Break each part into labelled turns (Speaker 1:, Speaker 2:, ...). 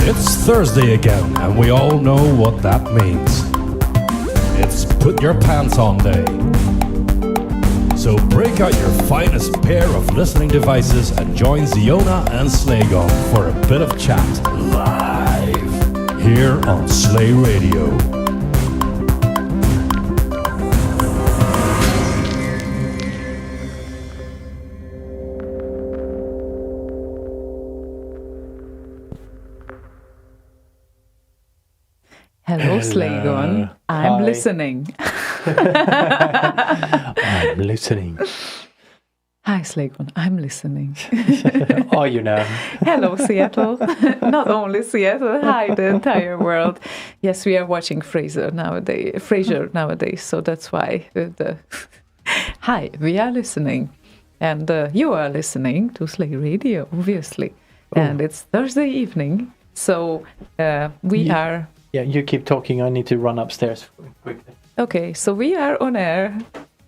Speaker 1: It's Thursday again, and we all know what that means. It's put your pants on day. So break out your finest pair of listening devices and join Ziona and Slaygon for a bit of chat live here on Slay Radio.
Speaker 2: Hello, Slaygon. I'm
Speaker 3: Hi.
Speaker 2: listening.
Speaker 3: I'm listening.
Speaker 2: Hi, Slaygon. I'm listening.
Speaker 3: Are you now?
Speaker 2: Hello, Seattle. Not only Seattle. Hi, the entire world. Yes, we are watching Frasier nowadays. So that's why Hi, we are listening. And you are listening to Slay Radio, obviously.
Speaker 3: Oh.
Speaker 2: And it's Thursday evening. So we are...
Speaker 3: Yeah, you keep talking. I need to run upstairs quickly.
Speaker 2: Okay, so we are on air.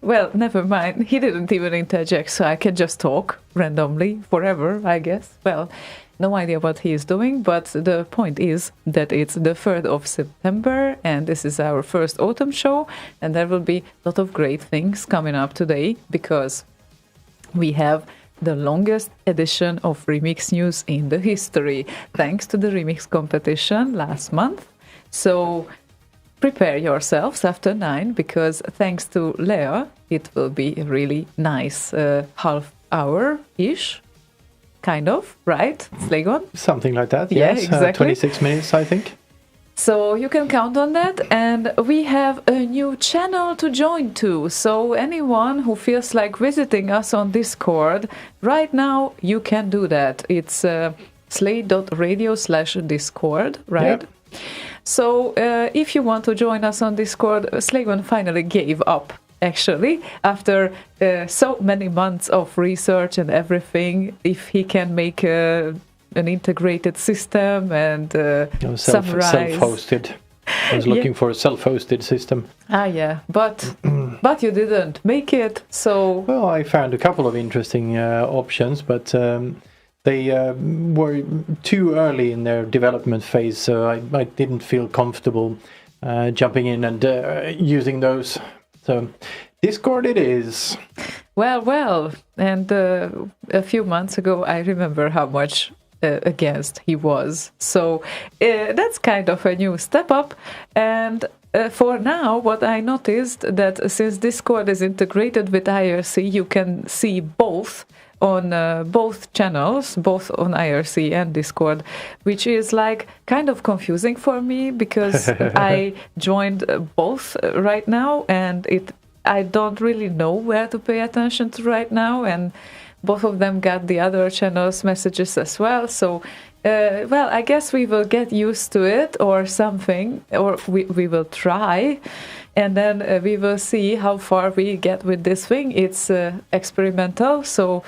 Speaker 2: Well, never mind. He didn't even interject, so I can just talk randomly forever, I guess. Well, no idea what he is doing, but the point is that it's the 3rd of September, and this is our first autumn show, and there will be a lot of great things coming up today, because we have the longest edition of Remix News in the history, thanks to the Remix competition last month. So prepare yourselves after 9, because thanks to Lea, it will be a really nice half hour-ish, kind of, right, Slaygon?
Speaker 3: Something like that,
Speaker 2: Yeah,
Speaker 3: yes.
Speaker 2: exactly.
Speaker 3: 26 minutes, I think.
Speaker 2: So you can count on that, and we have a new channel to join to. So anyone who feels like visiting us on Discord, right now you can do that. It's slay.radio/Discord, right?
Speaker 3: Yep.
Speaker 2: So if you want to join us on Discord, Slaygon finally gave up, actually, after so many months of research and everything, if he can make an integrated system and summarize.
Speaker 3: Self-hosted. I was looking for a self-hosted system.
Speaker 2: Ah, yeah, but you didn't make it, so...
Speaker 3: Well, I found a couple of interesting options, but they were too early in their development phase, so I didn't feel comfortable jumping in and using those. So Discord it is.
Speaker 2: Well, and a few months ago, I remember how much against he was. So that's kind of a new step up. And for now, what I noticed that since Discord is integrated with IRC, you can see both on both channels, both on IRC and Discord, which is like kind of confusing for me, because I joined both right now, and I don't really know where to pay attention to right now, and both of them got the other channels' messages as well. So, well, I guess we will get used to it or something, or we will try, and then we will see how far we get with this thing. It's experimental, so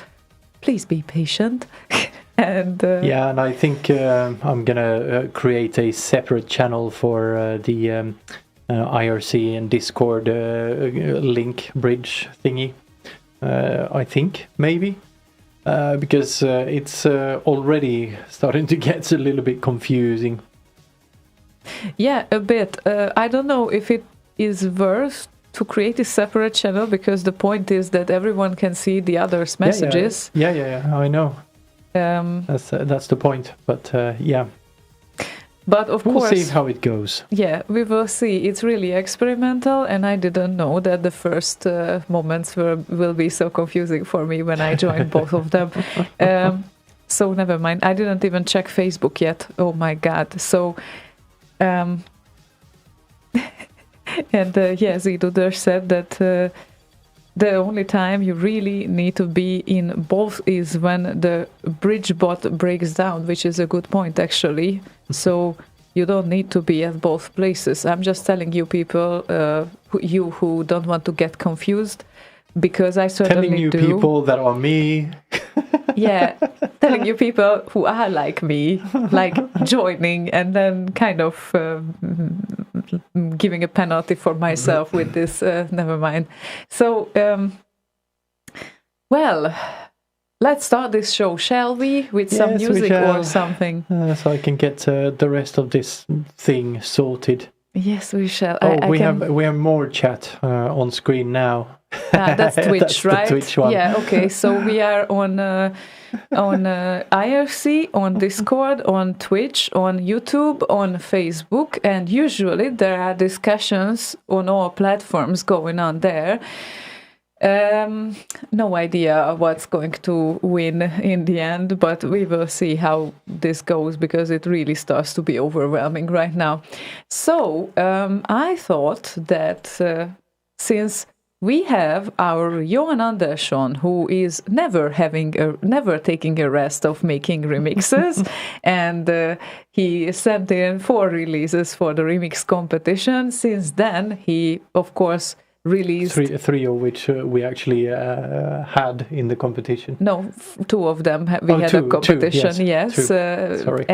Speaker 2: please be patient. And
Speaker 3: yeah, and I think I'm gonna create a separate channel for the IRC and Discord link bridge thingy. I think maybe because it's already starting to get a little bit confusing.
Speaker 2: yeah, a bit. I don't know if it is worth to create a separate channel, because the point is that everyone can see the other's messages.
Speaker 3: Yeah, I know. That's the point. But yeah.
Speaker 2: But of
Speaker 3: We'll
Speaker 2: course,
Speaker 3: see how it goes.
Speaker 2: yeah, we will see. It's really experimental, and I didn't know that the first moments will be so confusing for me when I joined both of them. So never mind. I didn't even check Facebook yet. Oh my God. So, and yeah, Ziduder said that the only time you really need to be in both is when the bridge bot breaks down, which is a good point, actually. So you don't need to be at both places. I'm just telling you people, who don't want to get confused, because I certainly
Speaker 3: Telling you
Speaker 2: do.
Speaker 3: people that are me.
Speaker 2: Yeah, telling you people who are like me, like joining and then kind of giving a penalty for myself with this. Never mind. So, well, let's start this show, shall we? With some
Speaker 3: Yes, we
Speaker 2: music
Speaker 3: shall.
Speaker 2: or something.
Speaker 3: So I can get the rest of this thing sorted.
Speaker 2: Yes, we shall.
Speaker 3: We have more chat on screen now.
Speaker 2: That's Twitch,
Speaker 3: That's the
Speaker 2: right?
Speaker 3: Twitch one.
Speaker 2: Yeah. Okay. So we are on IRC, on Discord, on Twitch, on YouTube, on Facebook, and usually there are discussions on all platforms going on there. No idea what's going to win in the end, but we will see how this goes because it really starts to be overwhelming right now. So I thought that since we have our Johan Andersson, who is never taking a rest of making remixes, and he sent in 4 releases for the remix competition. Since then, he of course released
Speaker 3: 3 of which we actually had in the competition.
Speaker 2: No, 2 of them we had
Speaker 3: two,
Speaker 2: a competition.
Speaker 3: two, yes.
Speaker 2: Yes,
Speaker 3: Sorry.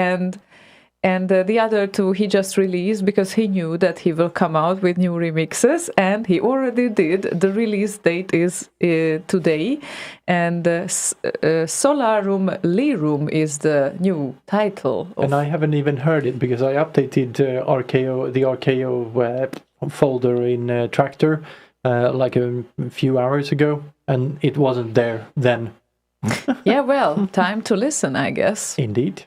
Speaker 2: And the other 2 he just released because he knew that he will come out with new remixes, and he already did. The release date is today, and Solarum Lirum is the new title.
Speaker 3: And I haven't even heard it because I updated the RKO folder in Tractor like a few hours ago, and it wasn't there then.
Speaker 2: Yeah, well, time to listen, I guess.
Speaker 3: Indeed.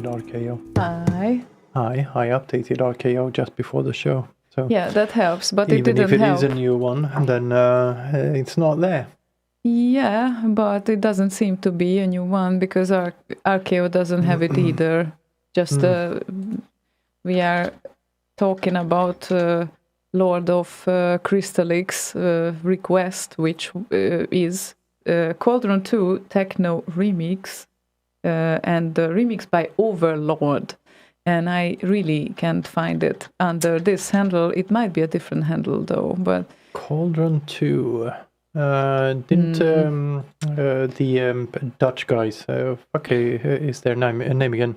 Speaker 3: RKO.
Speaker 2: Hi.
Speaker 3: I updated RKO just before the show. So
Speaker 2: Yeah, that helps, but it
Speaker 3: even
Speaker 2: didn't
Speaker 3: if it
Speaker 2: help.
Speaker 3: is a new one, then it's not there.
Speaker 2: Yeah, but it doesn't seem to be a new one because RKO doesn't have it either. Just we are talking about Lord of Crystallic's request, which is Cauldron 2 Techno Remix, and the remix by Overlord. And I really can't find it under this handle. It might be a different handle though, but
Speaker 3: Cauldron 2. Didn't the Dutch guys, is their name again?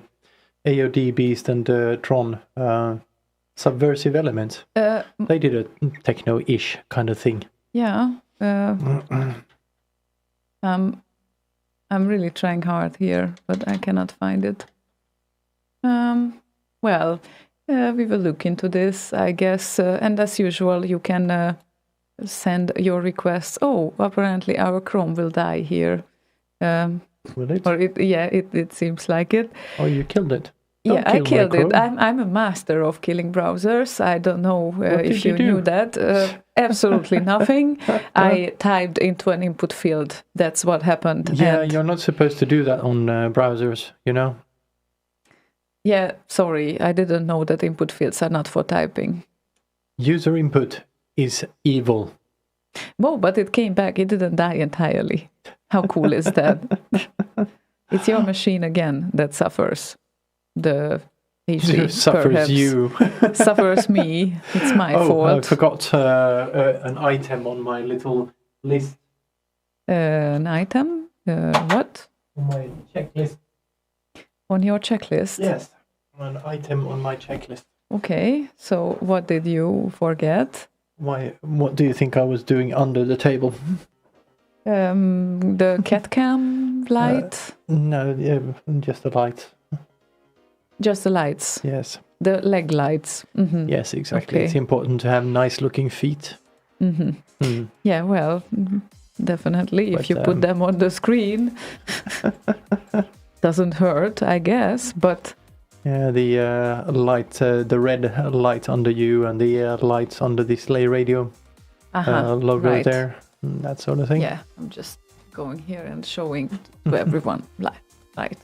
Speaker 3: AOD, Beast, and Tron, Subversive Elements. They did a techno-ish kind of thing.
Speaker 2: Yeah. I'm really trying hard here, but I cannot find it. Well, we will look into this, I guess. And as usual, you can send your requests. Oh, apparently our Chrome will die here.
Speaker 3: Will it?
Speaker 2: Or it seems like it.
Speaker 3: Oh, you killed it.
Speaker 2: Yeah, I killed it. I'm a master of killing browsers. I don't know if you knew that. Absolutely nothing. I typed into an input field. That's what happened.
Speaker 3: Yeah, you're not supposed to do that on browsers, you know?
Speaker 2: Yeah, sorry. I didn't know that input fields are not for typing.
Speaker 3: User input is evil.
Speaker 2: No, but it came back. It didn't die entirely. How cool is that? It's your machine again that suffers. The HP
Speaker 3: suffers
Speaker 2: perhaps
Speaker 3: you.
Speaker 2: suffers me. It's my fault.
Speaker 3: I forgot an item on my little list.
Speaker 2: An item? What?
Speaker 3: On my checklist.
Speaker 2: On your checklist?
Speaker 3: Yes, an item on my checklist.
Speaker 2: Okay, so what did you forget?
Speaker 3: What do you think I was doing under the table?
Speaker 2: The cat cam light?
Speaker 3: No, just the light.
Speaker 2: Just the lights?
Speaker 3: Yes.
Speaker 2: The leg lights? Mm-hmm.
Speaker 3: Yes, exactly.
Speaker 2: Okay.
Speaker 3: It's important to have nice looking feet.
Speaker 2: Mm-hmm.
Speaker 3: Mm.
Speaker 2: Yeah, well, definitely.
Speaker 3: But,
Speaker 2: if you put them on the screen, doesn't hurt, I guess, but...
Speaker 3: Yeah, the light, the red light under you and the lights under the Slay Radio logo
Speaker 2: right.
Speaker 3: there, that sort of thing.
Speaker 2: Yeah, I'm just going here and showing to everyone. Right.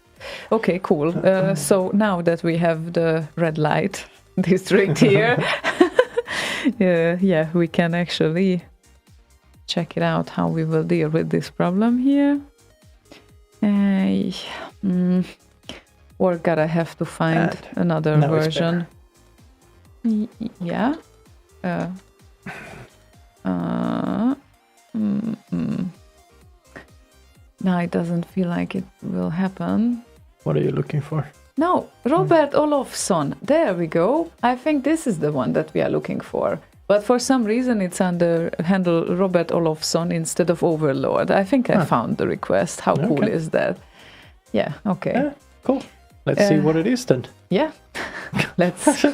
Speaker 2: Okay, cool. So now that we have the red light district here, we can actually check it out how we will deal with this problem here. Or gotta have to find another version. Yeah. Now it doesn't feel like it will happen.
Speaker 3: What are you looking for?
Speaker 2: No, Robert Olofsson. There we go. I think this is the one that we are looking for. But for some reason it's under handle Robert Olofsson instead of Overlord. I think I found the request. How cool is that? Yeah, okay.
Speaker 3: Yeah, cool. Let's see what it is then.
Speaker 2: Yeah, let's.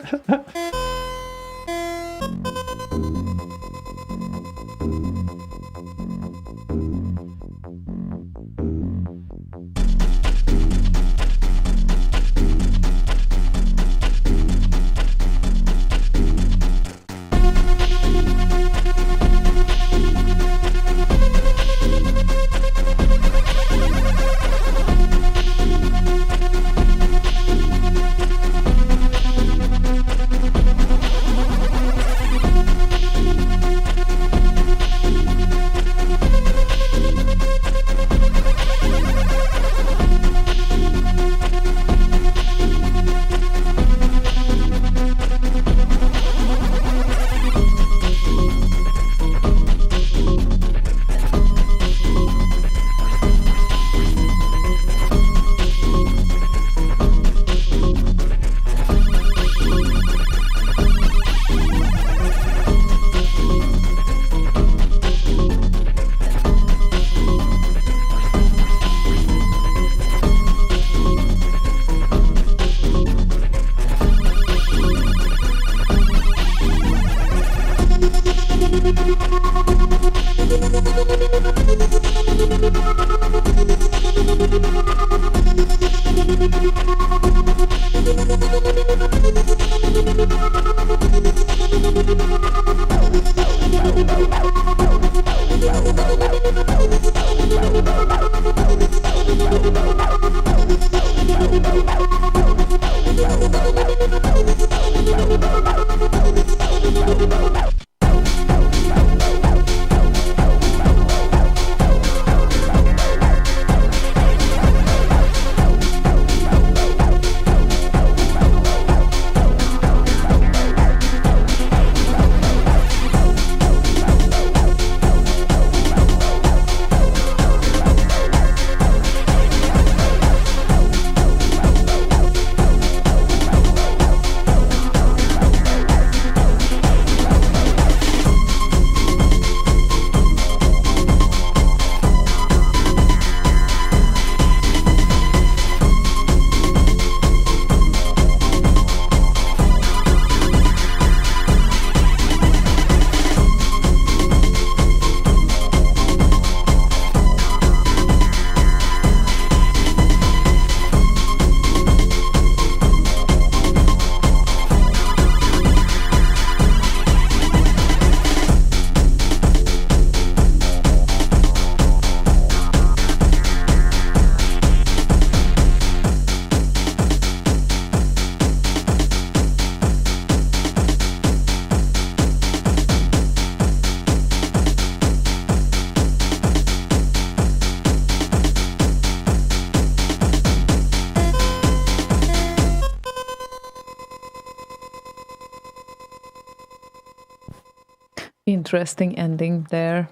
Speaker 2: Interesting ending there,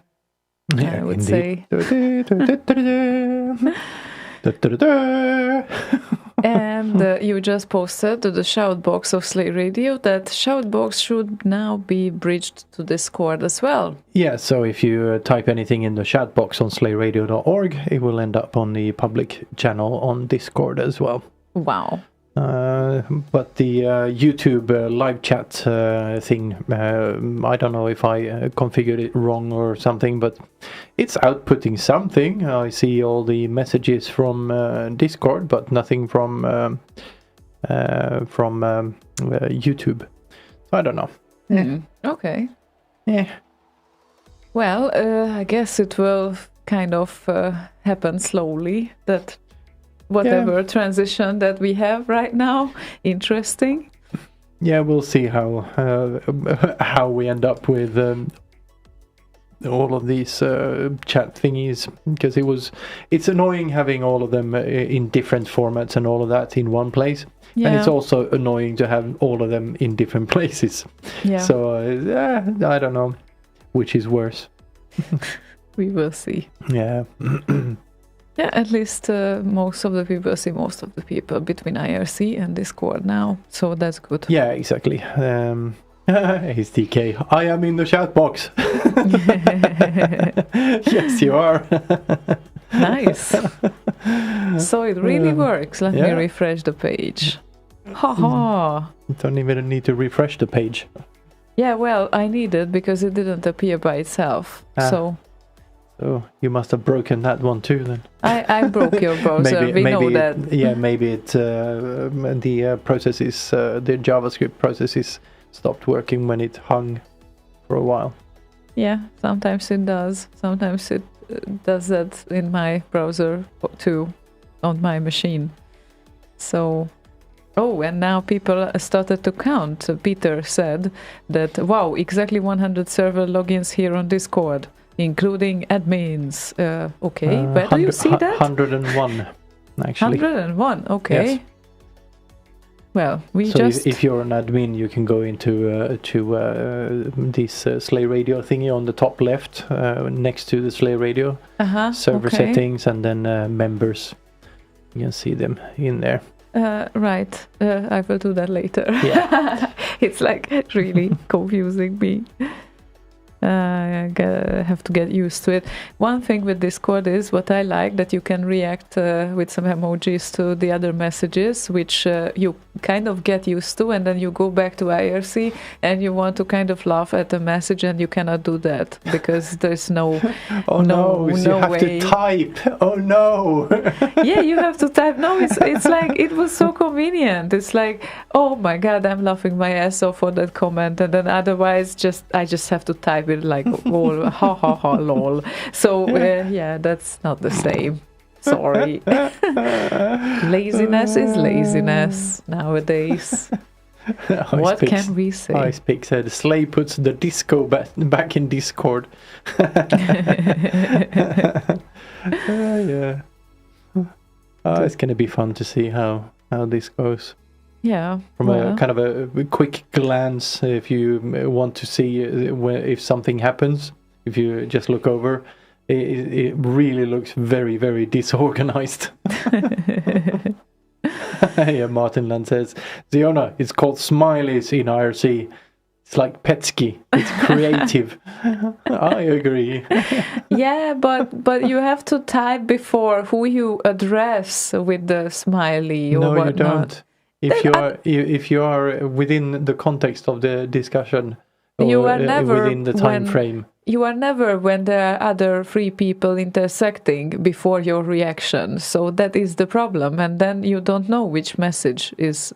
Speaker 2: I would say. And you just posted to the shoutbox of Slay Radio that shoutbox should now be bridged to Discord as well.
Speaker 3: Yeah, so if you type anything in the chat box on slayradio.org, it will end up on the public channel on Discord as well.
Speaker 2: Wow.
Speaker 3: But the YouTube live chat thing, I don't know if I configured it wrong or something, but it's outputting something. I see all the messages from Discord, but nothing from YouTube. So I don't know.
Speaker 2: Okay.
Speaker 3: Yeah.
Speaker 2: Well, I guess it will kind of happen slowly, that whatever transition that we have right now. Interesting.
Speaker 3: Yeah, we'll see how we end up with all of these chat thingies, because it's annoying having all of them in different formats and all of that in one place.
Speaker 2: Yeah.
Speaker 3: And it's also annoying to have all of them in different places.
Speaker 2: Yeah.
Speaker 3: So I don't know which is worse.
Speaker 2: We will see.
Speaker 3: Yeah.
Speaker 2: Yeah, at least most of the people see most of the people between IRC and Discord now, so that's good.
Speaker 3: Yeah, exactly. Hey, DK, I am in the chat box. Yes, you are.
Speaker 2: Nice. So it really works. Let me refresh the page. Haha.
Speaker 3: Don't even need to refresh the page.
Speaker 2: Yeah, well, I need it because it didn't appear by itself. So
Speaker 3: you must have broken that one too, then.
Speaker 2: I broke your browser. We know that.
Speaker 3: Maybe the processes, the JavaScript processes stopped working when it hung for a while.
Speaker 2: Yeah, sometimes it does. Sometimes it does that in my browser too, on my machine. So, and now people started to count. Peter said that, wow, exactly 100 server logins here on Discord, including admins. Okay, where do you see that?
Speaker 3: 101, actually.
Speaker 2: 101, okay.
Speaker 3: Yes.
Speaker 2: Well,
Speaker 3: if you're an admin, you can go into this Slay Radio thingy on the top left, next to the Slay Radio server settings, and then members. You can see them in there.
Speaker 2: Right. I will do that later.
Speaker 3: Yeah.
Speaker 2: It's like really confusing me. I have to get used to it. One thing with Discord is what I like, that you can react with some emojis to the other messages, which you kind of get used to, and then you go back to IRC and you want to kind of laugh at the message, and you cannot do that because there's no
Speaker 3: no you have
Speaker 2: way.
Speaker 3: to type. Oh no.
Speaker 2: Yeah, you have to type. No, it's like, it was so convenient. It's like, oh my god, I'm laughing my ass off for that comment, and then otherwise I just have to type it like all ha ha ha lol. So yeah, that's not the same. Sorry. Laziness is laziness nowadays. What can we say?
Speaker 3: Ice Pick said, Slay puts the disco back in Discord. Yeah. It's going to be fun to see how this goes.
Speaker 2: Yeah.
Speaker 3: From a kind of a quick glance, if you want to see if something happens, if you just look over, it really looks very, very disorganized. Yeah, Martin Land says, Ziona, it's called Smileys in IRC. It's like Petsky. It's creative. I agree.
Speaker 2: Yeah, but you have to type before who you address with the smiley or
Speaker 3: no,
Speaker 2: whatnot.
Speaker 3: You don't. If you are within the context of the discussion, or
Speaker 2: you are never
Speaker 3: within the time frame.
Speaker 2: You are never when there are other three people intersecting before your reaction. So that is the problem, and then you don't know which message is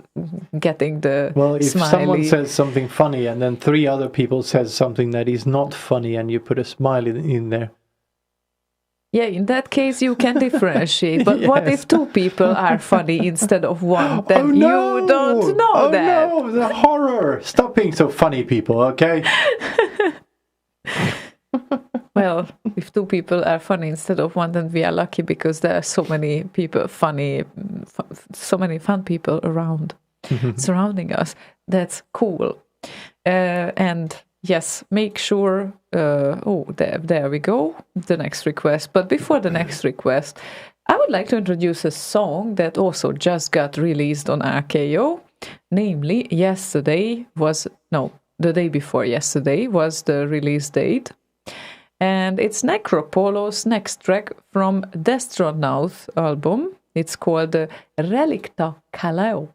Speaker 2: getting the
Speaker 3: Well, if
Speaker 2: smiley.
Speaker 3: someone says something funny and then three other people says something that is not funny, and you put a smiley in there.
Speaker 2: Yeah, in that case you can differentiate. But what if two people are funny instead of one? Then you don't know that.
Speaker 3: Oh no, the horror! Stop being so funny, people, okay?
Speaker 2: Well, if two people are funny instead of one, then we are lucky because there are so many people so many fun people around, surrounding us. That's cool. And yes, make sure. There we go. The next request. But before the next request, I would like to introduce a song that also just got released on RKO. Namely, the day before yesterday was the release date. And it's Necropolo's next track from Destronaut album. It's called Relicta Kaleo.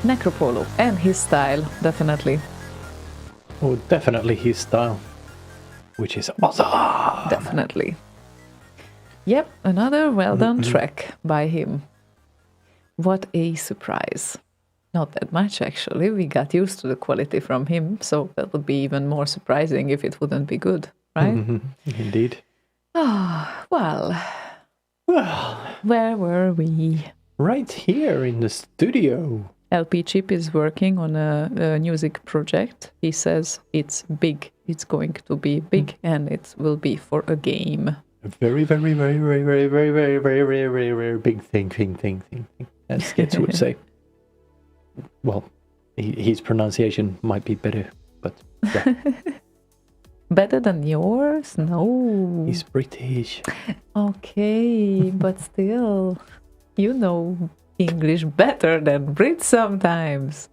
Speaker 2: Necropolo and his style, definitely.
Speaker 3: Oh, definitely his style, which is awesome.
Speaker 2: Definitely. Yep, another well done track by him. What a surprise. Not that much, actually. We got used to the quality from him, so that would be even more surprising if it wouldn't be good, right?
Speaker 3: Indeed.
Speaker 2: Ah, well,
Speaker 3: Well,
Speaker 2: where were we?
Speaker 3: right here in the studio.
Speaker 2: LP Chip is working on a music project. He says it's big. It's going to be big, and it will be for a game.
Speaker 3: A very, very, very, very, very, very, very, very, very, very, very big thing, as Sketch would say. Well, his pronunciation might be better, but yeah,
Speaker 2: Better than yours? No.
Speaker 3: he's British.
Speaker 2: Okay, but still, you know English better than Brits sometimes.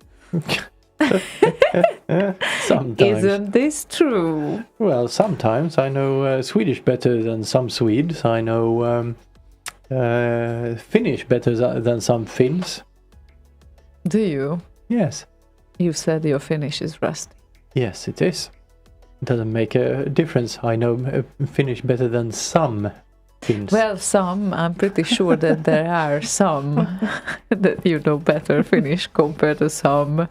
Speaker 3: Sometimes.
Speaker 2: Isn't this true?
Speaker 3: Well, sometimes I know Swedish better than some Swedes. I know Finnish better than some Finns.
Speaker 2: Do you?
Speaker 3: Yes.
Speaker 2: You said your Finnish is rusty.
Speaker 3: Yes, it is. Doesn't make a difference. I know Finnish better than some Finns.
Speaker 2: Well, some. I'm pretty sure that there are some that you know better Finnish compared to some.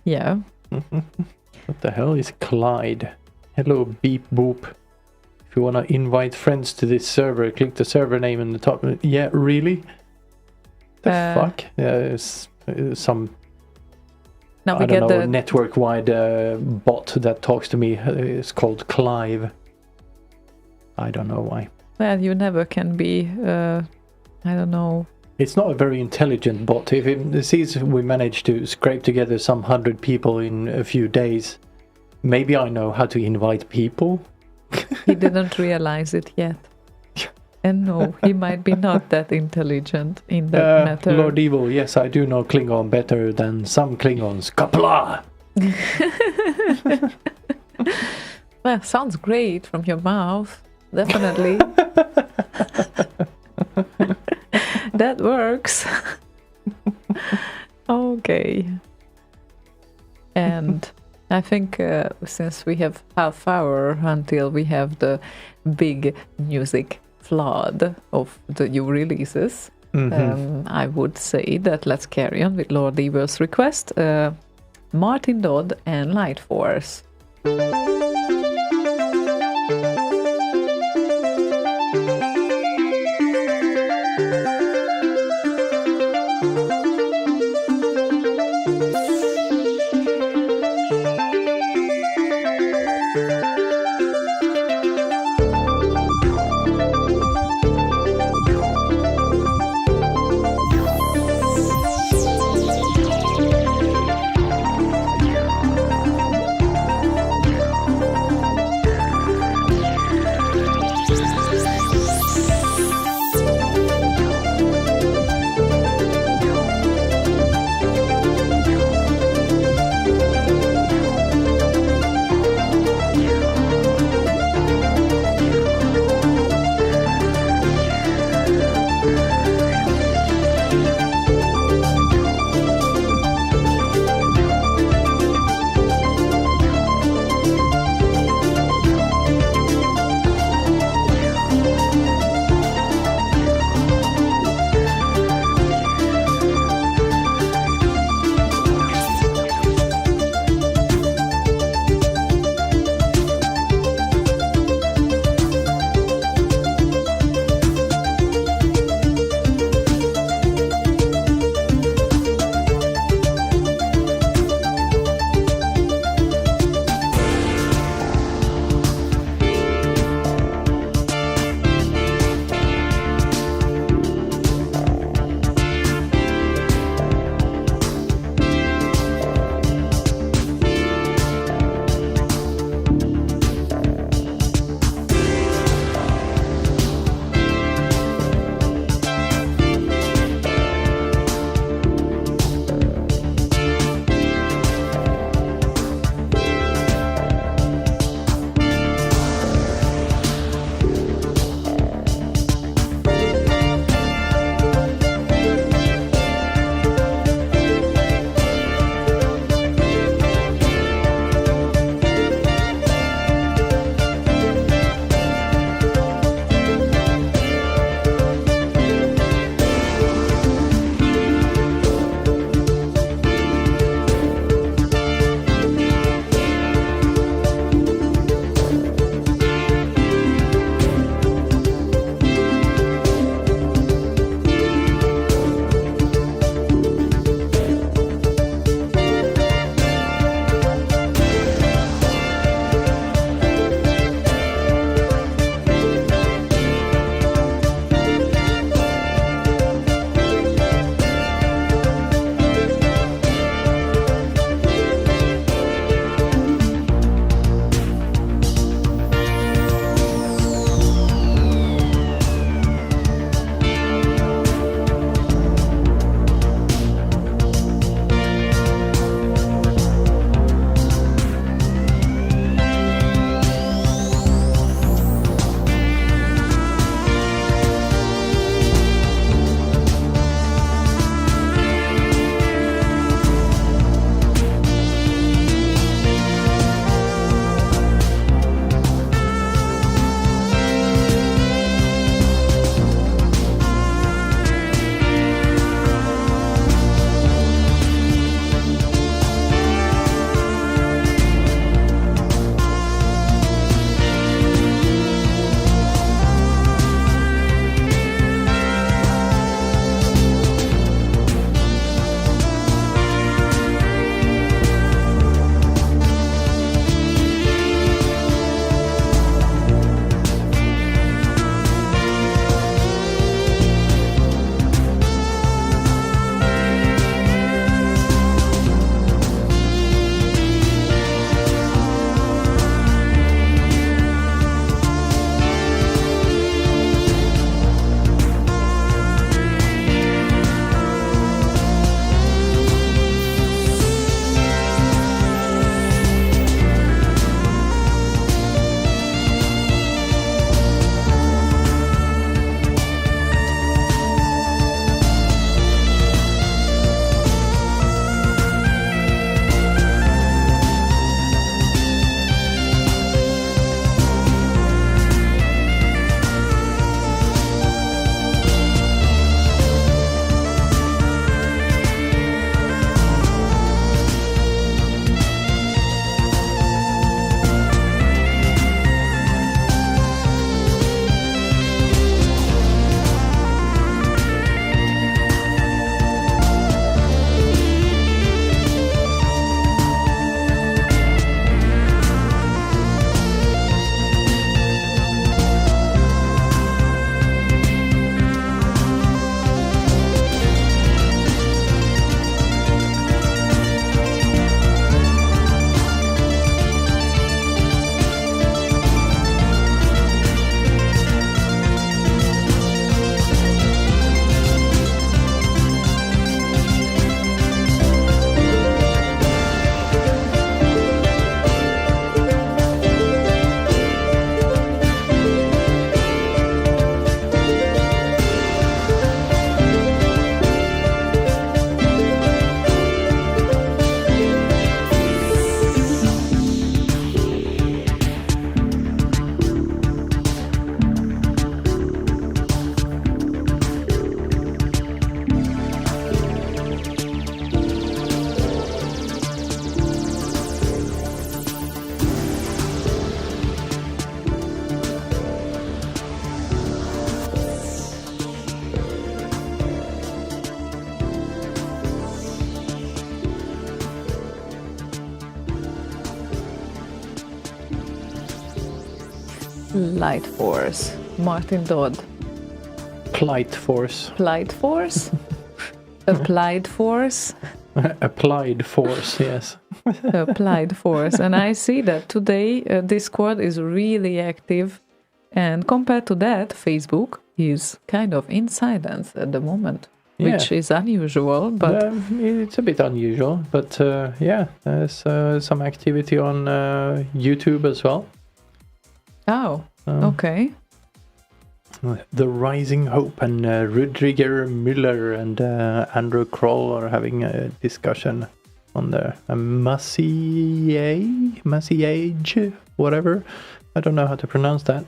Speaker 2: Yeah.
Speaker 3: What the hell is Clyde? Hello, beep boop. If you want to invite friends to this server, click the server name in the top. Yeah, really? The fuck? Some
Speaker 2: Now we
Speaker 3: I
Speaker 2: get
Speaker 3: don't know,
Speaker 2: the
Speaker 3: network-wide bot that talks to me. It's called Clive. I don't know why.
Speaker 2: well. You never can be. I don't know.
Speaker 3: It's not a very intelligent bot. If it sees we managed to scrape together some 100 people in a few days, maybe I know how to invite people.
Speaker 2: He didn't realize it yet. And no, he might be not that intelligent in that matter.
Speaker 3: Lord Evil, yes, I do know Klingon better than some Klingons. Kapla!
Speaker 2: Well, sounds great from your mouth. Definitely. That works. Okay. And I think since we have half hour until we have the big music flood of the new releases, I would say that let's carry on with Lord Evil's request. Martin Dodd and Light Force. Light Force. Martin Dodd.
Speaker 3: Plight Force.
Speaker 2: Plight Force? Applied Force?
Speaker 3: Applied Force, yes.
Speaker 2: Applied Force. And I see that today Discord is really active. And compared to that, Facebook is kind of in silence at the moment, which is unusual. But
Speaker 3: it's a bit unusual. But there's some activity on YouTube as well.
Speaker 2: Oh, okay.
Speaker 3: The Rising Hope and Rüdiger Müller and Andrew Kroll are having a discussion on the Massiage, whatever. I don't know how to pronounce that.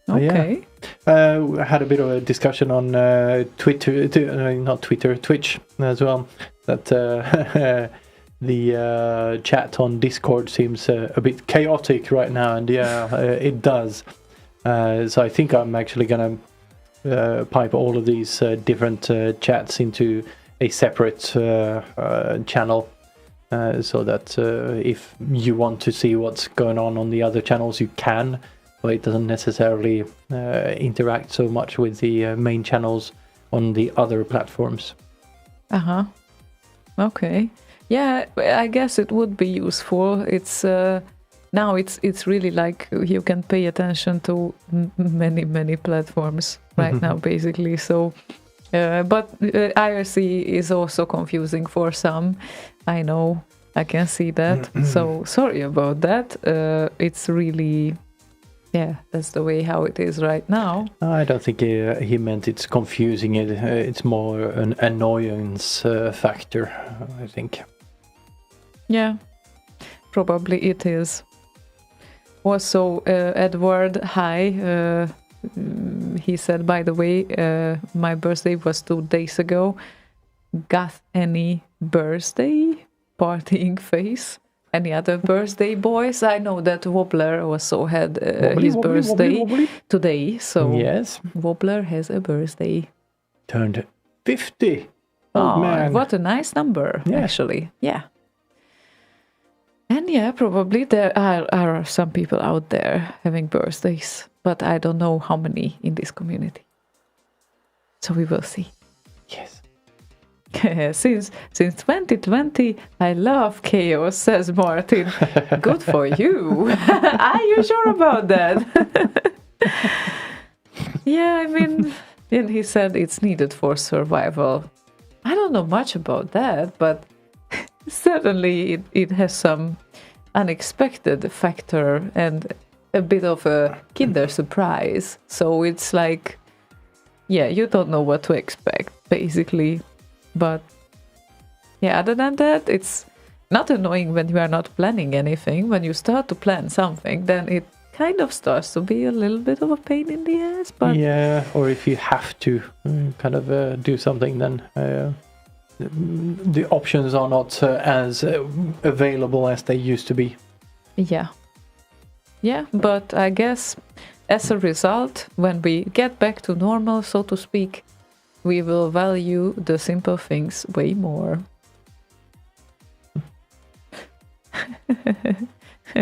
Speaker 2: Okay.
Speaker 3: We had a bit of a discussion on Twitch as well. That the chat on Discord seems a bit chaotic right now, and it does. So I think I'm actually gonna pipe all of these different chats into a separate channel, so that if you want to see what's going on the other channels, you can, but it doesn't necessarily interact so much with the main channels on the other platforms.
Speaker 2: Okay. Yeah, I guess it would be useful. It's now it's really like you can pay attention to many platforms right now, basically. So, but IRC is also confusing for some. I know, I can see that. So sorry about that. It's really, that's the way how it is right now.
Speaker 3: I don't think he meant it's confusing. It's more an annoyance factor, I think.
Speaker 2: Yeah, probably it is. Also, Edward, hi. He said, by the way, my birthday was 2 days ago. Got any birthday partying face? Any other birthday boys? I know that Wobbler also had his birthday today. So
Speaker 3: yes,
Speaker 2: Wobbler has a birthday.
Speaker 3: Turned 50. Oh man,
Speaker 2: what a nice number, actually. Yeah. And probably there are some people out there having birthdays, but I don't know how many in this community. So we will see.
Speaker 3: Yes.
Speaker 2: Since 2020, I love chaos, says Martin. Good for you. Are you sure about that? Yeah, I mean, and he said it's needed for survival. I don't know much about that, but certainly it has some unexpected factor and a bit of a Kinder surprise. So it's like, you don't know what to expect, basically. But other than that, it's not annoying when you are not planning anything. When you start to plan something, then it kind of starts to be a little bit of a pain in the ass. But
Speaker 3: or if you have to kind of do something, then the options are not as available as they used to be. Yeah, but I guess as a result, when we get back to normal, so to speak, we will value the simple things way more.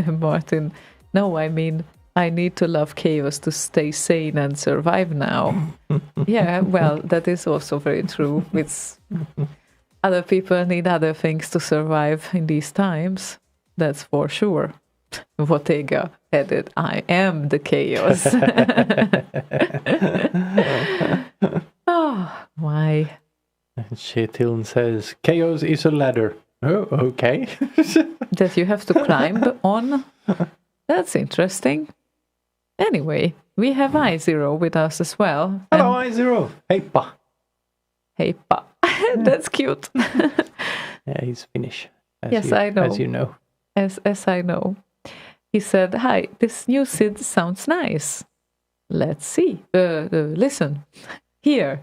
Speaker 3: Martin, no, I mean, I need to love chaos to stay sane and survive now. Yeah, well, that is also very true. It's other people need other things to survive in these times. That's for sure. Bottega added, I am the chaos. Oh, why? Shetil says, chaos is a ladder. Oh, okay.
Speaker 2: That you have to climb on? That's interesting. Anyway, we have I0 with us as well.
Speaker 3: Hello, I0. Hey, pa.
Speaker 2: Hey, pa. That's cute.
Speaker 3: Yeah, he's Finnish.
Speaker 2: I know.
Speaker 3: As you know.
Speaker 2: As I know. He said, hi, this new SID sounds nice. Let's see. Listen. Here.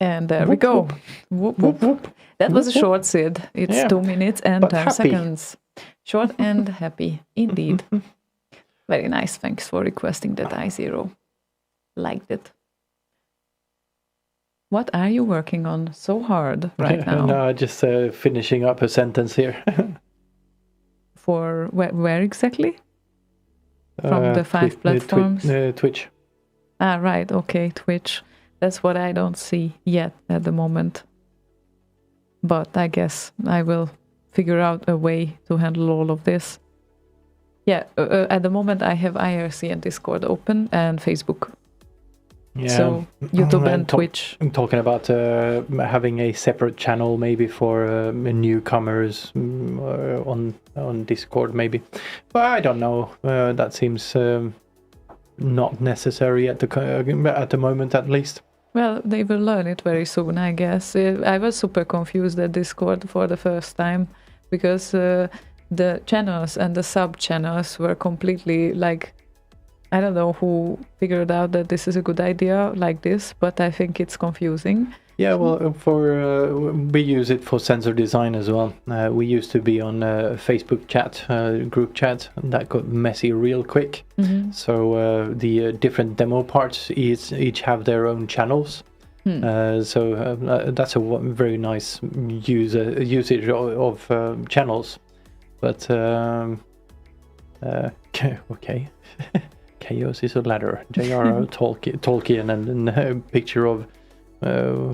Speaker 2: And there we go. Whoop, whoop. That was a short Sid. It's
Speaker 3: Yeah.
Speaker 2: 2 minutes and
Speaker 3: But
Speaker 2: 10
Speaker 3: happy.
Speaker 2: seconds. Short and happy, indeed. Very nice. Thanks for requesting that, I0. Liked it. What are you working on so hard right now?
Speaker 3: No, just finishing up a sentence here.
Speaker 2: For where exactly? From the 5 platforms?
Speaker 3: Twitch.
Speaker 2: Ah, right. Okay, Twitch. That's what I don't see yet at the moment. But I guess I will figure out a way to handle all of this. Yeah, at the moment I have IRC and Discord open and Facebook.
Speaker 3: Yeah.
Speaker 2: So YouTube and Twitch.
Speaker 3: I'm talking about having a separate channel maybe for newcomers on Discord maybe. But I don't know. That seems not necessary at the moment at least.
Speaker 2: Well, they will learn it very soon, I guess. I was super confused at Discord for the first time because the channels and the sub-channels were completely like, I don't know who figured out that this is a good idea like this, but I think it's confusing.
Speaker 3: Yeah, well, we use it for sensor design as well. We used to be on Facebook chat, group chat, and that got messy real quick.
Speaker 2: Mm-hmm.
Speaker 3: So the different demo parts each have their own channels. So that's a very nice usage of channels. But okay. Chaos is a ladder. J.R.R. Tolkien and a picture of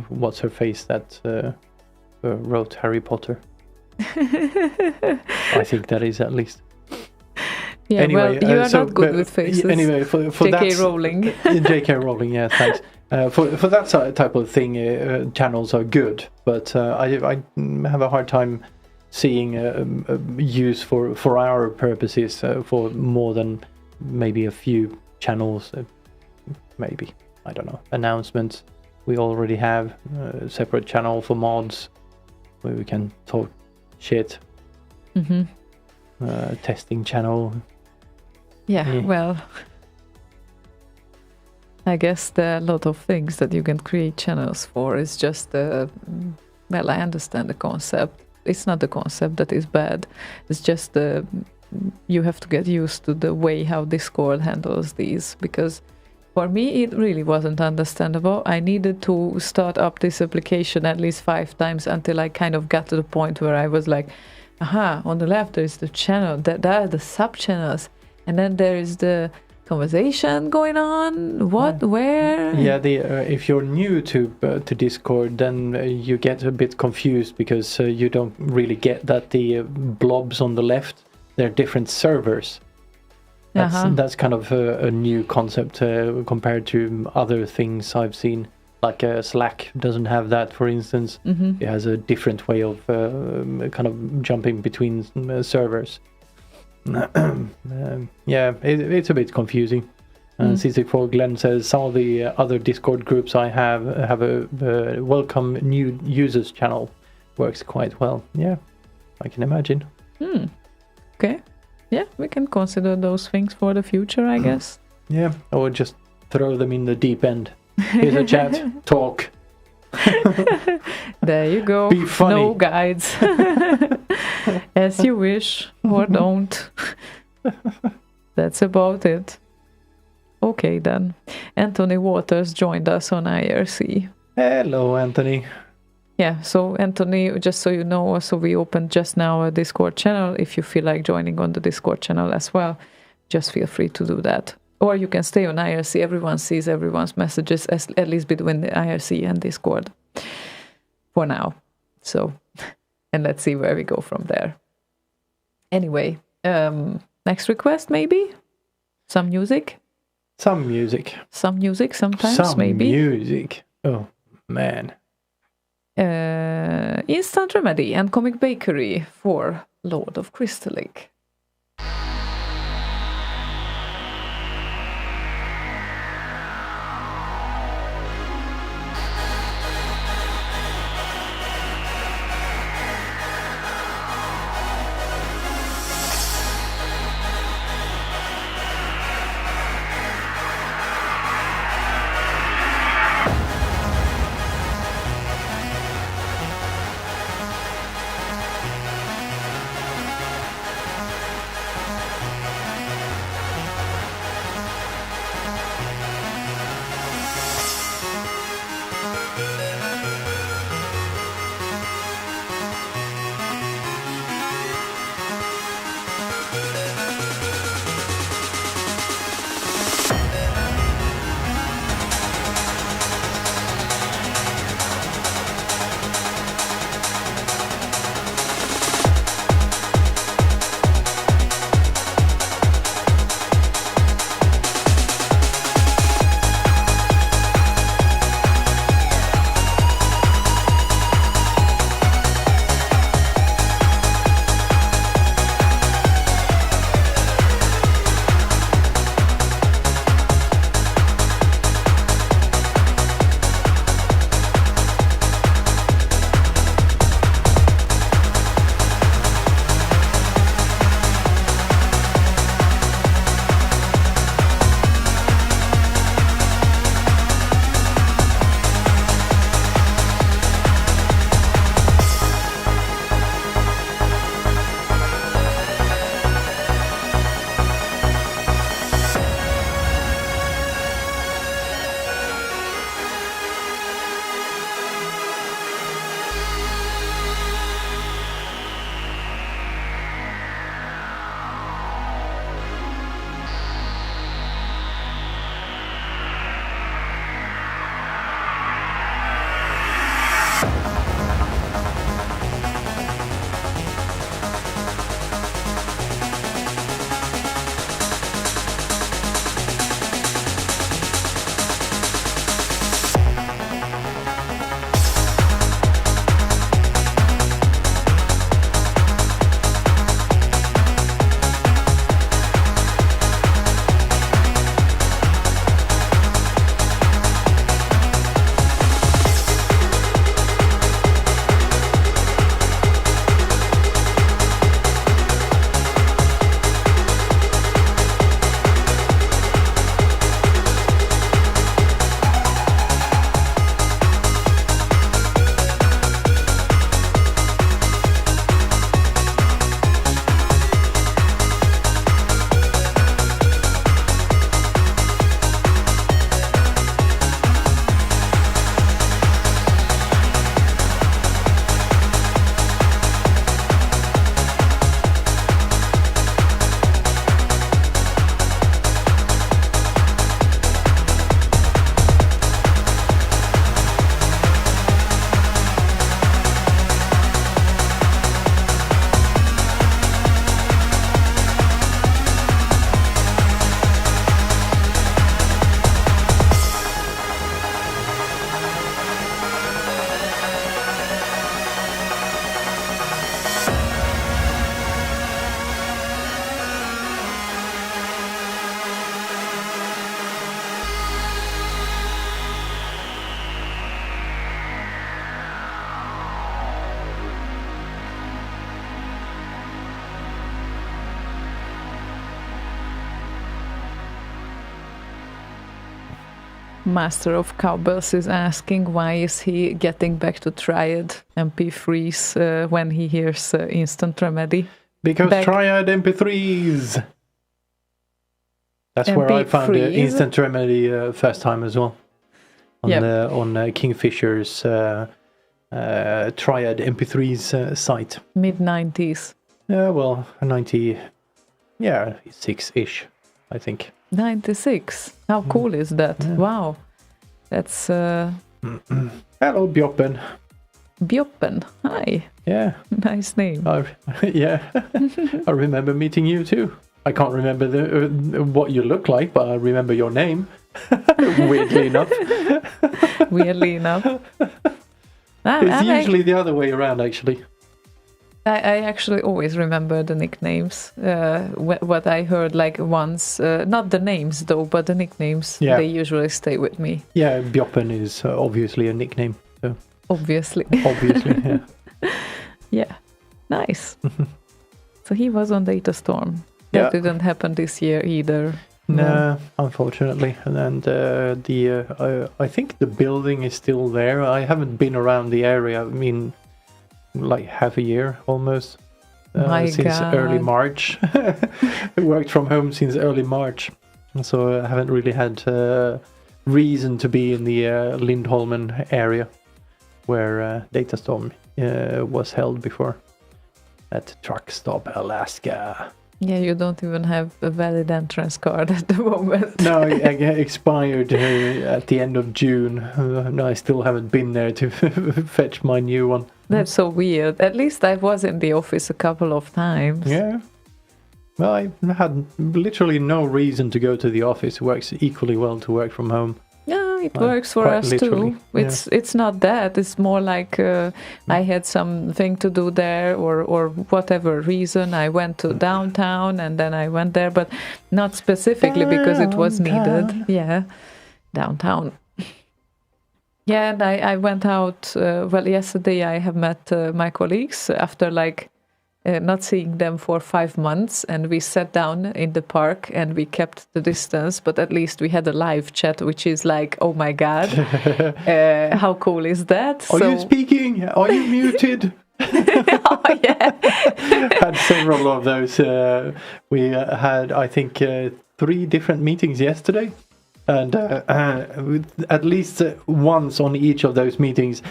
Speaker 3: what's her face that wrote Harry Potter. I think that is at least.
Speaker 2: Yeah,
Speaker 3: anyway,
Speaker 2: well, you are not good with faces.
Speaker 3: Anyway, for
Speaker 2: J.K.
Speaker 3: that,
Speaker 2: Rowling.
Speaker 3: J.K. Rowling, yeah, thanks. For that type of thing, channels are good, but I have a hard time seeing use for our purposes for more than maybe a few channels. Maybe, I don't know, announcements. We already have a separate channel for mods where we can talk shit.
Speaker 2: Mm-hmm.
Speaker 3: Testing channel.
Speaker 2: Yeah, well, I guess there are a lot of things that you can create channels for. It's just, well, I understand the concept. It's not the concept that is bad. It's just you have to get used to the way how Discord handles these, because for me it really wasn't understandable. I needed to start up this application at least 5 times until I kind of got to the point where I was like, aha, on the left there is the channel, that are the sub-channels, and then there is the conversation going on. What? Where?
Speaker 3: Yeah, if you're new to Discord, then you get a bit confused because you don't really get that the blobs on the left, they're different servers. That's kind of a new concept compared to other things I've seen. Like Slack doesn't have that, for instance.
Speaker 2: Mm-hmm.
Speaker 3: It has a different way of kind of jumping between servers. Yeah, it's a bit confusing. C64 Glenn says some of the other Discord groups I have a welcome new users channel. Works quite well. Yeah, I can imagine.
Speaker 2: Okay. Yeah, we can consider those things for the future, I guess.
Speaker 3: Yeah, or just throw them in the deep end. Here's a chat. Talk.
Speaker 2: There you go.
Speaker 3: Be funny.
Speaker 2: No guides. As you wish or don't. That's about it. Okay then. Anthony Waters joined us on IRC.
Speaker 3: Hello, Anthony.
Speaker 2: Yeah, so Anthony, just so you know, so we opened just now a Discord channel. If you feel like joining on the Discord channel as well, just feel free to do that. Or you can stay on IRC. Everyone sees everyone's messages, at least between the IRC and Discord for now. So, and let's see where we go from there. Anyway, next request maybe? Some music?
Speaker 3: Some music.
Speaker 2: Some music sometimes,
Speaker 3: Some
Speaker 2: maybe.
Speaker 3: music. Oh, man.
Speaker 2: Instant Remedy and Comic Bakery for Lord of Crystalic. Master of Cowbells is asking why is he getting back to Triad MP3s when he hears Instant Remedy.
Speaker 3: Because Triad MP3s. That's where I found the Instant Remedy first time as well. On Kingfisher's Triad MP3s site.
Speaker 2: Mid-90s.
Speaker 3: Yeah, well, 96-ish, I think.
Speaker 2: 96. How cool is that? Yeah. Wow. That's...
Speaker 3: Hello, Bjoppen.
Speaker 2: Bjoppen. Hi.
Speaker 3: Yeah.
Speaker 2: Nice name.
Speaker 3: Yeah. I remember meeting you too. I can't remember what you look like, but I remember your name. Weirdly enough.
Speaker 2: Weirdly enough.
Speaker 3: It's usually the other way around, actually.
Speaker 2: I actually always remember the nicknames. What I heard like once, not the names though, but the nicknames. Yeah. They usually stay with me.
Speaker 3: Yeah, Bjoppen is obviously a nickname. So.
Speaker 2: Obviously.
Speaker 3: Obviously, yeah.
Speaker 2: Yeah, nice. So he was on Data Storm. That didn't happen this year either.
Speaker 3: No, unfortunately. And I think the building is still there. I haven't been around the area. I mean, like half a year almost. Since early March. I worked from home since early March. So I haven't really had reason to be in the Lindholmen area where Data Storm was held before. At Truck Stop Alaska.
Speaker 2: Yeah, you don't even have a valid entrance card at the moment.
Speaker 3: No, it expired at the end of June. I still haven't been there to fetch my new one.
Speaker 2: That's so weird. At least I was in the office a couple of times.
Speaker 3: Yeah. Well, I had literally no reason to go to the office. It works equally well to work from home.
Speaker 2: Yeah, it works for us literally. Too. It's not that. It's more like I had something to do there, or whatever reason. I went to downtown and then I went there, but not specifically because it was needed. Yeah, downtown. Yeah, and I went out. Yesterday I have met my colleagues after not seeing them for 5 months, and we sat down in the park and we kept the distance, but at least we had a live chat, which is like, oh my god, how cool is that?
Speaker 3: Are you speaking? Are you muted?
Speaker 2: Oh, yeah.
Speaker 3: Had several of those. We had, I think, 3 different meetings yesterday. And at least once on each of those meetings,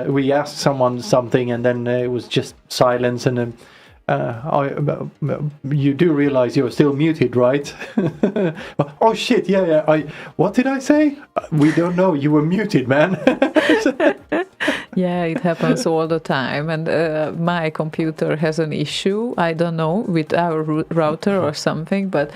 Speaker 3: we asked someone something, and then it was just silence. And you do realize you're still muted, right? Oh shit! Yeah. What did I say? We don't know. You were muted, man.
Speaker 2: Yeah, it happens all the time. And my computer has an issue. I don't know, with our router or something, but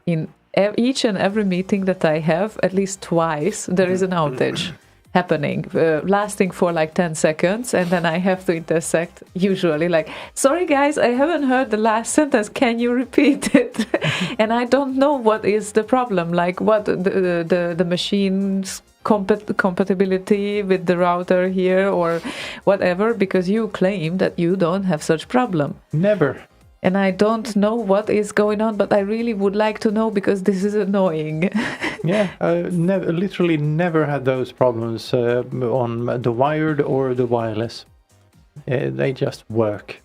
Speaker 2: in each and every meeting that I have, at least twice, there is an outage happening, lasting for like 10 seconds, and then I have to intersect, usually like, sorry guys, I haven't heard the last sentence, can you repeat it? And I don't know what is the problem, like what the machine's compatibility with the router here or whatever, because you claim that you don't have such problem.
Speaker 3: Never.
Speaker 2: And I don't know what is going on, but I really would like to know because this is annoying.
Speaker 3: Yeah, literally never had those problems on the wired or the wireless. They just work.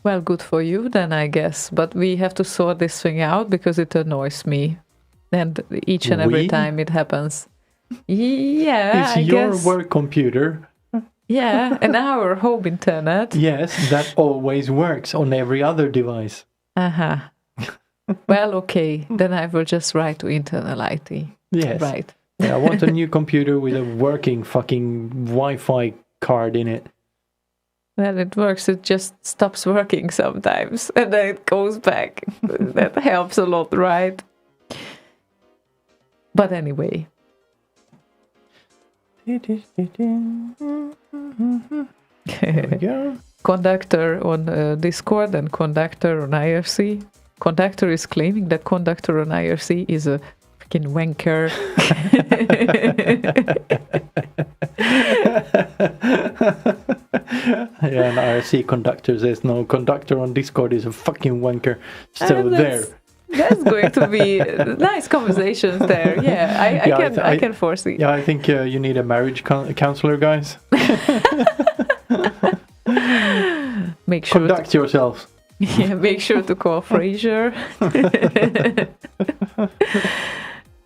Speaker 2: Well, good for you then, I guess. But we have to sort this thing out because it annoys me. And each and every time it happens. Yeah,
Speaker 3: it's your work computer.
Speaker 2: Yeah, and our home internet.
Speaker 3: Yes, that always works on every other device.
Speaker 2: Uh-huh. Well, okay, then I will just write to internal IT.
Speaker 3: Yes.
Speaker 2: Right.
Speaker 3: Yeah, I want a new computer with a working fucking Wi-Fi card in it.
Speaker 2: Well, it works. It just stops working sometimes, and then it goes back. That helps a lot, right? But anyway.
Speaker 3: There we go.
Speaker 2: Conductor on Discord and Conductor on IRC. Conductor is claiming that Conductor on IRC is a freaking wanker.
Speaker 3: Yeah, and IRC Conductor says no, Conductor on Discord is a fucking wanker. So there.
Speaker 2: That's going to be nice conversations there. Yeah, I can foresee.
Speaker 3: Yeah, I think you need a marriage counselor, guys.
Speaker 2: Make sure
Speaker 3: Conduct yourselves.
Speaker 2: Yeah, make sure to call Fraser.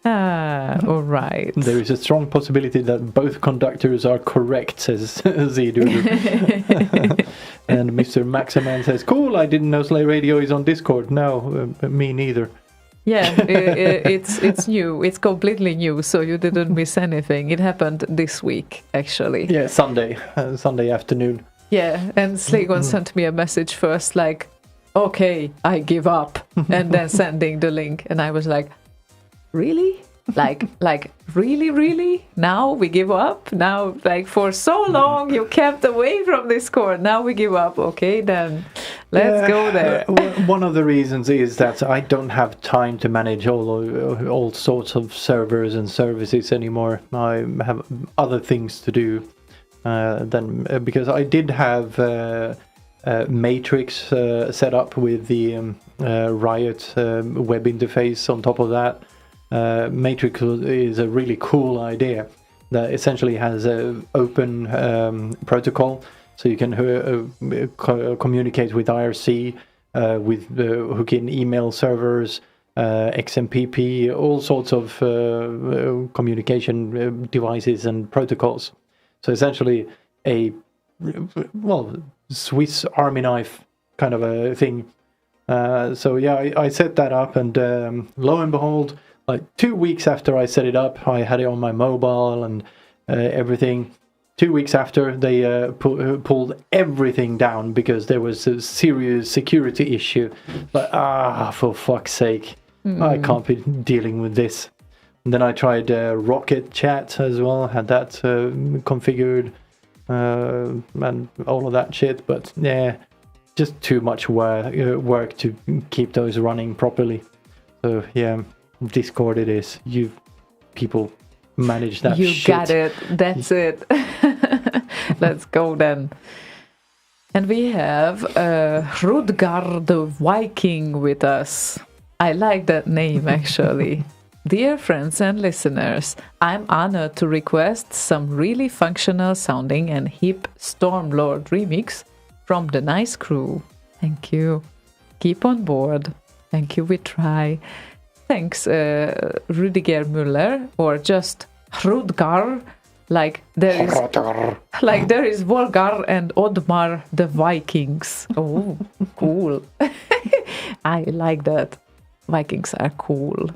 Speaker 2: All right.
Speaker 3: There is a strong possibility that both conductors are correct, says Zidu. And Mr. Maximan says, cool, I didn't know Slay Radio is on Discord. No, me neither.
Speaker 2: Yeah, it's new. It's completely new, so you didn't miss anything. It happened this week, actually.
Speaker 3: Yeah, Sunday afternoon.
Speaker 2: Yeah, and Slaygon sent me a message first, like, okay, I give up, and then sending the link, and I was like, really? Like really? Now we give up? Now, like, for so long you kept away from Discord, now we give up. Okay, then let's go there.
Speaker 3: One of the reasons is that I don't have time to manage all sorts of servers and services anymore. I have other things to do than because I did have Matrix set up with the Riot web interface on top of that. Matrix is a really cool idea that essentially has an open protocol, so you can communicate with IRC, with hook in email servers, XMPP, all sorts of communication devices and protocols. So essentially a Swiss Army knife kind of a thing. So yeah, I set that up, and lo and behold, like 2 weeks after I set it up, I had it on my mobile and everything. 2 weeks after, they pulled everything down because there was a serious security issue. But for fuck's sake, I can't be dealing with this. And then I tried Rocket Chat as well, had that configured and all of that shit. But yeah, just too much work to keep those running properly. So yeah. Discord it is. You people manage that
Speaker 2: you
Speaker 3: shit.
Speaker 2: You got it. That's it. Let's go then. And we have Rudgar the Viking with us. I like that name, actually. Dear friends and listeners, I'm honored to request some really functional sounding and hip Stormlord remix from the nice crew. Thank you. Keep on board. Thank you, we try. Thanks, Rüdiger Müller, or just Rudgar, like there is Volgar and Odmar the Vikings. Oh, cool. I like that. Vikings are cool.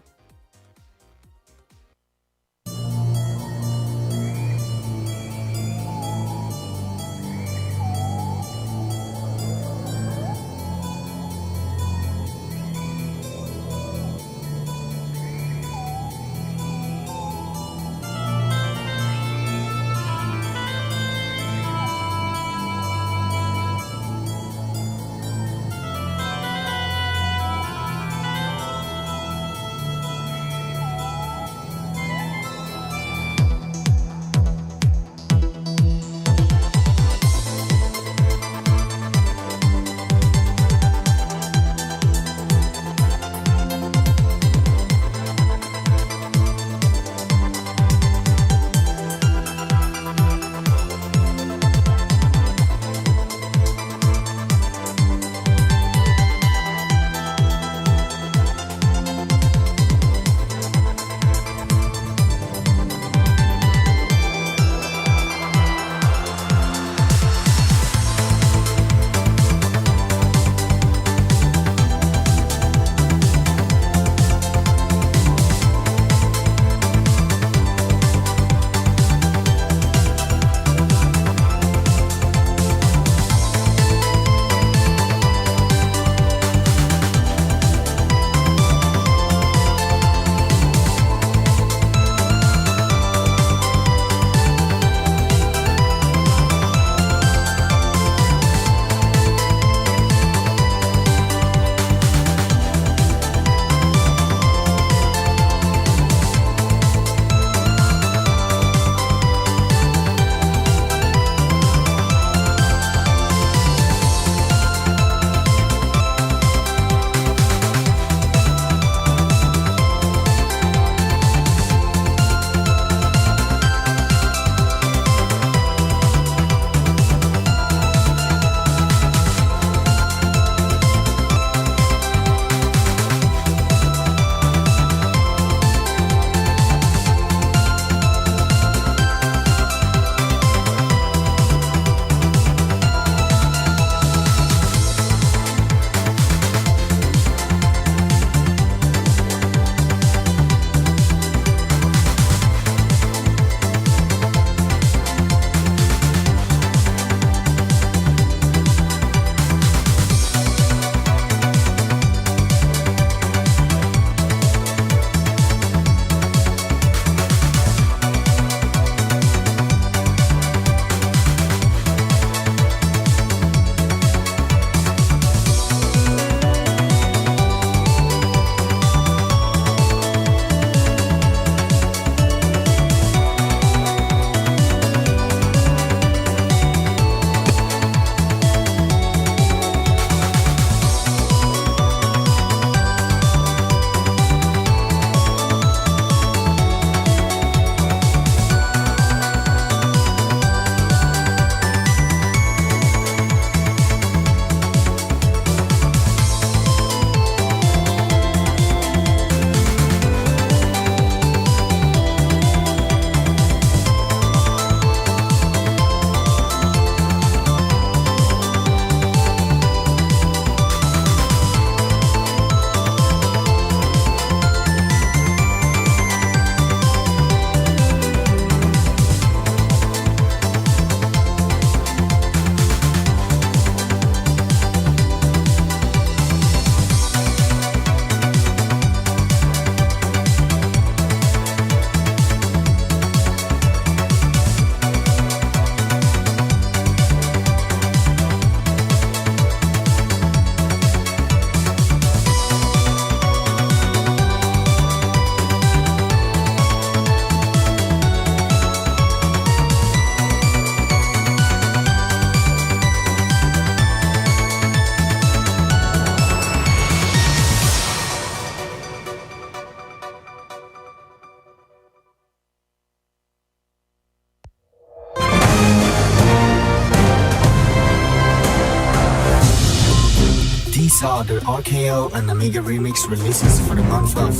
Speaker 4: These are the RKO and Amiga remix releases for the month of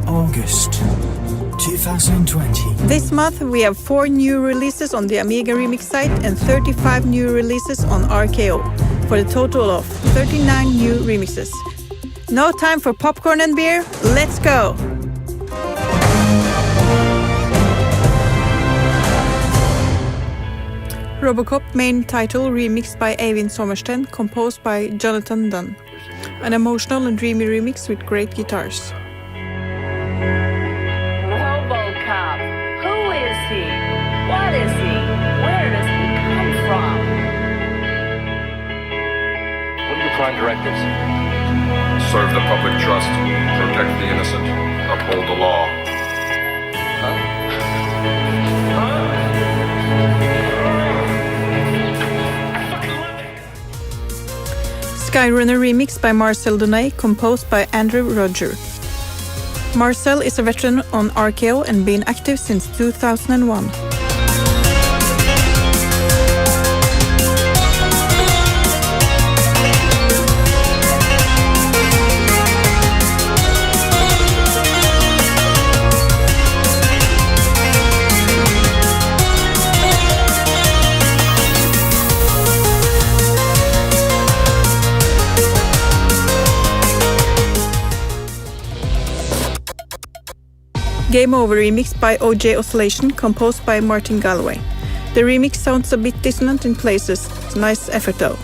Speaker 4: August 2020.
Speaker 5: This month we have 4 new releases on the Amiga remix site and 35 new releases on RKO, for a total of 39 new remixes. No time for popcorn and beer, let's go! Robocop main title remixed by Eivind Sommersten, composed by Jonathan Dunn. An emotional and dreamy remix with great guitars.
Speaker 6: RoboCop. Who is he? What is he? Where does he come from?
Speaker 7: What are your prime directives?
Speaker 8: Serve the public trust, protect the innocent, uphold the law.
Speaker 5: Skyrunner remix by Marcel Donay, composed by Andrew Roger. Marcel is a veteran on RKO and been active since 2001. Game Over remix by OJ Oscillation, composed by Martin Galloway. The remix sounds a bit dissonant in places. It's a nice effort though.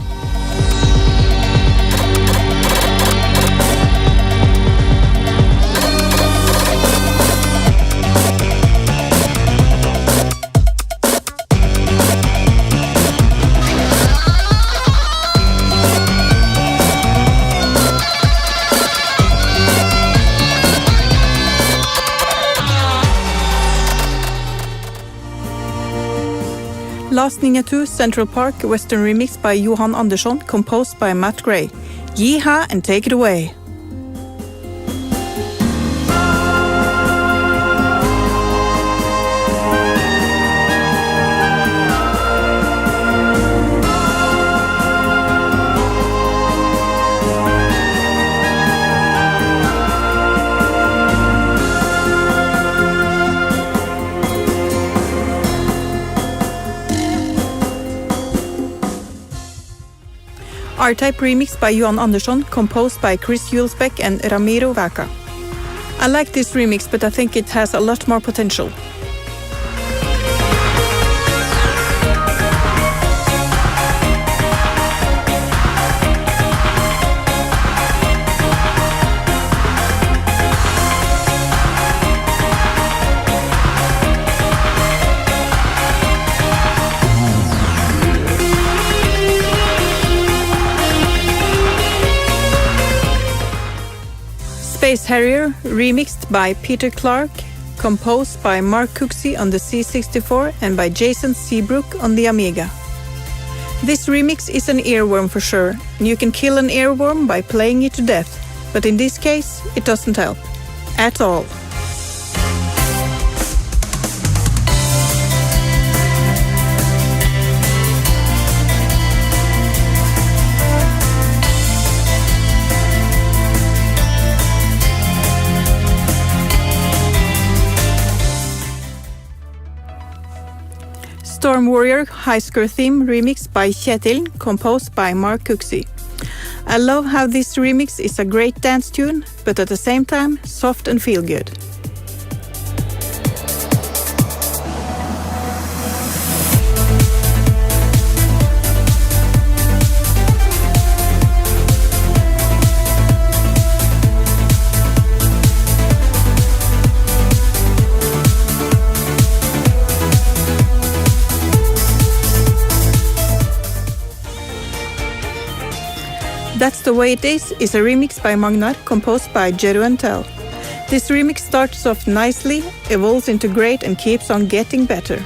Speaker 5: Last Ninja 2 Central Park Western remix by Johan Andersson, composed by Matt Gray. Yeehaw and take it away! R-Type remix by Johan Andersson, composed by Chris Julesbeck and Ramiro Vaca. I like this remix, but I think it has a lot more potential. Space Harrier, remixed by Peter Clark, composed by Mark Cooksey on the C64 and by Jason Seabrook on the Amiga. This remix is an earworm for sure, and you can kill an earworm by playing it to death, but in this case, it doesn't help. At all. Storm Warrior High Score Theme remixed by Kjetil, composed by Mark Cooksey. I love how this remix is a great dance tune, but at the same time, soft and feel good. That's the Way It is a remix by Magnar, composed by Jeru and Tell. This remix starts off nicely, evolves into great and keeps on getting better.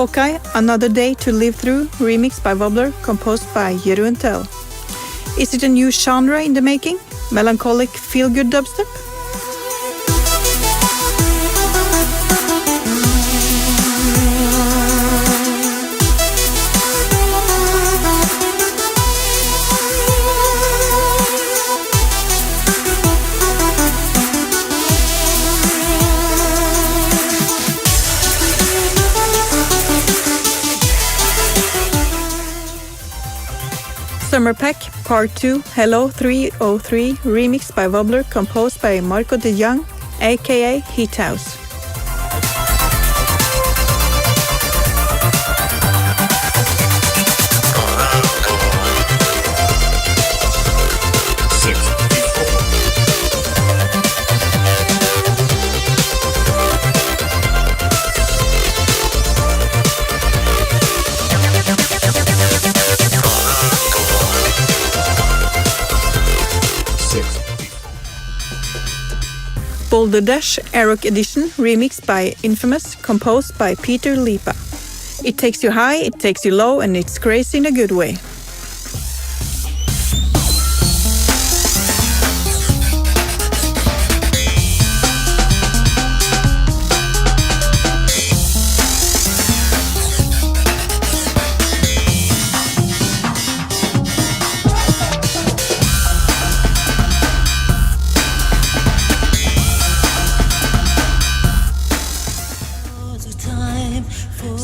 Speaker 5: Hawkeye, Another Day to Live Through, remixed by Wobbler, composed by Jeroen Tel. Is it a new genre in the making? Melancholic feel-good dubstep? Summer Pack Part 2 Hello 303 remixed by Wobbler, composed by Marco de Jong, aka Heat House. Boulder Dash Aroc Edition remixed by Infamous, composed by Peter Lipa. It takes you high, it takes you low, and it's crazy in a good way.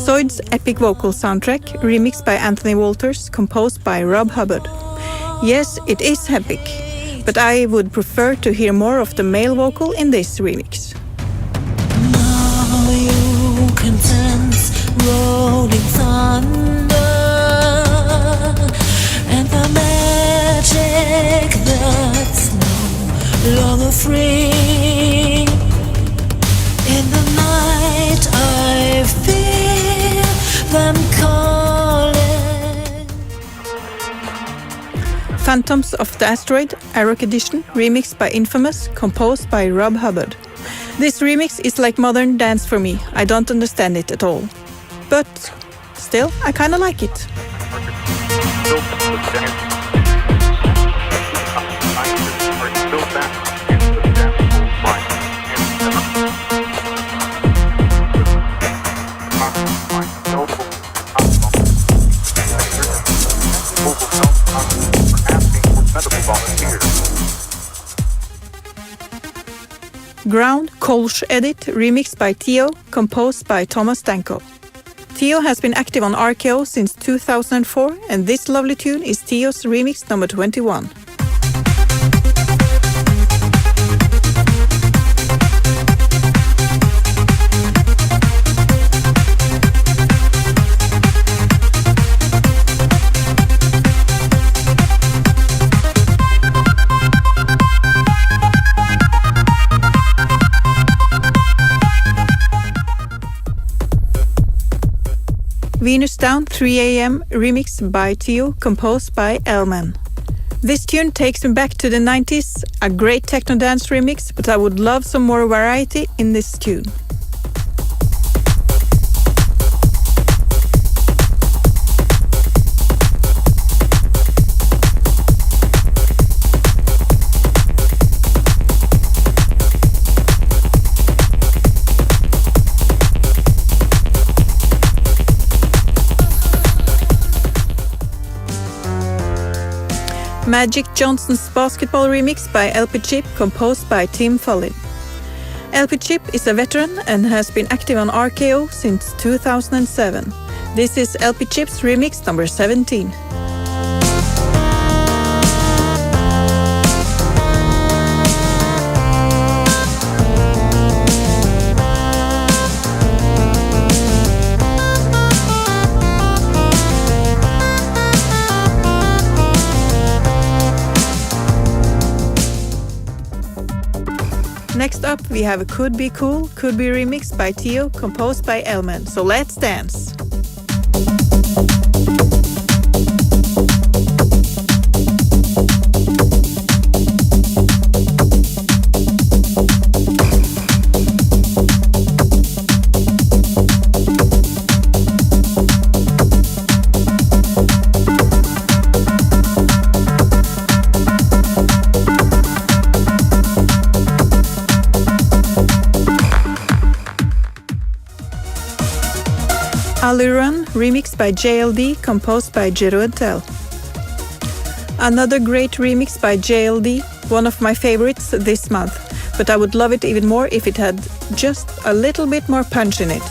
Speaker 5: Zoid's epic vocal soundtrack, remixed by Anthony Walters, composed by Rob Hubbard. Yes, it is epic, but I would prefer to hear more of the male vocal in this remix.
Speaker 9: Now you can sense rolling thunder and the magic that's no longer free. In the night I feel them calling.
Speaker 5: Phantoms of the Asteroid, Aroc Edition, remixed by Infamous, composed by Rob Hubbard. This remix is like modern dance for me. I don't understand it at all. But still, I kinda like it. Ground Kolsch Edit, remixed by Theo, composed by Thomas Danko. Theo has been active on RKO since 2004, and this lovely tune is Theo's remix number 21. Venus Down 3 AM remixed by Theo, composed by Elman. This tune takes me back to the 90s, a great techno dance remix, but I would love some more variety in this tune. Magic Johnson's Basketball remix by LP Chip, composed by Tim Follin. LP Chip is a veteran and has been active on RKO since 2007. This is LP Chip's remix number 17. Next up, we have a Could Be Cool, Could Be remixed by Theo, composed by Elman. So let's dance! Aliran, remixed by JLD, composed by Jero and Tel. Another great remix by JLD, one of my favorites this month, but I would love it even more if it had just a little bit more punch in it.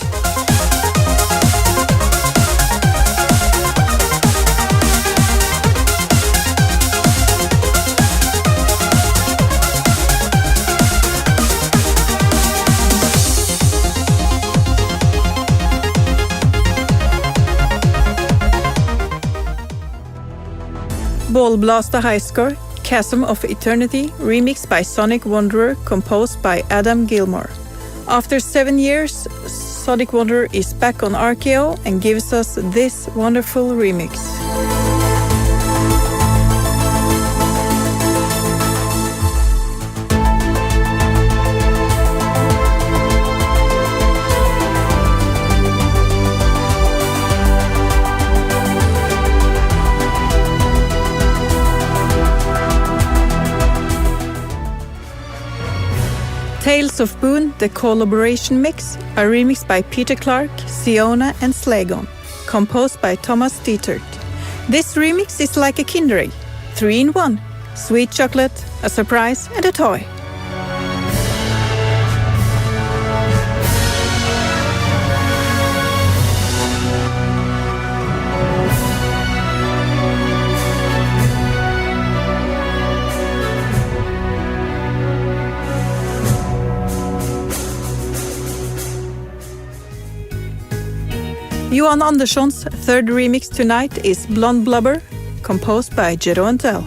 Speaker 5: Ball Blaster High Score, Chasm of Eternity, remixed by Sonic Wanderer, composed by Adam Gilmore. After 7 years, Sonic Wanderer is back on RKO and gives us this wonderful remix. Tales of Boone, the collaboration mix, a remix by Peter Clark, Ziona and Slaygon, composed by Thomas Dietert. This remix is like a Kinder Egg, 3 in 1, sweet chocolate, a surprise and a toy. Johan Andersson's third remix tonight is Blonde Blubber, composed by Jero and Tel.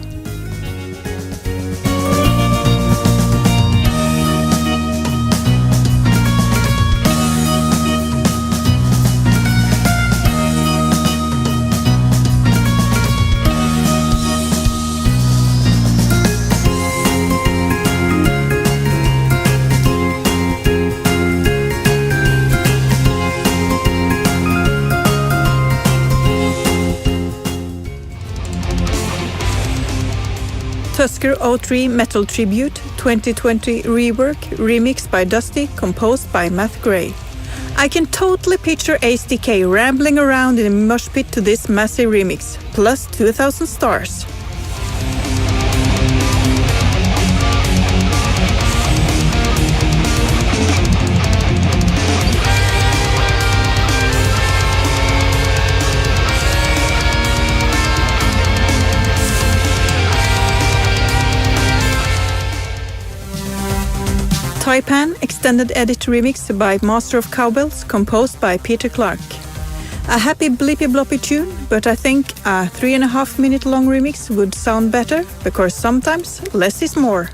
Speaker 5: Tusker 03 Metal Tribute 2020 rework, remixed by Dusty, composed by Matt Gray. I can totally picture HDK rambling around in a mosh pit to this massive remix, plus 2,000 stars. Taipan extended edit remix by Master of Cowbells, composed by Peter Clark. A happy blippy bloppy tune, but I think a 3.5 minute long remix would sound better, because sometimes less is more.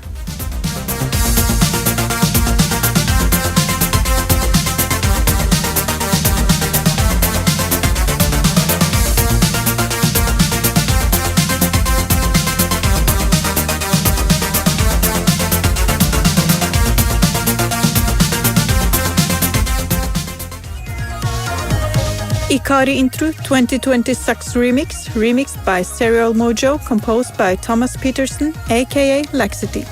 Speaker 5: Ikari Intro 2020 Sucks Remix, remixed by Serial Mojo, composed by Thomas Peterson, aka Laxity.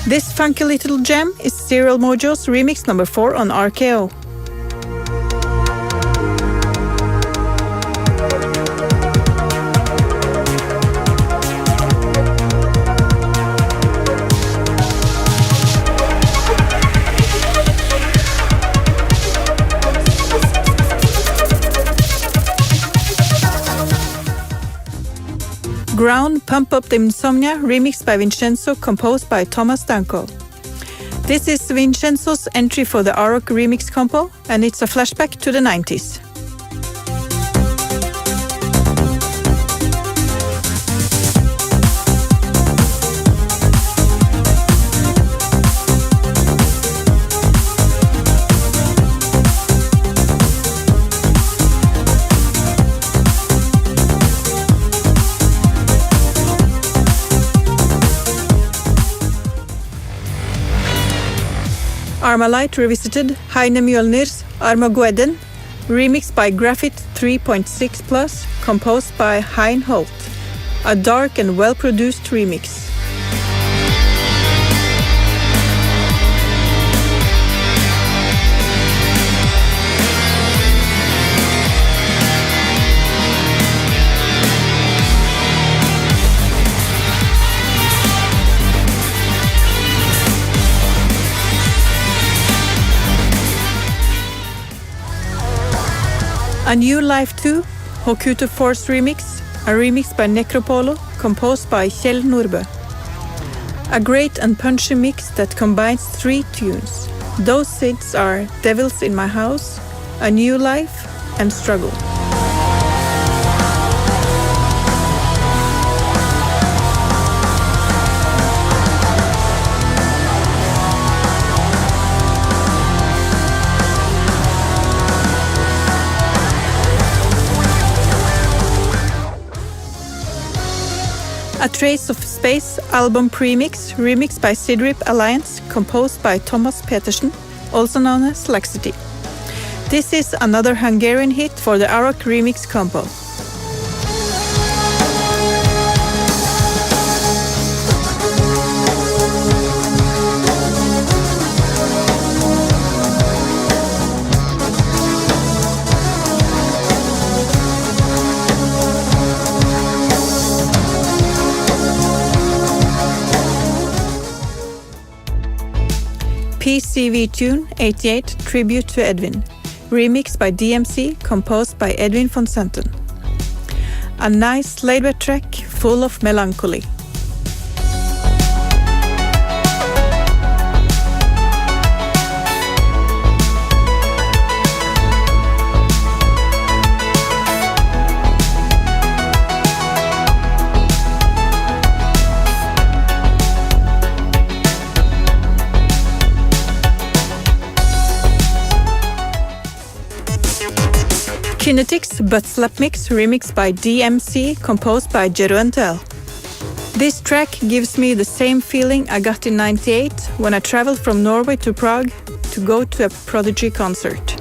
Speaker 5: This funky little gem is Serial Mojo's remix number 4 on RKO. Ground Pump Up the Insomnia, remixed by Vincenzo, composed by Thomas Danko. This is Vincenzo's entry for the Arok remix compo, and it's a flashback to the 90s. Armalite revisited Heine Mjölnir's Armageddon, remixed by Graphite 3.6 Plus, composed by Hein Holt. A dark and well-produced remix. A New Life 2, Hokuto Force Remix, a remix by Necropolo, composed by Kjell Nordbø. A great and punchy mix that combines 3 tunes. Those hits are Devils in My House, A New Life, and Struggle. A Trace of Space album premix, remixed by Sidrip Alliance, composed by Thomas Petersen, also known as Laxity. This is another Hungarian hit for the Arok remix compo. PCV Tune 88 Tribute to Edwin, remixed by DMC, composed by Edwin von Santen. A nice laid-back track full of melancholy. Kinetics Butt Slap Mix remixed by DMC, composed by Jeroen. This track gives me the same feeling I got in '98 when I traveled from Norway to Prague to go to a Prodigy concert.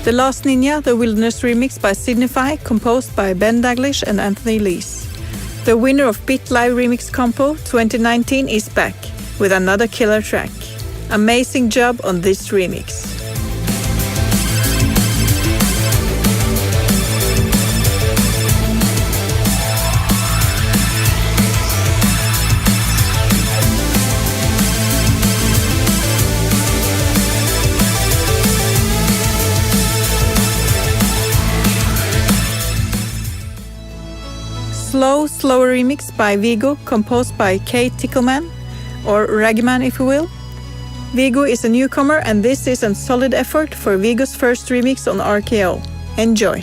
Speaker 5: The Last Ninja, the Wilderness remix by Signify, composed by Ben Daglish and Anthony Lees. The winner of Bit Live Remix Compo 2019 is back with another killer track. Amazing job on this remix. Slower remix by Vigo, composed by K. Tickleman, or Ragman if you will. Vigo is a newcomer and this is a solid effort for Vigo's first remix on RKO. Enjoy!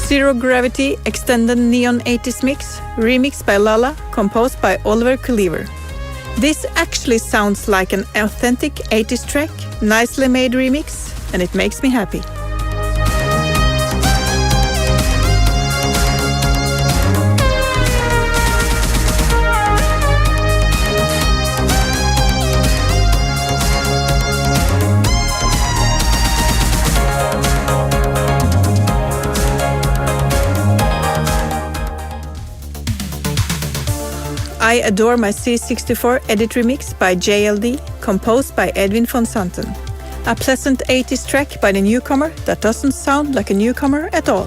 Speaker 5: Zero Gravity Extended Neon 80s Mix, remixed by Lala, composed by Oliver Cleaver. This actually sounds like an authentic 80s track, nicely made remix, and it makes me happy. I Adore My C64 Edit Remix by JLD, composed by Edwin von Santen. A pleasant 80s track by the newcomer that doesn't sound like a newcomer at all.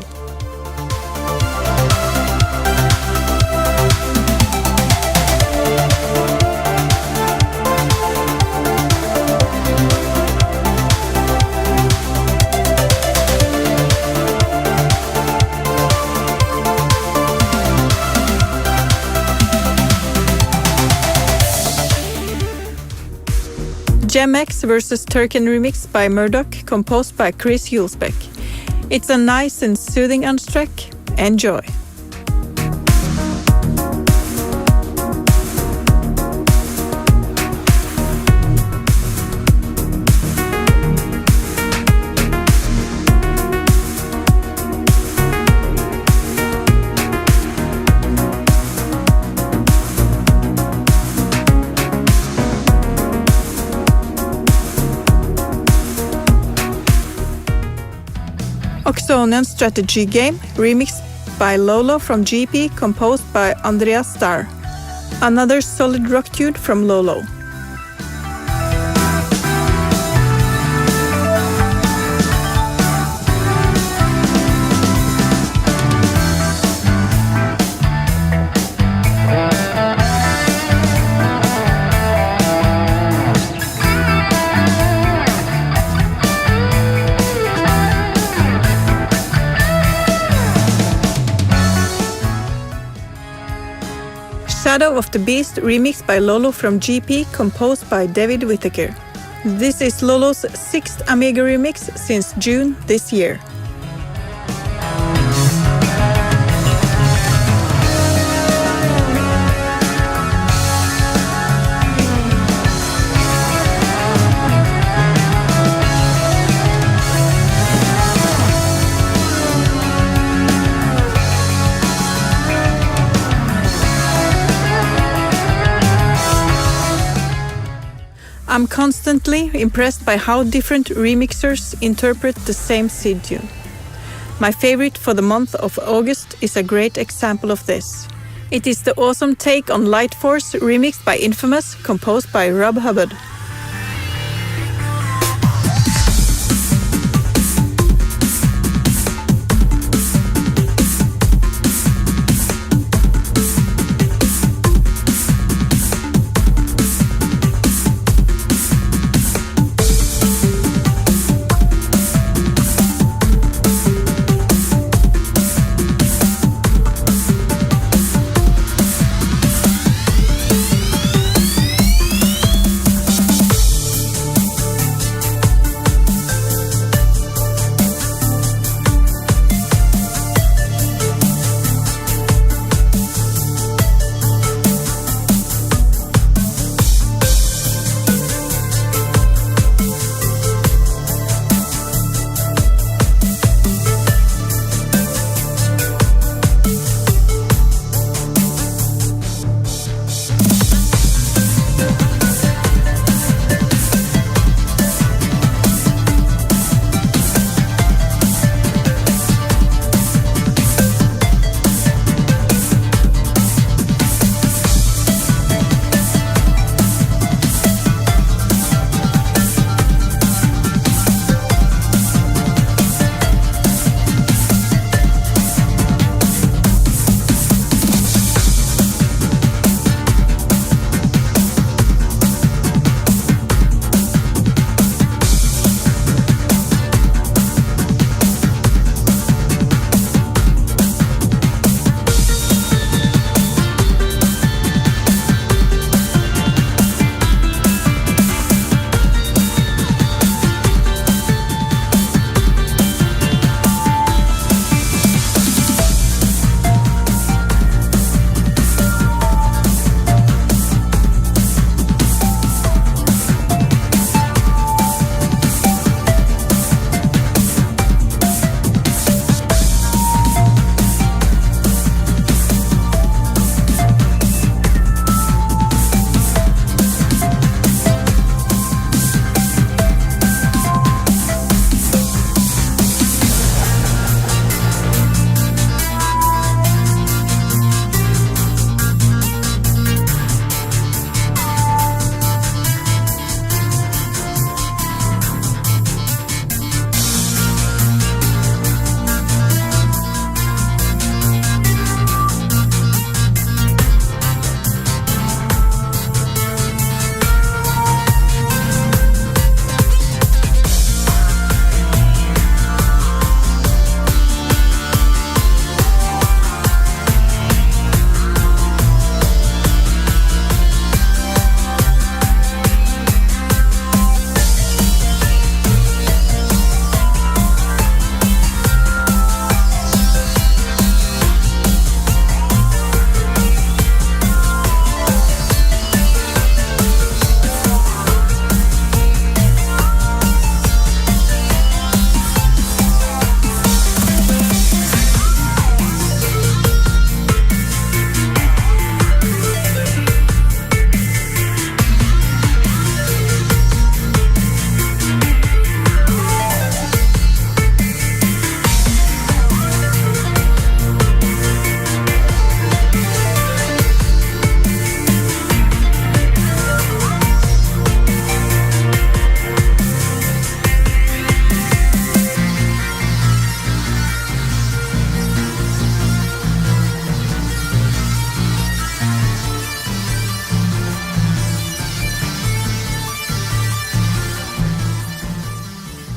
Speaker 5: Gem X vs. Turken remix by Murdoch, composed by Chris Hulsbeck. It's a nice and soothing track. Enjoy! Oxonian strategy game, remixed by Lolo from GP, composed by Andreas Starr. Another solid rock tune from Lolo. Shadow of the Beast, remixed by Lolo from GP, composed by David Whittaker. This is Lolo's 6th Amiga remix since June this year. I'm constantly impressed by how different remixers interpret the same seed tune. My favorite for the month of August is a great example of this. It is the awesome take on Light Force remixed by Infamous, composed by Rob Hubbard.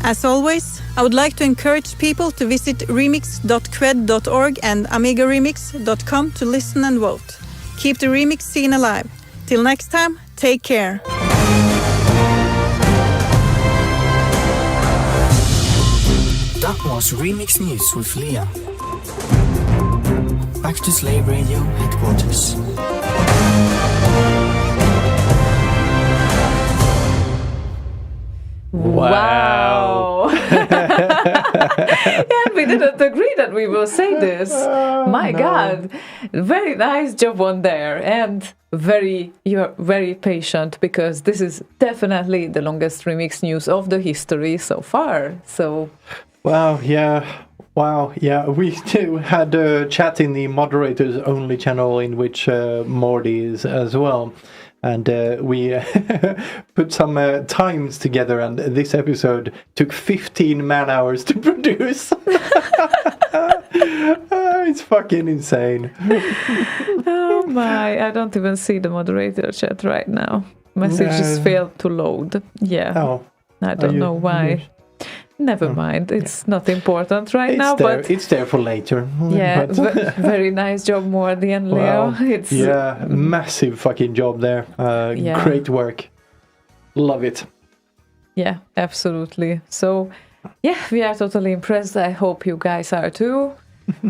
Speaker 5: As always, I would like to encourage people to visit remix.cred.org and amigaremix.com to listen and vote. Keep the remix scene alive. Till next time, take care.
Speaker 4: That was Remix News with Leah. Back to Slave Radio headquarters.
Speaker 2: Wow. Yeah, we didn't agree that we will say this. My God. Very nice job on there. And you're very patient, because this is definitely the longest remix news of the history so far. So
Speaker 3: Wow, yeah. We too had a chat in the moderators only channel, in which Morty is as well. And we put some times together, and this episode took 15 man-hours to produce. It's fucking insane.
Speaker 2: oh my, I don't even see the moderator chat right now. Messages failed to load. Yeah.
Speaker 3: Oh,
Speaker 2: I don't know why. Never mind. It's not important right now,
Speaker 3: there,
Speaker 2: but
Speaker 3: it's there for later.
Speaker 2: yeah,
Speaker 3: But-
Speaker 2: very nice job, Morty and Leo.
Speaker 3: Wow.
Speaker 2: It's
Speaker 3: Massive fucking job there.
Speaker 2: Yeah.
Speaker 3: Great work. Love it.
Speaker 2: yeah, absolutely. So yeah, we are totally impressed. I hope you guys are too.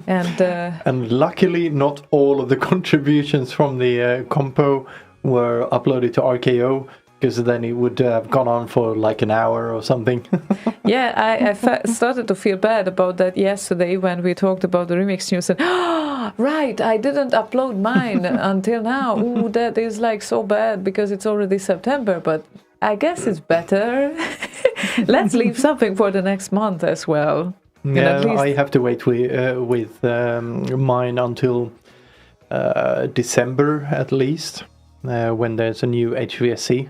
Speaker 2: And
Speaker 3: And luckily, not all of the contributions from the compo were uploaded to RKO, because then it would have gone on for like an hour or something.
Speaker 2: yeah, I started to feel bad about that yesterday when we talked about the remix news. And right, I didn't upload mine until now. Ooh, that is like so bad, because it's already September. But I guess it's better. Let's leave something for the next month as well. And
Speaker 3: Yeah,
Speaker 2: at least,
Speaker 3: I have to wait with mine until December at least, when there's a new HVSC.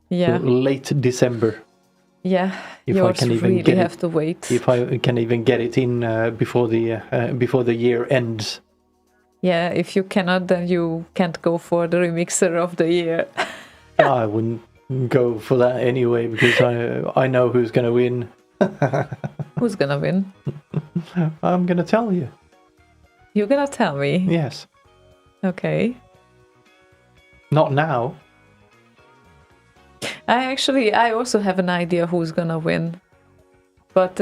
Speaker 2: yeah,
Speaker 3: Late December.
Speaker 2: yeah.
Speaker 3: If I
Speaker 2: Yours
Speaker 3: can even
Speaker 2: really
Speaker 3: get
Speaker 2: have
Speaker 3: it,
Speaker 2: to wait.
Speaker 3: if I can even get it in before the year ends.
Speaker 2: Yeah, if you cannot, then you can't go for the remixer of the year.
Speaker 3: I wouldn't go for that anyway, because I know who's going to win.
Speaker 2: Who's gonna win?
Speaker 3: I'm going to tell you.
Speaker 2: You're gonna tell me.
Speaker 3: Yes.
Speaker 2: Okay.
Speaker 3: Not now.
Speaker 2: I also have an idea who's gonna win, but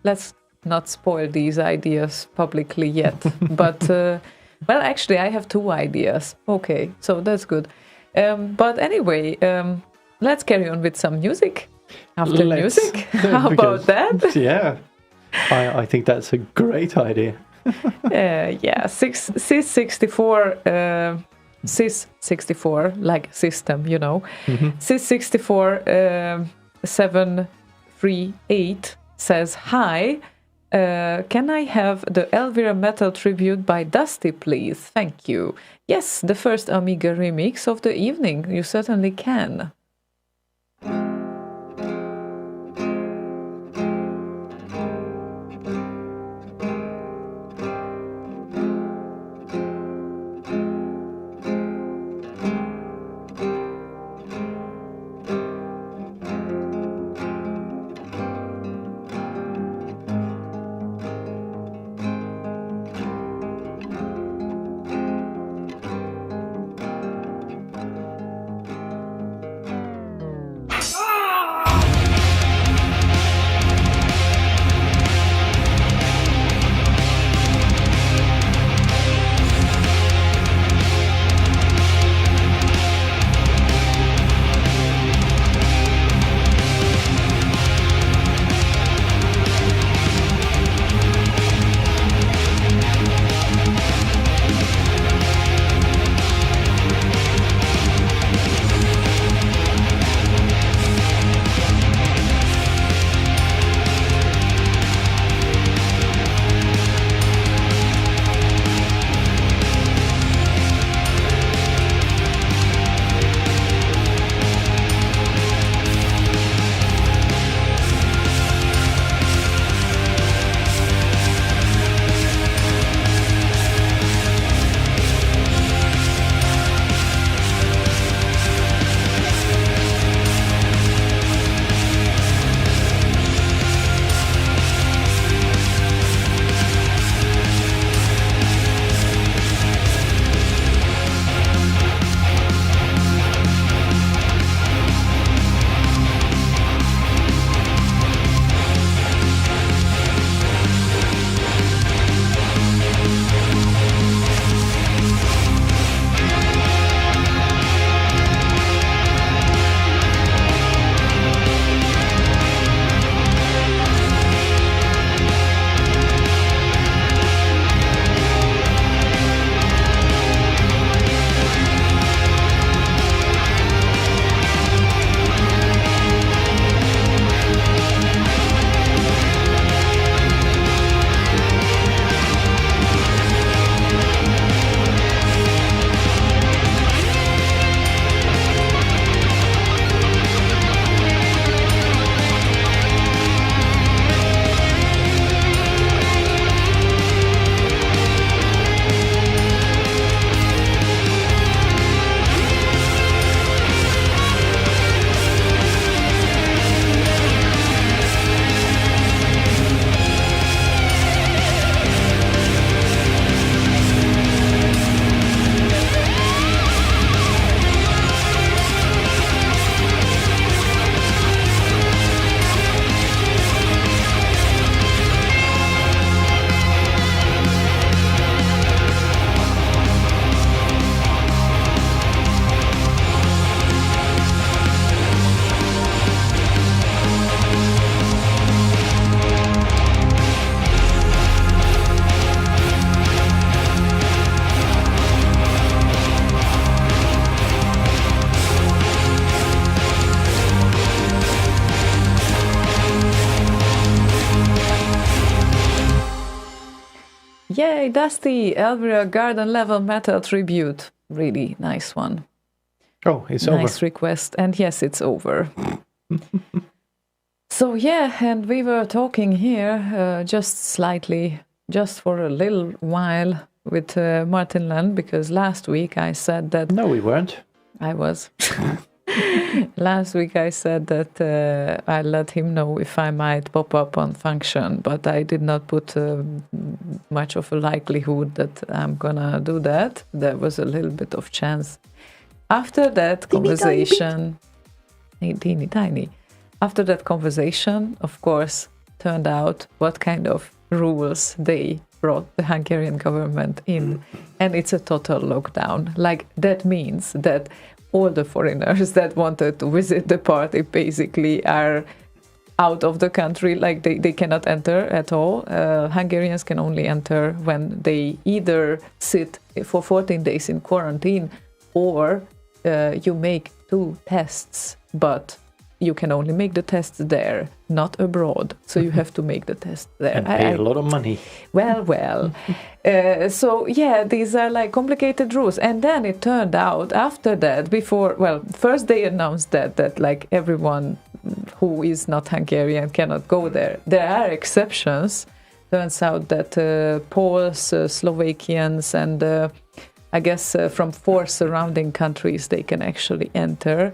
Speaker 2: let's not spoil these ideas publicly yet. But well, actually, I have two ideas. Okay, so that's good. But anyway, let's carry on with some music. After music, how about that?
Speaker 3: Yeah, I think that's a great idea.
Speaker 2: Yeah, Sys64. Sys64, like system, you know. Sys64 738 says, hi, can I have the Elvira Metal tribute by Dusty, please? Thank you. Yes, the first Amiga remix of the evening. You certainly can. Hey, that's the Elvira Garden Level Metal Tribute. Really nice one.
Speaker 3: Oh, it's over.
Speaker 2: Nice request. And yes, it's over. So yeah, and we were talking here just for a little while with Martin Land, because last week I said that...
Speaker 3: No, we weren't.
Speaker 2: I was. Last week I said that I let him know if I might pop up on Function, but I did not put much of a likelihood that I'm gonna do that. There was a little bit of chance. After that conversation... Teeny tiny. After that conversation, of course, turned out what kind of rules they brought the Hungarian government in. And it's a total lockdown. Like, that means that all the foreigners that wanted to visit the party basically are out of the country. Like, they cannot enter at all. Hungarians can only enter when they either sit for 14 days in quarantine or you make 2 tests, but you can only make the tests there, not abroad. So you have to make the test there.
Speaker 3: And pay a lot of money.
Speaker 2: Well. So yeah, these are like complicated rules. And then it turned out after that, first they announced that like everyone who is not Hungarian cannot go there. There are exceptions. Turns out that Poles, Slovakians, and I guess from 4 surrounding countries, they can actually enter,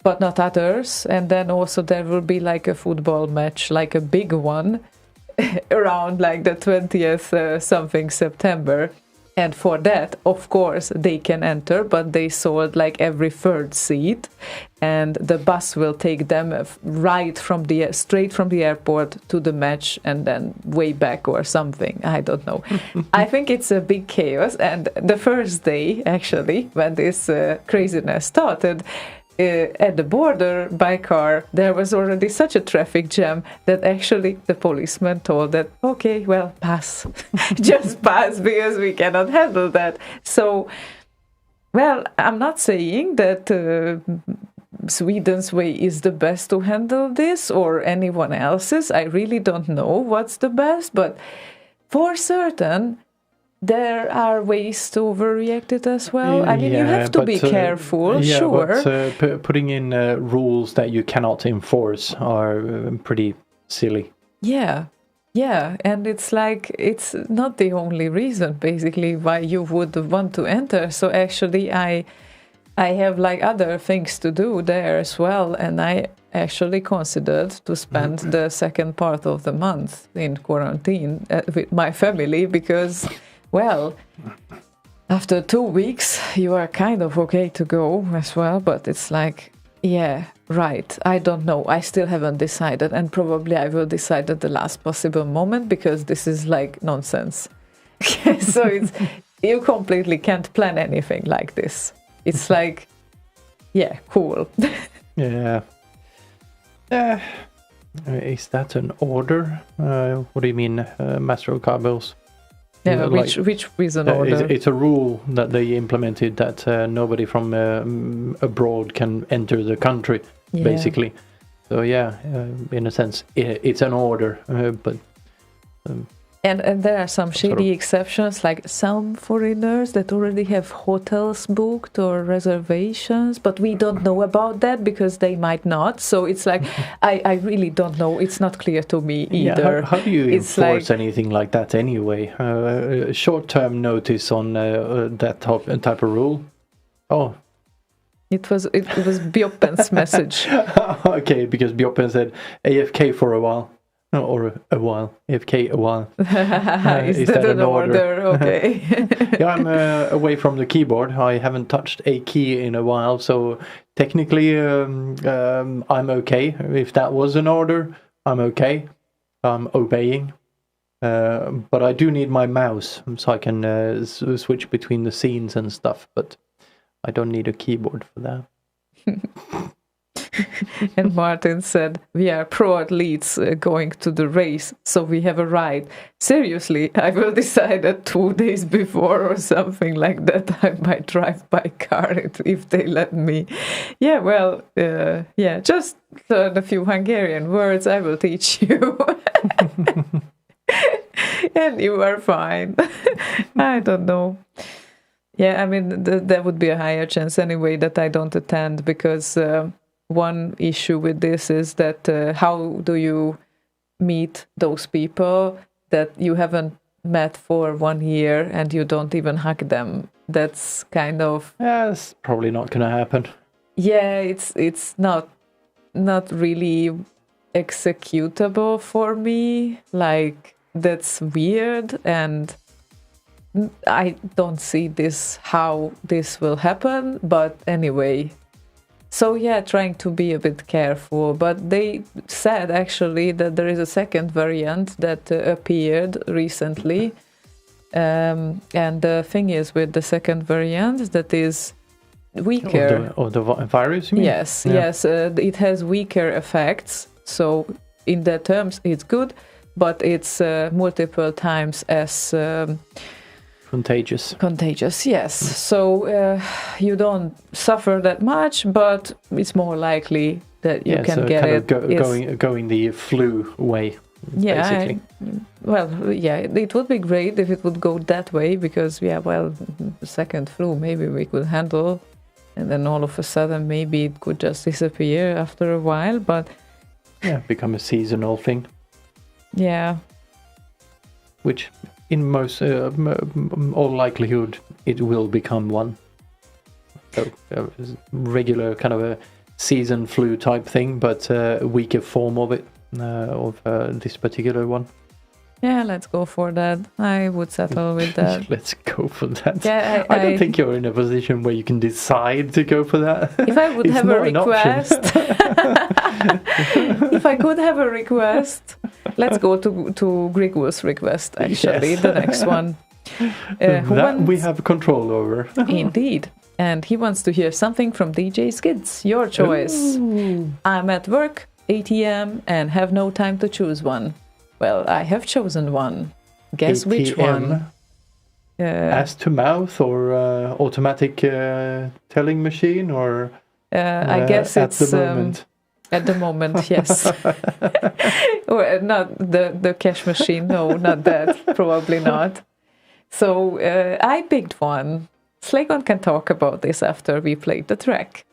Speaker 2: but not others. And then also there will be like a football match, like a big one, around like the 20th something September. And for that, of course, they can enter, but they sold like every 3rd seat, and the bus will take them straight from the airport to the match and then way back or something. I don't know. I think it's a big chaos. And the first day, actually, when this craziness started, at the border by car, there was already such a traffic jam that actually the policeman told that, okay, well, pass. Just pass, because we cannot handle that. So, well, I'm not saying that Sweden's way is the best to handle this or anyone else's. I really don't know what's the best, but for certain, there are ways to overreact it as well. I mean, you have to be careful, sure.
Speaker 3: But putting in rules that you cannot enforce are pretty silly.
Speaker 2: Yeah, and it's like, it's not the only reason, basically, why you would want to enter. So actually, I have like other things to do there as well, and I actually considered to spend the second part of the month in quarantine with my family, because... Well, after 2 weeks, you are kind of okay to go as well, but it's like, yeah, right, I don't know. I still haven't decided, and probably I will decide at the last possible moment, because this is like nonsense. So you completely can't plan anything like this. It's like, yeah, cool.
Speaker 3: Yeah. Is that an order? What do you mean, Master of Cabals?
Speaker 2: Yeah, which is an order?
Speaker 3: It's a rule that they implemented that nobody from abroad can enter the country, basically. So yeah, in a sense, it's an order, but...
Speaker 2: And there are some shady exceptions, like some foreigners that already have hotels booked or reservations, but we don't know about that because they might not. So it's like, I really don't know. It's not clear to me either.
Speaker 3: Yeah, how do you enforce anything like that anyway? Short-term notice on that type of rule? Oh.
Speaker 2: It was Bjoppen's message.
Speaker 3: Okay, because Bjoppen said AFK for a while. Or a while. AFK a while.
Speaker 2: Is that an order? Okay.
Speaker 3: Yeah, I'm away from the keyboard. I haven't touched a key in a while, so technically I'm okay. If that was an order, I'm okay. I'm obeying. But I do need my mouse so I can switch between the scenes and stuff, but I don't need a keyboard for that.
Speaker 2: And Martin said, we are pro athletes going to the race, so we have a ride. Seriously, I will decide that 2 days before or something like that. I might drive by car if they let me. Yeah, well, just learn a few Hungarian words. I will teach you. and you are fine. I don't know. Yeah, I mean, there would be a higher chance anyway that I don't attend, because one issue with this is that how do you meet those people that you haven't met for 1 year and you don't even hug them? That's kind of...
Speaker 3: Yeah, it's probably not going to happen.
Speaker 2: Yeah, it's not really executable for me. Like, that's weird, and I don't see how this will happen. But anyway, so yeah, trying to be a bit careful. But they said actually that there is a second variant that appeared recently, and the thing is with the second variant that is weaker.
Speaker 3: Of the virus, you mean?
Speaker 2: Yes,
Speaker 3: Yeah.
Speaker 2: yes. It has weaker effects. So in that terms, it's good, but it's multiple times as
Speaker 3: Contagious.
Speaker 2: Yes. So you don't suffer that much, but it's more likely that you can
Speaker 3: so
Speaker 2: get
Speaker 3: kind
Speaker 2: it.
Speaker 3: of
Speaker 2: Yes.
Speaker 3: going the flu way. Basically.
Speaker 2: It would be great if it would go that way, because second flu maybe we could handle, and then all of a sudden maybe it could just disappear after a while. But
Speaker 3: become a seasonal thing.
Speaker 2: Yeah.
Speaker 3: Which, in most all likelihood, it will become one. So regular kind of a season flu type thing, but a weaker form of it, of this particular one.
Speaker 2: Yeah, let's go for that. I would settle with that.
Speaker 3: Let's go for that.
Speaker 2: Yeah,
Speaker 3: I don't think you're in a position where you can decide to go for that.
Speaker 2: If I would have a request, if I could have a request, let's go to Grigul's request, actually,
Speaker 3: Yes.
Speaker 2: the next one.
Speaker 3: We have control over.
Speaker 2: Indeed. And he wants to hear something from DJ Skids. Your choice.
Speaker 3: Ooh.
Speaker 2: I'm at work, ATM, and have no time to choose one. Well, I have chosen one. Guess which one?
Speaker 3: Ass to mouth, or automatic telling machine, or
Speaker 2: I guess
Speaker 3: at
Speaker 2: it's
Speaker 3: the moment.
Speaker 2: At the moment, yes. Or not the cash machine. No, not that. Probably not. So I picked one. Slaygon can talk about this after we played the track.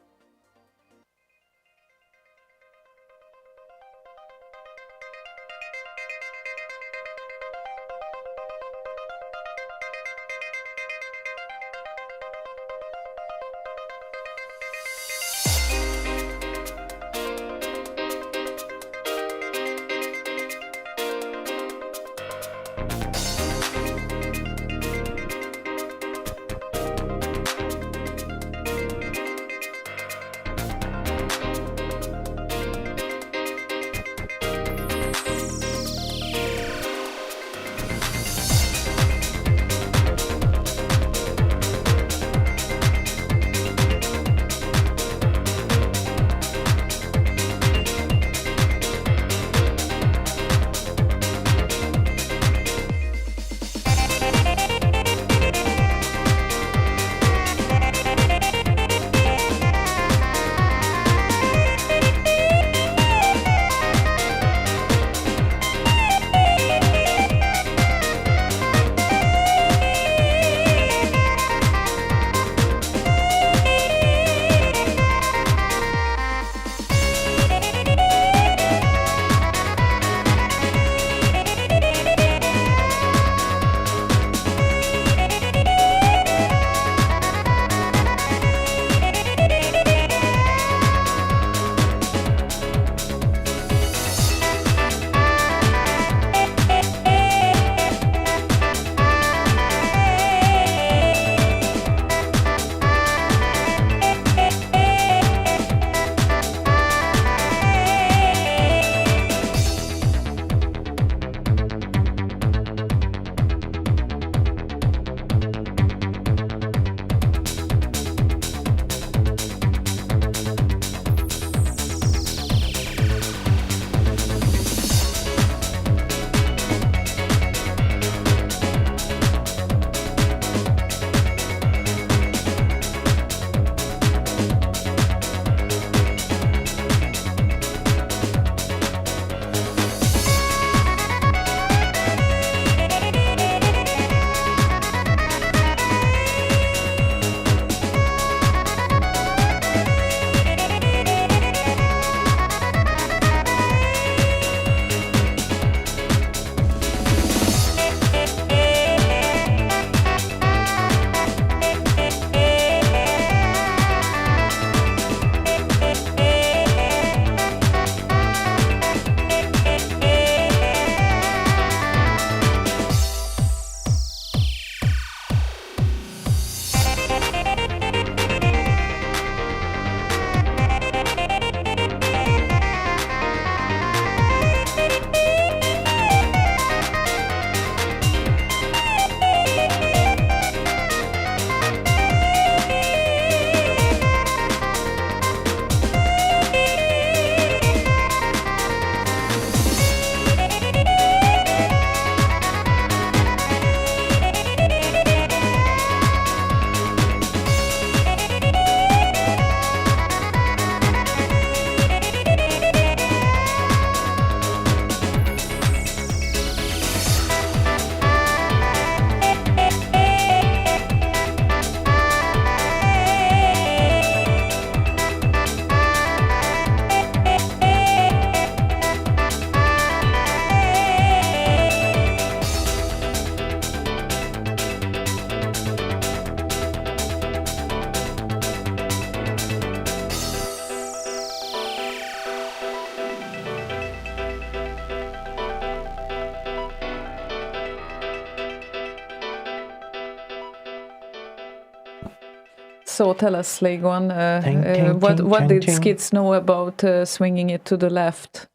Speaker 2: So tell us, Slaygon,
Speaker 3: Ting,
Speaker 2: what
Speaker 3: ting,
Speaker 2: did
Speaker 3: ting.
Speaker 2: Skids know about swinging it to the left?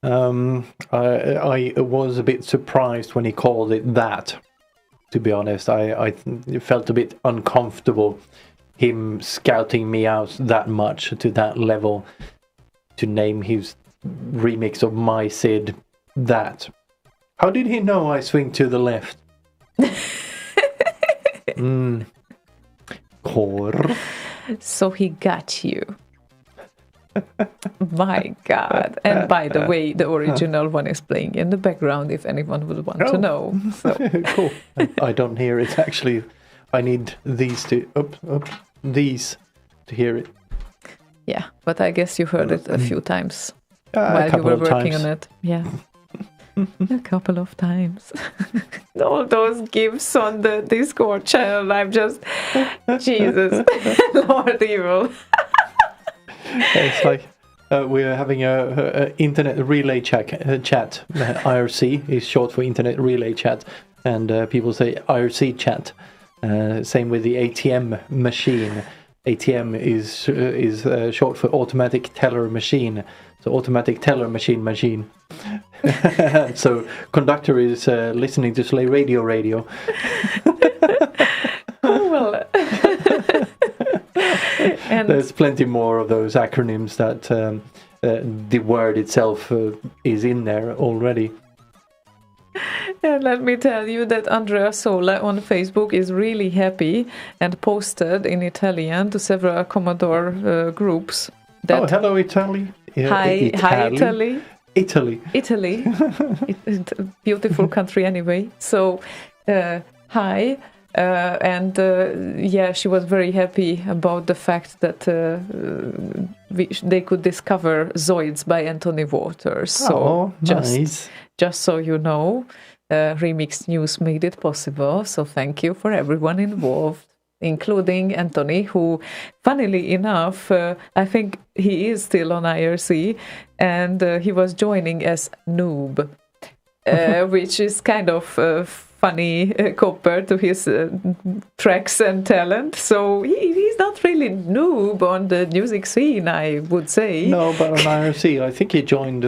Speaker 3: I was a bit surprised when he called it that. To be honest, I felt a bit uncomfortable him scouting me out that much to that level to name his remix of My Sid that. How did he know I swing to the left? Kor.
Speaker 2: So he got you. My God. And by the way, the original one is playing in the background if anyone would want to know. So.
Speaker 3: Cool. I don't hear it actually. I need these to these to hear it.
Speaker 2: Yeah, but I guess you heard it a few times
Speaker 3: A
Speaker 2: while you
Speaker 3: couple
Speaker 2: were
Speaker 3: of
Speaker 2: working
Speaker 3: times.
Speaker 2: on it. Yeah. A couple of times. All those gifs on the Discord channel, I'm just, Jesus, Lord evil.
Speaker 3: It's like we're having a internet relay chat. IRC is short for internet relay chat, and people say IRC chat. Same with the ATM machine. ATM is short for automatic teller machine. So automatic teller machine. So conductor is listening to Slay Radio.
Speaker 2: Well, and
Speaker 3: There's plenty more of those acronyms that the word itself is in there already.
Speaker 2: And let me tell you that Andrea Sola on Facebook is really happy and posted in Italian to several Commodore groups. That,
Speaker 3: hello, Italy.
Speaker 2: hi, Italy.
Speaker 3: Italy.
Speaker 2: Beautiful country anyway. So, hi. And yeah, she was very happy about the fact that they could discover Zoids by Anthony Waters. So
Speaker 3: nice.
Speaker 2: just so you know, Remix News made it possible. So thank you for everyone involved, including Anthony, who, funnily enough, I think he is still on IRC, and he was joining as noob, which is kind of funny compared to his tracks and talent. So he's not really noob on the music scene, I would say.
Speaker 3: No, but on IRC, I think he joined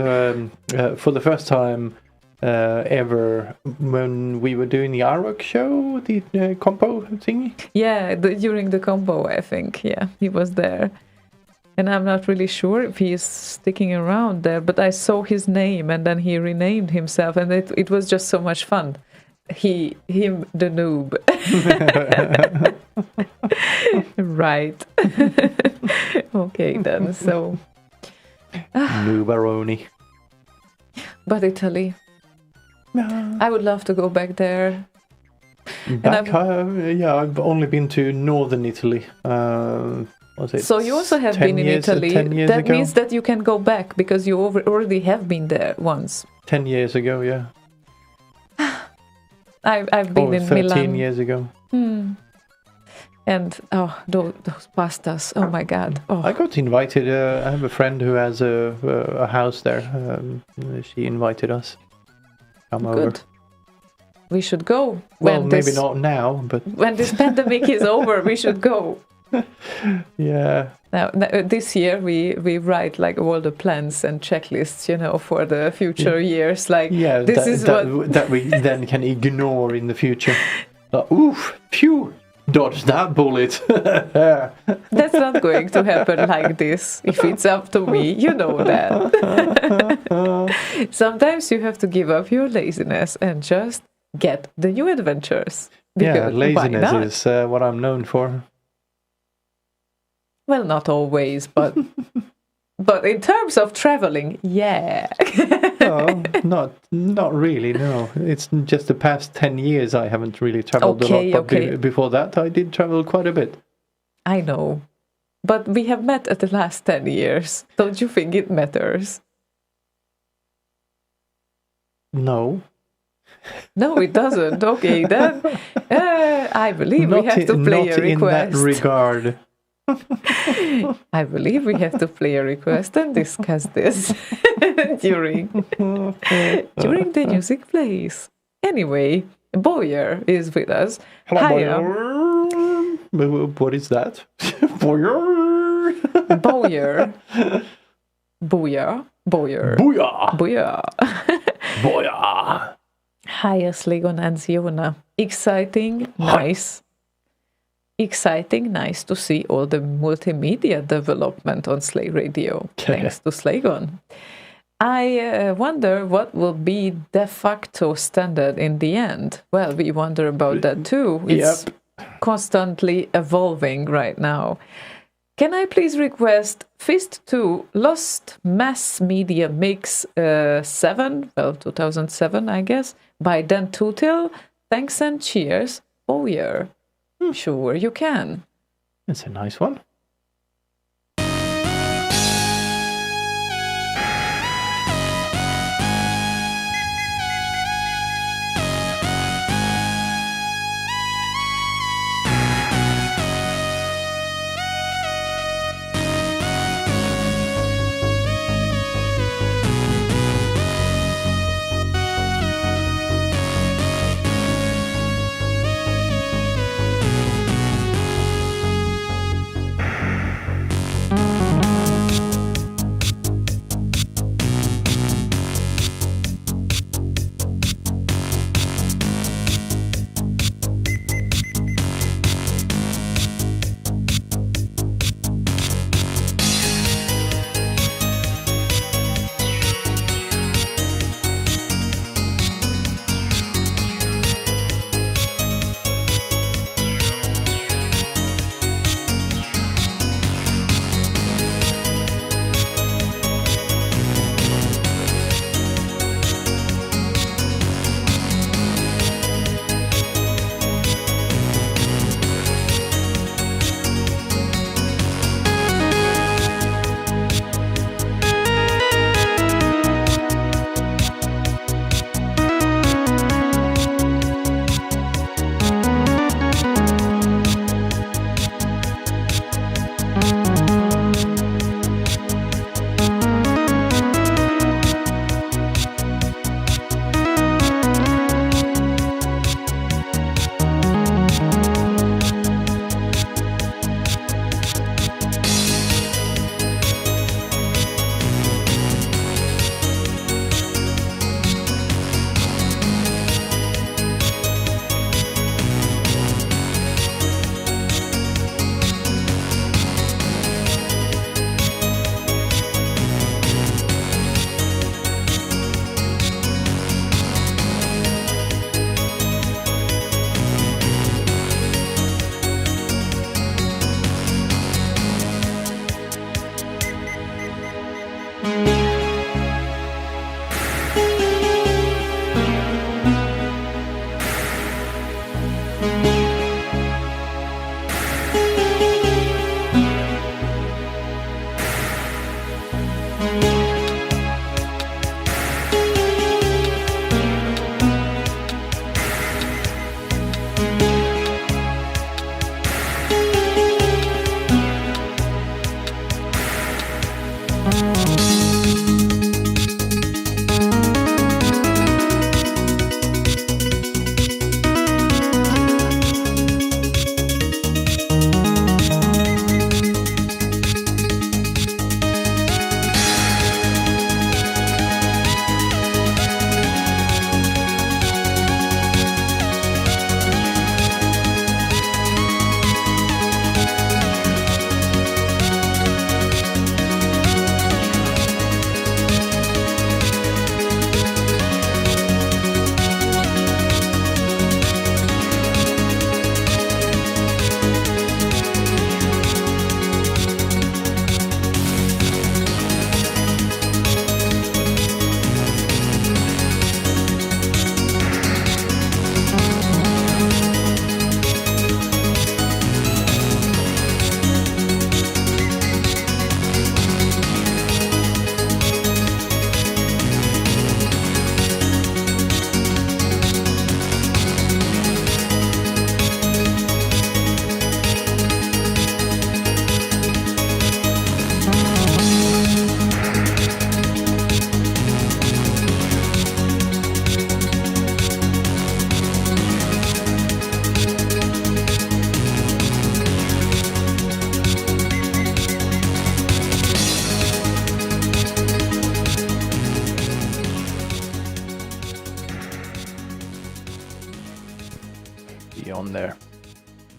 Speaker 3: for the first time ever when we were doing the Arrock show, the compo thingy.
Speaker 2: Yeah, during the combo, I think. Yeah, he was there. And I'm not really sure if he is sticking around there, but I saw his name and then he renamed himself, and it was just so much fun. Him, the noob. Right. Okay, then. So.
Speaker 3: Noobaroni.
Speaker 2: But Italy. I would love to go back there.
Speaker 3: Yeah, I've only been to northern Italy. Was it
Speaker 2: so you also have
Speaker 3: 10
Speaker 2: been in
Speaker 3: years,
Speaker 2: Italy.
Speaker 3: 10 years
Speaker 2: That
Speaker 3: ago?
Speaker 2: means that you can go back because you already have been there once.
Speaker 3: 10 years ago, yeah.
Speaker 2: I've been
Speaker 3: Or
Speaker 2: in
Speaker 3: 13
Speaker 2: Milan.
Speaker 3: years ago.
Speaker 2: And those pastas, oh my God. Oh.
Speaker 3: I got invited. I have a friend who has a house there. She invited us. Come over.
Speaker 2: Good. We should go.
Speaker 3: Well, maybe not now, but
Speaker 2: when this pandemic is over, we should go.
Speaker 3: yeah.
Speaker 2: Now, this year we write like all the plans and checklists, for the future years. Like,
Speaker 3: Yeah,
Speaker 2: this is what
Speaker 3: that we then can ignore in the future. Oof, phew, dodge that bullet.
Speaker 2: that's not going to happen like this. If it's up to me, you know that. Sometimes you have to give up your laziness and just get the new adventures.
Speaker 3: Yeah,
Speaker 2: Because why
Speaker 3: laziness
Speaker 2: not?
Speaker 3: is what I'm known for.
Speaker 2: Well, not always, but in terms of traveling, yeah.
Speaker 3: No, not really. No, it's just the past 10 years I haven't really traveled a lot. But
Speaker 2: Okay.
Speaker 3: before that, I did travel quite a bit.
Speaker 2: I know. But we have met at the last 10 years. Don't you think it matters?
Speaker 3: No.
Speaker 2: No, it doesn't. Okay, then I believe
Speaker 3: Not
Speaker 2: we have to play
Speaker 3: not
Speaker 2: a
Speaker 3: in that
Speaker 2: request.
Speaker 3: regard.
Speaker 2: I believe we have to play a request and discuss this during the music plays. Anyway, Boyer is with us.
Speaker 3: Hello,
Speaker 2: Hiya.
Speaker 3: Boyer. What is that? Boyer.
Speaker 2: Bowyer. Booyah. Bowyer.
Speaker 3: Booyah.
Speaker 2: Booyah.
Speaker 3: Booyah.
Speaker 2: Hi, Slaygon and Ziona. Exciting, nice. Exciting, nice to see all the multimedia development on Slay Radio. Thanks to Slaygon. I wonder what will be de facto standard in the end. Well, we wonder about that too. It's constantly evolving right now. Can I please request Fist 2 Lost Mass Media Mix 7, well, 2007, I guess, by Dan Tutil? Thanks and cheers, Bowyer. Sure, you can.
Speaker 3: It's a nice one.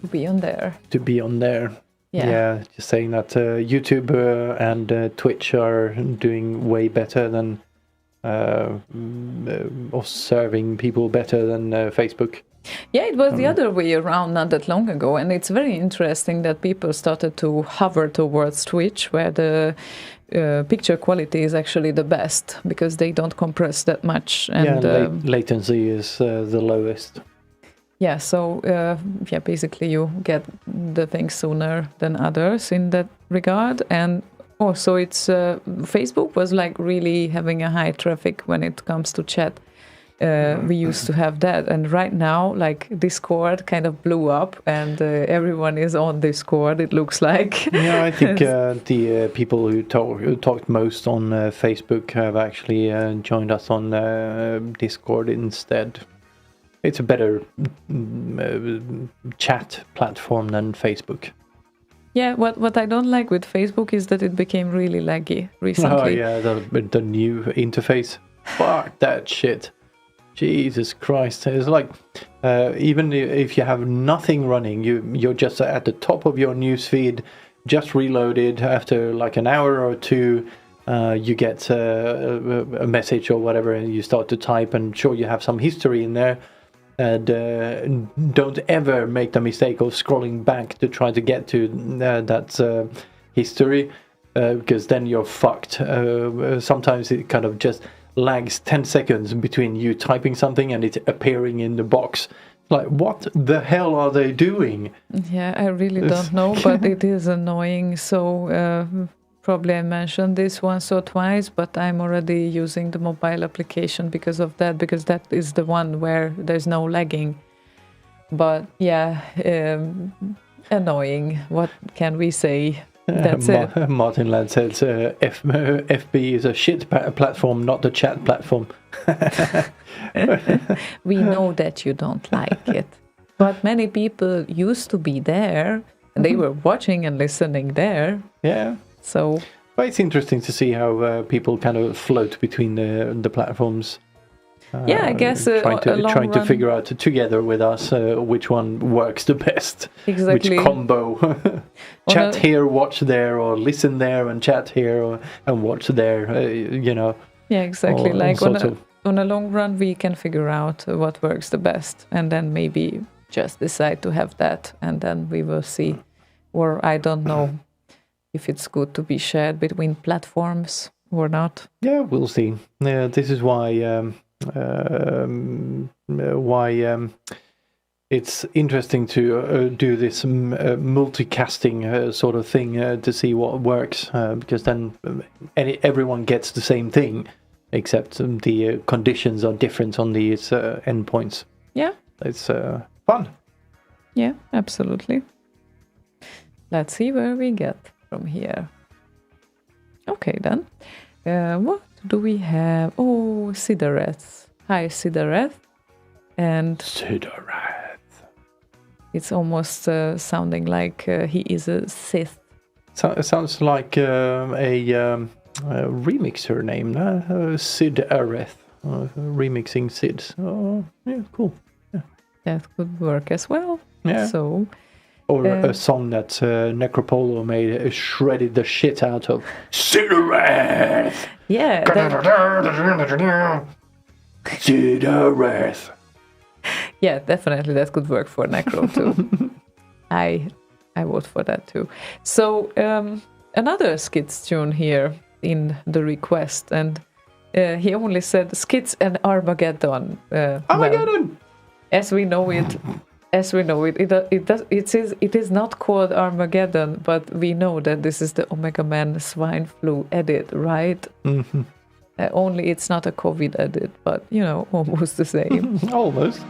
Speaker 2: be on there.
Speaker 3: to be on there.
Speaker 2: Yeah.
Speaker 3: Just saying that YouTube and Twitch are doing way better than or serving people better than Facebook.
Speaker 2: Yeah, it was the other way around not that long ago, and it's very interesting that people started to hover towards Twitch, where the picture quality is actually the best because they don't compress that much, and
Speaker 3: latency is the lowest.
Speaker 2: Yeah, so basically you get the things sooner than others in that regard, and also it's Facebook was like really having a high traffic when it comes to chat. We used to have that, and right now, like Discord kind of blew up, and everyone is on Discord. It looks like.
Speaker 3: Yeah, I think the people who talked most on Facebook have actually joined us on Discord instead. It's a better chat platform than Facebook.
Speaker 2: Yeah, what I don't like with Facebook is that it became really laggy recently.
Speaker 3: Oh yeah, the new interface. Fuck that shit. Jesus Christ. It's like, even if you have nothing running, you're just at the top of your newsfeed, just reloaded. After like an hour or two, you get a message or whatever, and you start to type, and sure, you have some history in there. And don't ever make the mistake of scrolling back to try to get to that history, because then you're fucked. Sometimes it kind of just lags 10 seconds between you typing something and it appearing in the box. Like, what the hell are they doing?
Speaker 2: Yeah, I really don't know, but it is annoying. So probably I mentioned this once or twice, but I'm already using the mobile application because of that, because that is the one where there's no lagging. But yeah, annoying. What can we say? That's it.
Speaker 3: Martin Ladd says FB is a shit platform, not the chat platform.
Speaker 2: We know that you don't like it. But many people used to be there, and they were watching and listening there.
Speaker 3: Yeah.
Speaker 2: So,
Speaker 3: but it's interesting to see how people kind of float between the platforms.
Speaker 2: Yeah, I guess
Speaker 3: trying to figure out together with us which one works the best.
Speaker 2: Exactly.
Speaker 3: Which combo. Chat here, watch there, or listen there and chat here and watch there, you know.
Speaker 2: Yeah, exactly. Like on a long run, we can figure out what works the best, and then maybe just decide to have that, and then we will see. Or I don't know if it's good to be shared between platforms or not.
Speaker 3: Yeah, we'll see. This is why it's interesting to do this multicasting sort of thing to see what works, because then everyone gets the same thing, except the conditions are different on these endpoints.
Speaker 2: Yeah.
Speaker 3: It's fun.
Speaker 2: Yeah, absolutely. Let's see where we get from here. Okay, then. What do we have? Oh, Sidareth. Hi, Sidareth. And
Speaker 3: Sidareth.
Speaker 2: It's almost sounding like he is a Sith.
Speaker 3: It sounds like a remixer name, Sidareth. Remixing Sids. Oh, yeah, cool. Yeah.
Speaker 2: That could work as well.
Speaker 3: Yeah.
Speaker 2: So,
Speaker 3: or a song that Necropolo made, shredded the shit out of. Sidareth!
Speaker 2: Yeah.
Speaker 3: Sidareth!
Speaker 2: Yeah, definitely that could work for Necro too. I vote for that too. So, another Skids tune here in the request, and he only said Skids and Armageddon.
Speaker 3: Armageddon!
Speaker 2: Well, as we know it, it is not called Armageddon, but we know that this is the Omega Man swine flu edit, right?
Speaker 3: Mm-hmm.
Speaker 2: Only it's not a COVID edit, but you know, almost the same.
Speaker 3: Almost.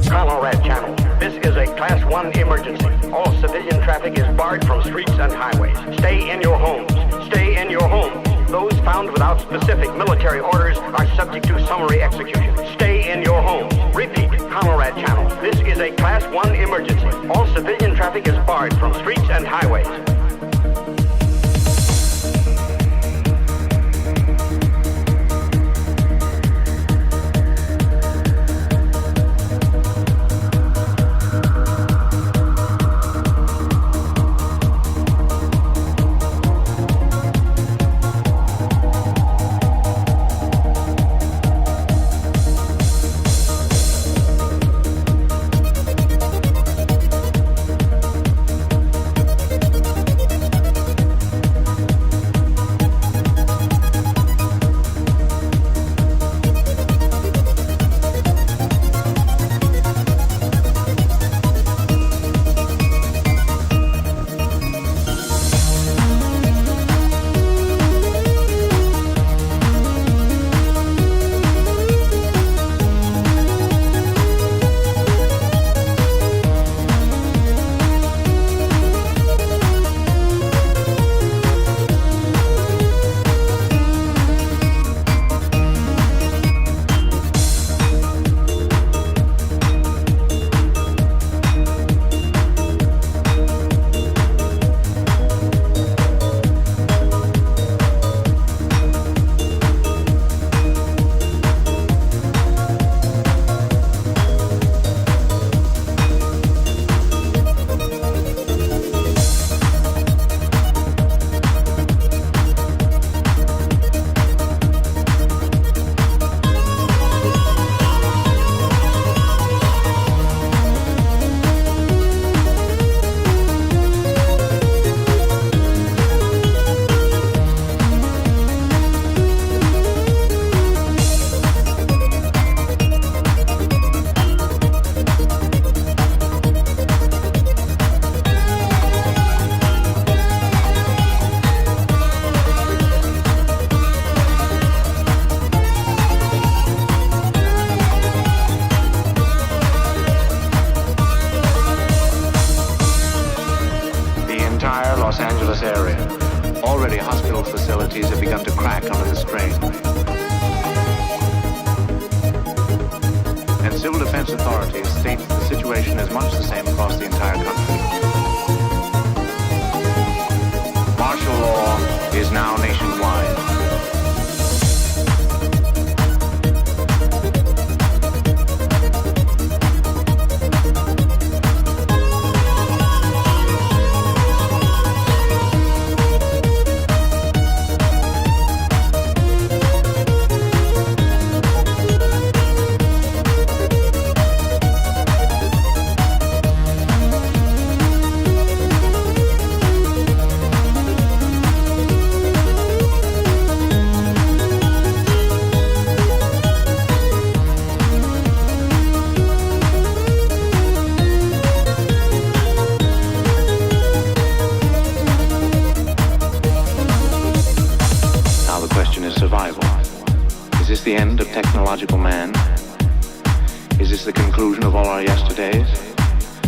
Speaker 10: Colonel Red Channel. This is a Class 1 emergency. All civilian traffic is barred from streets and highways. Stay in your homes. Stay in your homes. Those found without specific military orders are subject to summary execution. Stay in your homes. Repeat, Conrad Channel. This is a Class 1 emergency. All civilian traffic is barred from streets and highways.
Speaker 11: Los Angeles area. Already hospital facilities have begun to crack under the strain. And civil defense authorities state that the situation is much the same across the entire country. Martial law is now nationwide. Survival. Is this the end of technological man? Is this the conclusion of all our yesterdays?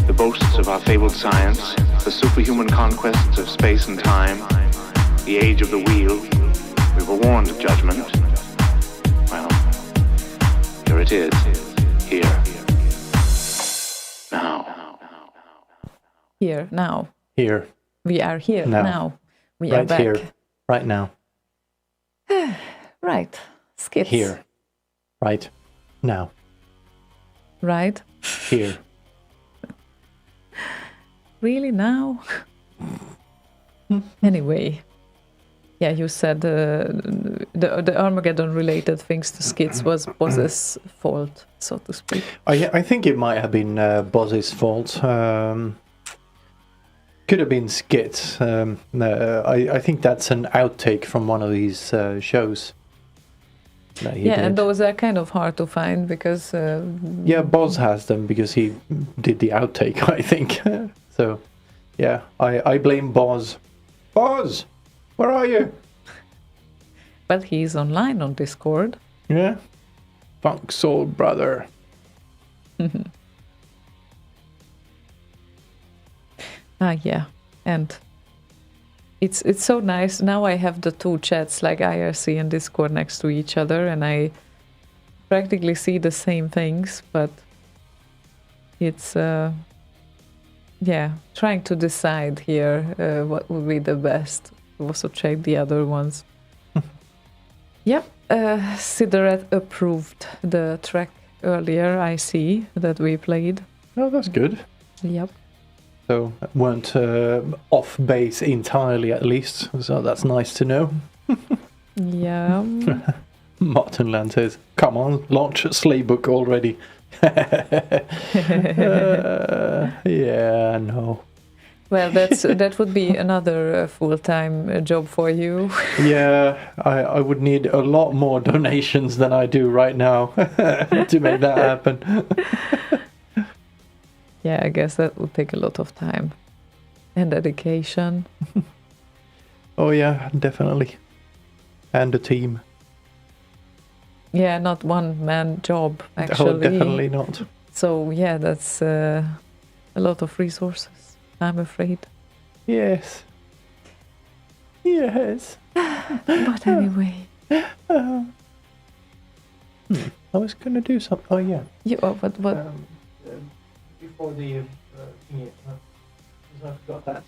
Speaker 11: The boasts of our fabled science, the superhuman conquests of space and time, the age of the wheel. We were warned of judgment. Well, here it is. Here. Now.
Speaker 2: Here, now.
Speaker 3: Here.
Speaker 2: We are here now. We are
Speaker 3: right
Speaker 2: back.
Speaker 3: Here. Right now.
Speaker 2: Right. Skits.
Speaker 3: Here. Right. Now.
Speaker 2: Right.
Speaker 3: Here.
Speaker 2: Really now? Anyway. Yeah, you said the Armageddon related things to skits was Boz's fault, so to speak.
Speaker 3: I think it might have been Boz's fault. Could have been skits. I think that's an outtake from one of these shows.
Speaker 2: And those are kind of hard to find because...
Speaker 3: yeah, Boz has them because he did the outtake, I think. So, yeah, I blame Boz. Boz, where are you?
Speaker 2: But he's online on Discord.
Speaker 3: Yeah. Funk Soul Brother.
Speaker 2: Yeah, and it's so nice. Now I have the two chats like IRC and Discord next to each other, and I practically see the same things, but it's trying to decide here what would be the best. Also check the other ones. Yep, Cigarette approved the track earlier. I see that we played.
Speaker 3: Oh, that's good.
Speaker 2: Yep.
Speaker 3: So weren't off base entirely, at least. So that's nice to know.
Speaker 2: Yeah.
Speaker 3: Martin Land says, "Come on, launch Slaybook already." Yeah, no.
Speaker 2: Well, that would be another full-time job for you.
Speaker 3: Yeah, I would need a lot more donations than I do right now to make that happen.
Speaker 2: Yeah, I guess that would take a lot of time and dedication.
Speaker 3: Oh yeah, definitely. And a team.
Speaker 2: Yeah, not one-man job, actually.
Speaker 3: Oh, definitely not.
Speaker 2: So, yeah, that's a lot of resources, I'm afraid.
Speaker 3: Yes. Yes.
Speaker 2: But anyway.
Speaker 3: I was going to do something. Oh, yeah.
Speaker 2: What?
Speaker 3: Before the I forgot that.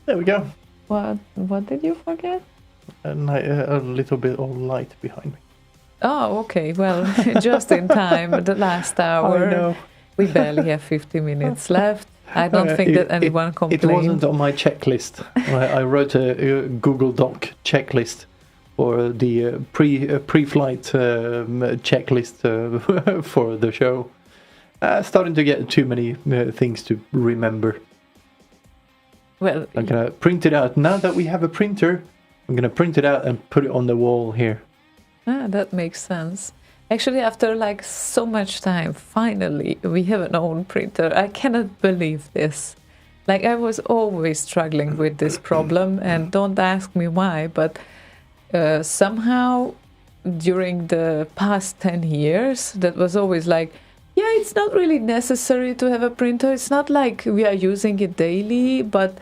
Speaker 3: There we go.
Speaker 2: What did you forget?
Speaker 3: A little bit of light behind me.
Speaker 2: Oh, okay. Well, just in time. The last hour.
Speaker 3: I know.
Speaker 2: We barely have 50 minutes left. I don't think that anyone complained.
Speaker 3: It wasn't on my checklist. I wrote a Google Doc checklist for the pre-flight checklist for the show. Starting to get too many things to remember.
Speaker 2: Well,
Speaker 3: I'm gonna print it out. Now that we have a printer, I'm gonna print it out and put it on the wall here.
Speaker 2: That makes sense. Actually, after like so much time, finally we have an own printer. I cannot believe this. Like, I was always struggling with this problem, and don't ask me why, but somehow during the past 10 years, that was always like, yeah, it's not really necessary to have a printer. It's not like we are using it daily, but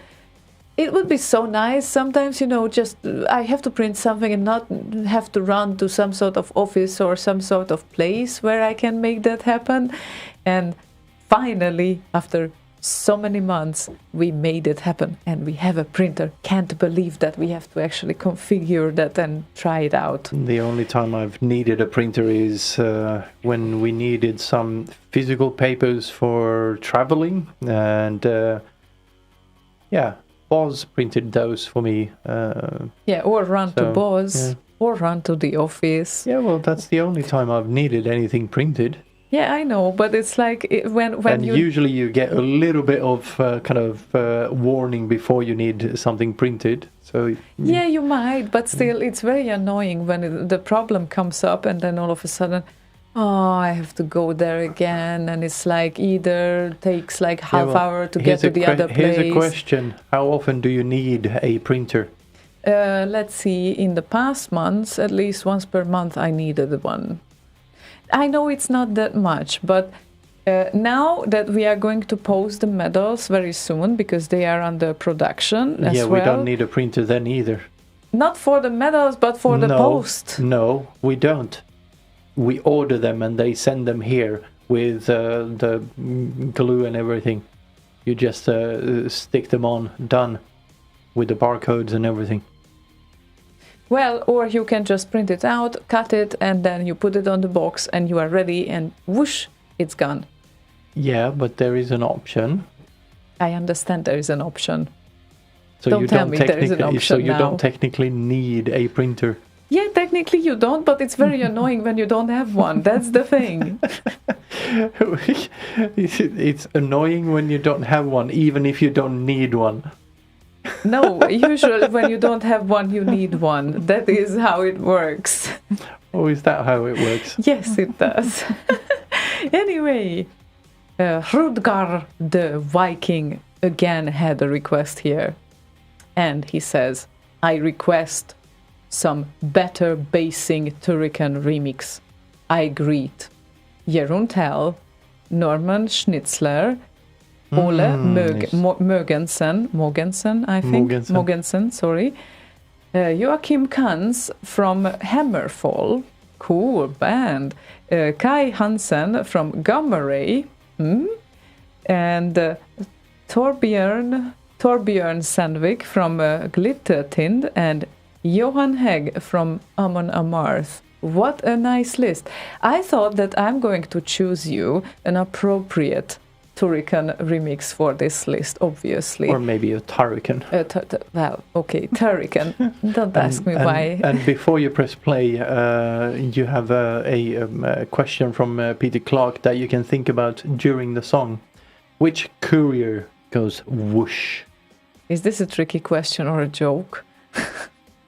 Speaker 2: it would be so nice sometimes, just I have to print something and not have to run to some sort of office or some sort of place where I can make that happen. And finally, after so many months, we made it happen and we have a printer. Can't believe that we have to actually configure that and try it out.
Speaker 3: The only time I've needed a printer is when we needed some physical papers for traveling, and Boz printed those for me.
Speaker 2: Or run to Boz, or run to the office.
Speaker 3: Yeah, well, that's the only time I've needed anything printed.
Speaker 2: Yeah, I know, but it's like when
Speaker 3: usually you get a little bit of warning before you need something printed. So
Speaker 2: yeah, you might, but still, it's very annoying when the problem comes up, and then all of a sudden, I have to go there again, and it's like either takes like half hour to get to the other place.
Speaker 3: Here's a question: how often do you need a printer?
Speaker 2: Let's see. In the past months, at least once per month, I needed one. I know it's not that much, but now that we are going to post the medals very soon because they are under production as well.
Speaker 3: Yeah, we don't need a printer then either.
Speaker 2: Not for the medals, but for the post.
Speaker 3: No, we don't. We order them and they send them here with the glue and everything. You just stick them on, done, with the barcodes and everything.
Speaker 2: Well, or you can just print it out, cut it, and then you put it on the box and you are ready, and whoosh, it's gone.
Speaker 3: Yeah, but there is an option.
Speaker 2: I understand there is an option.
Speaker 3: So
Speaker 2: don't tell me there is an option.
Speaker 3: So you don't technically need a printer.
Speaker 2: Yeah, technically you don't, but it's very annoying when you don't have one. That's the thing.
Speaker 3: It's annoying when you don't have one, even if you don't need one.
Speaker 2: No, usually when you don't have one, you need one. That is how it works.
Speaker 3: Oh, is that how it works?
Speaker 2: Yes, it does. Anyway, Hrudgar the Viking again had a request here. And he says, I request some better basing Turrican remix. I greet Jeruntel, Norman Schnitzler, Ole
Speaker 3: yes.
Speaker 2: Mogensen, I think. Mogensen, sorry. Joachim Kans from Hammerfall. Cool band. Kai Hansen from Gamma Ray. And Torbjörn Sandvik from Glittertind and Johan Hegg from Amon Amarth. What a nice list. I thought that I'm going to choose you an appropriate Turrican remix for this list, obviously.
Speaker 3: Or maybe a Turrican.
Speaker 2: Well, okay, Turrican. Don't ask me why.
Speaker 3: And before you press play, you have a question from Peter Clark that you can think about during the song. Which courier goes whoosh?
Speaker 2: Is this a tricky question or a joke?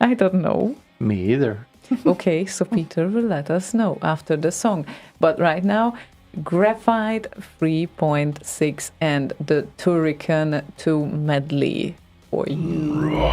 Speaker 2: I don't know.
Speaker 3: Me either.
Speaker 2: Okay, so Peter will let us know after the song. But right now, Graphite 3.6 and the Turrican 2 medley for you.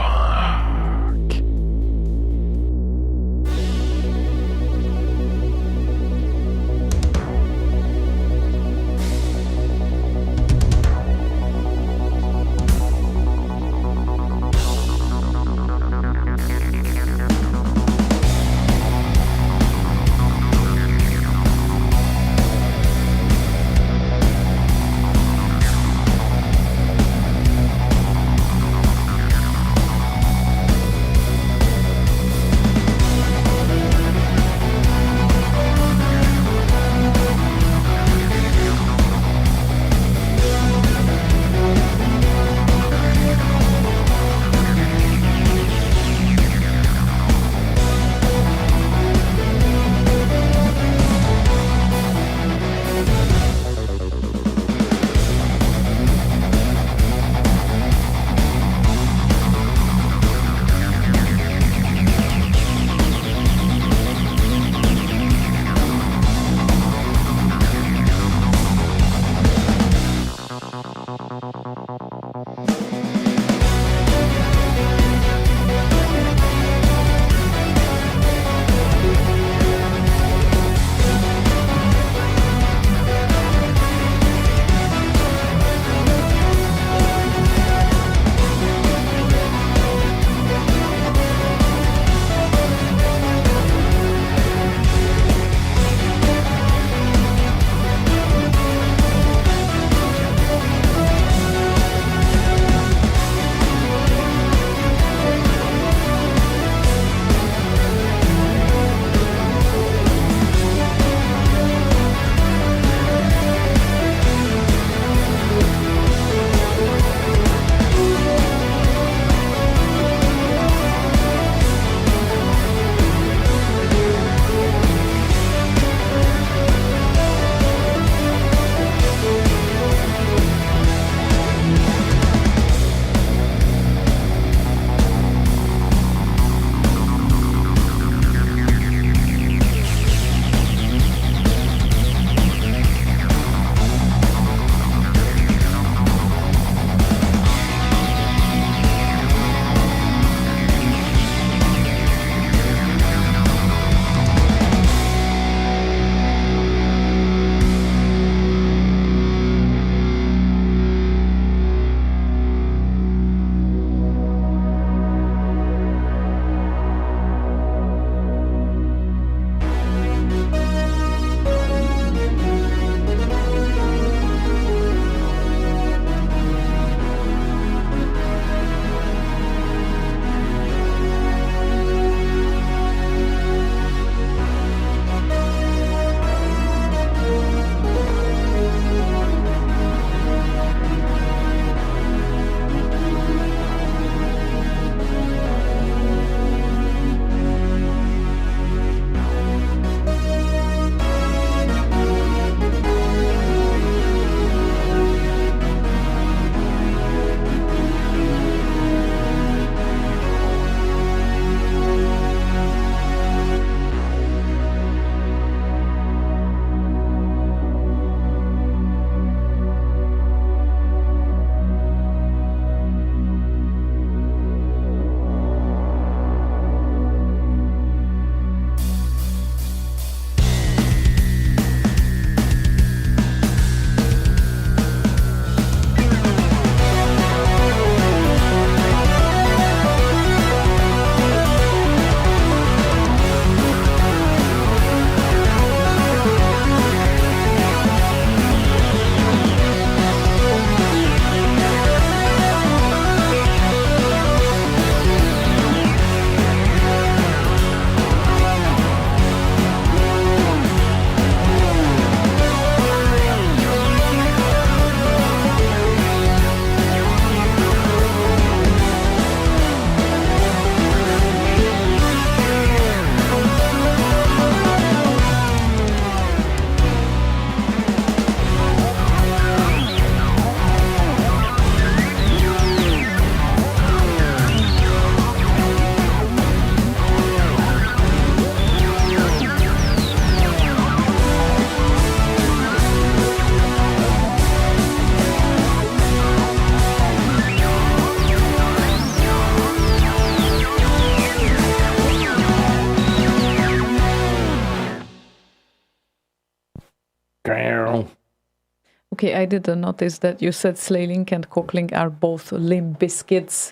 Speaker 2: Okay, I didn't notice that you said Slayling and Cockling are both Limp Bizkits.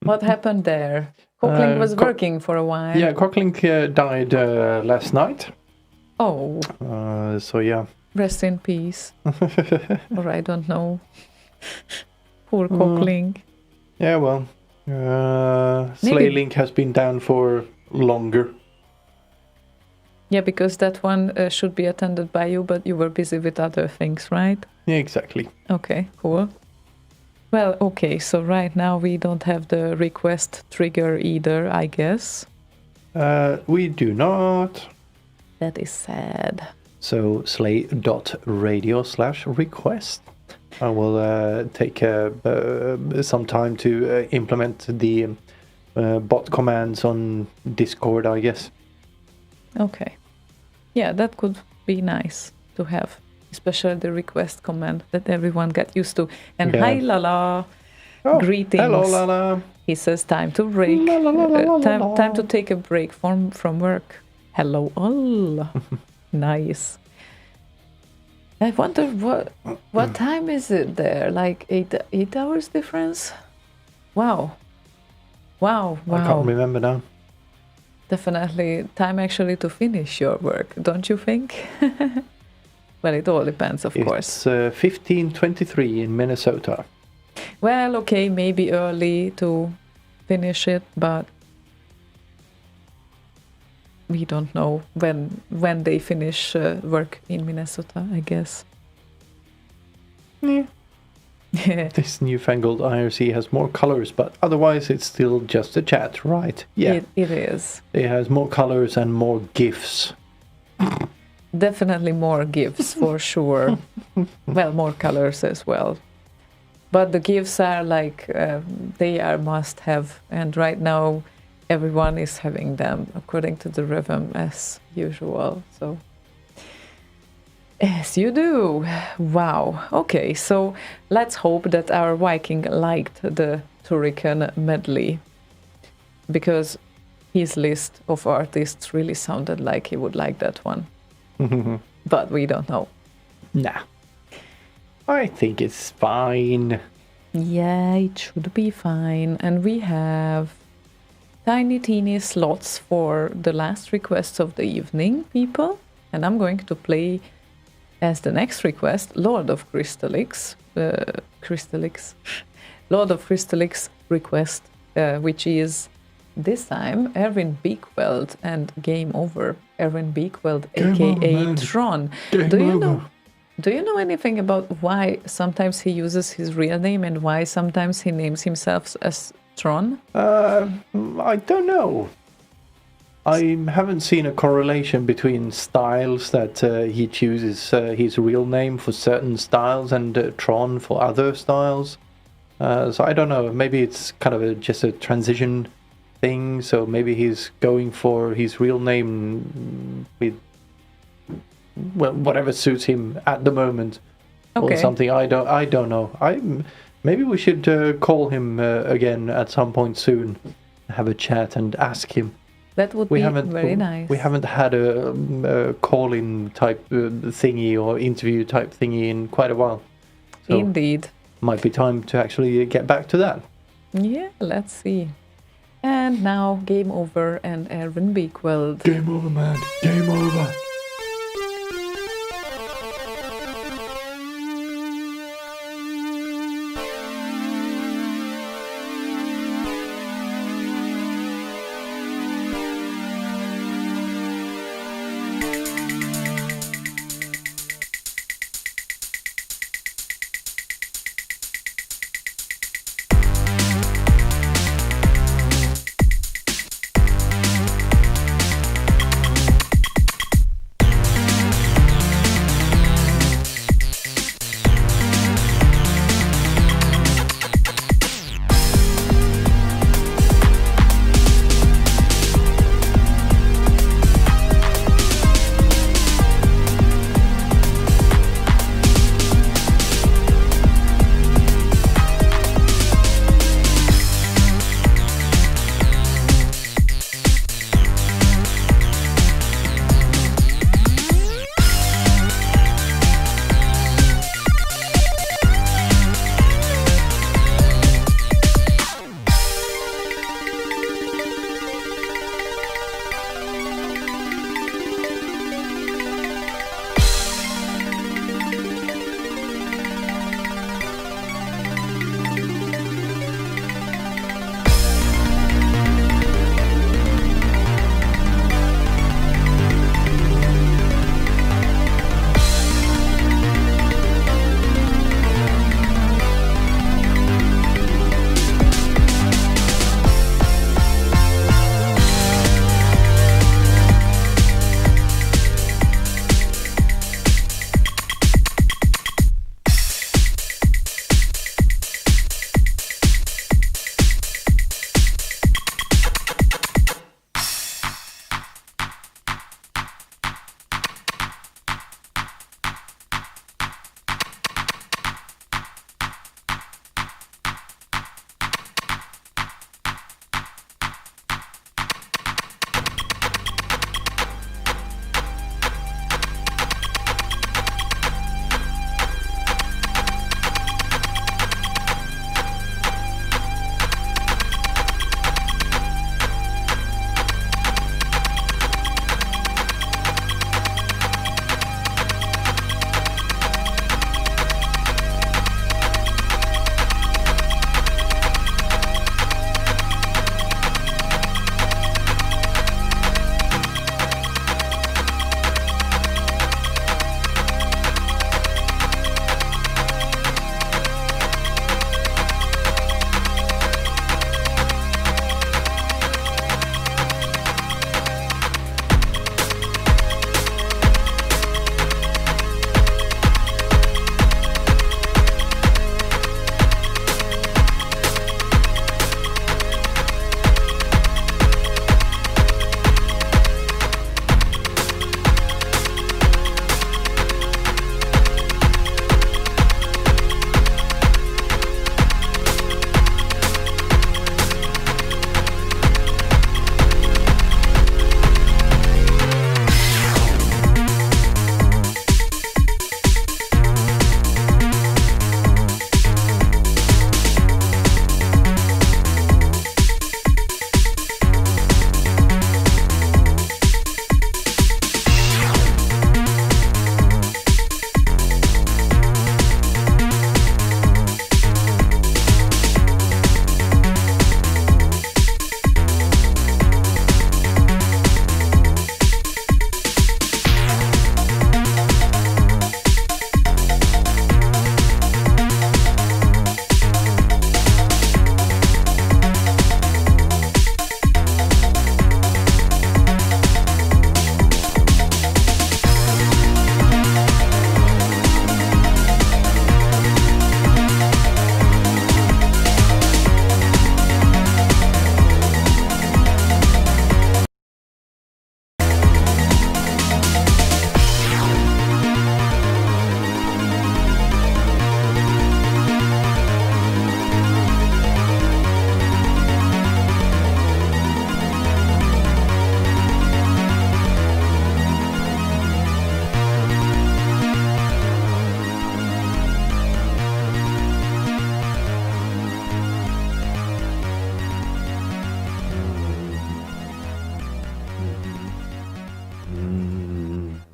Speaker 2: What happened there? Cockling was working for a while.
Speaker 3: Yeah, Cockling died last night.
Speaker 2: Oh.
Speaker 3: So yeah.
Speaker 2: Rest in peace. Or I don't know. Poor Cockling.
Speaker 3: Yeah, well, Slayling has been down for longer.
Speaker 2: Yeah, because that one should be attended by you, but you were busy with other things, right?
Speaker 3: Yeah, exactly.
Speaker 2: Okay, cool. Well, okay, so right now we don't have the request trigger either, I guess.
Speaker 3: We do not.
Speaker 2: That is sad.
Speaker 3: So slay.radio/request. I will take some time to implement the bot commands on Discord, I guess.
Speaker 2: Okay. Yeah, that could be nice to have, especially the request command that everyone got used to. And hi, Lala.
Speaker 3: Oh,
Speaker 2: greetings.
Speaker 3: Hello, Lala.
Speaker 2: He says time to break.
Speaker 3: La, la, la, la, la, la.
Speaker 2: Time to take a break from work. Hello, all. Nice. I wonder what time is it there? Like 8 hours difference? Wow.
Speaker 3: I can't remember now.
Speaker 2: Definitely time actually to finish your work, don't you think? Well, it all depends, of course.
Speaker 3: It's 15:23 in Minnesota.
Speaker 2: Well, okay, maybe early to finish it, but we don't know when they finish work in Minnesota, I guess.
Speaker 3: Yeah. This newfangled IRC has more colors, but otherwise it's still just a chat, right? Yeah.
Speaker 2: It is.
Speaker 3: It has more colors and more GIFs.
Speaker 2: Definitely more GIFs for sure. Well, more colors as well. But the GIFs are like, they are must have. And right now, everyone is having them according to the rhythm as usual. So, as you do. Wow. Okay, so let's hope that our Viking liked the Turrican medley. Because his list of artists really sounded like he would like that one. But we don't know.
Speaker 3: Nah. I think it's fine.
Speaker 2: Yeah, it should be fine. And we have tiny teeny slots for the last requests of the evening, people. And I'm going to play as the next request, Lord of Crystallix. Lord of Crystallix request, which is this time Erwin Beekweld and Game Over. Erwin Beekweld, aka Tron. Do you know anything about why sometimes he uses his real name and why sometimes he names himself as Tron?
Speaker 3: I don't know. I haven't seen a correlation between styles that he chooses his real name for certain styles and Tron for other styles. So I don't know. Maybe it's kind of just a transition thing. So maybe he's going for his real name with whatever suits him at the moment, or something. I don't know. Maybe we should call him again at some point soon, have a chat and ask him.
Speaker 2: That would be very nice.
Speaker 3: We haven't had a call-in type thingy or interview type thingy in quite a while. So
Speaker 2: indeed.
Speaker 3: Might be time to actually get back to that.
Speaker 2: Yeah, let's see. And now Game Over and Erwin Beekweld.
Speaker 3: Game over, man. Game over.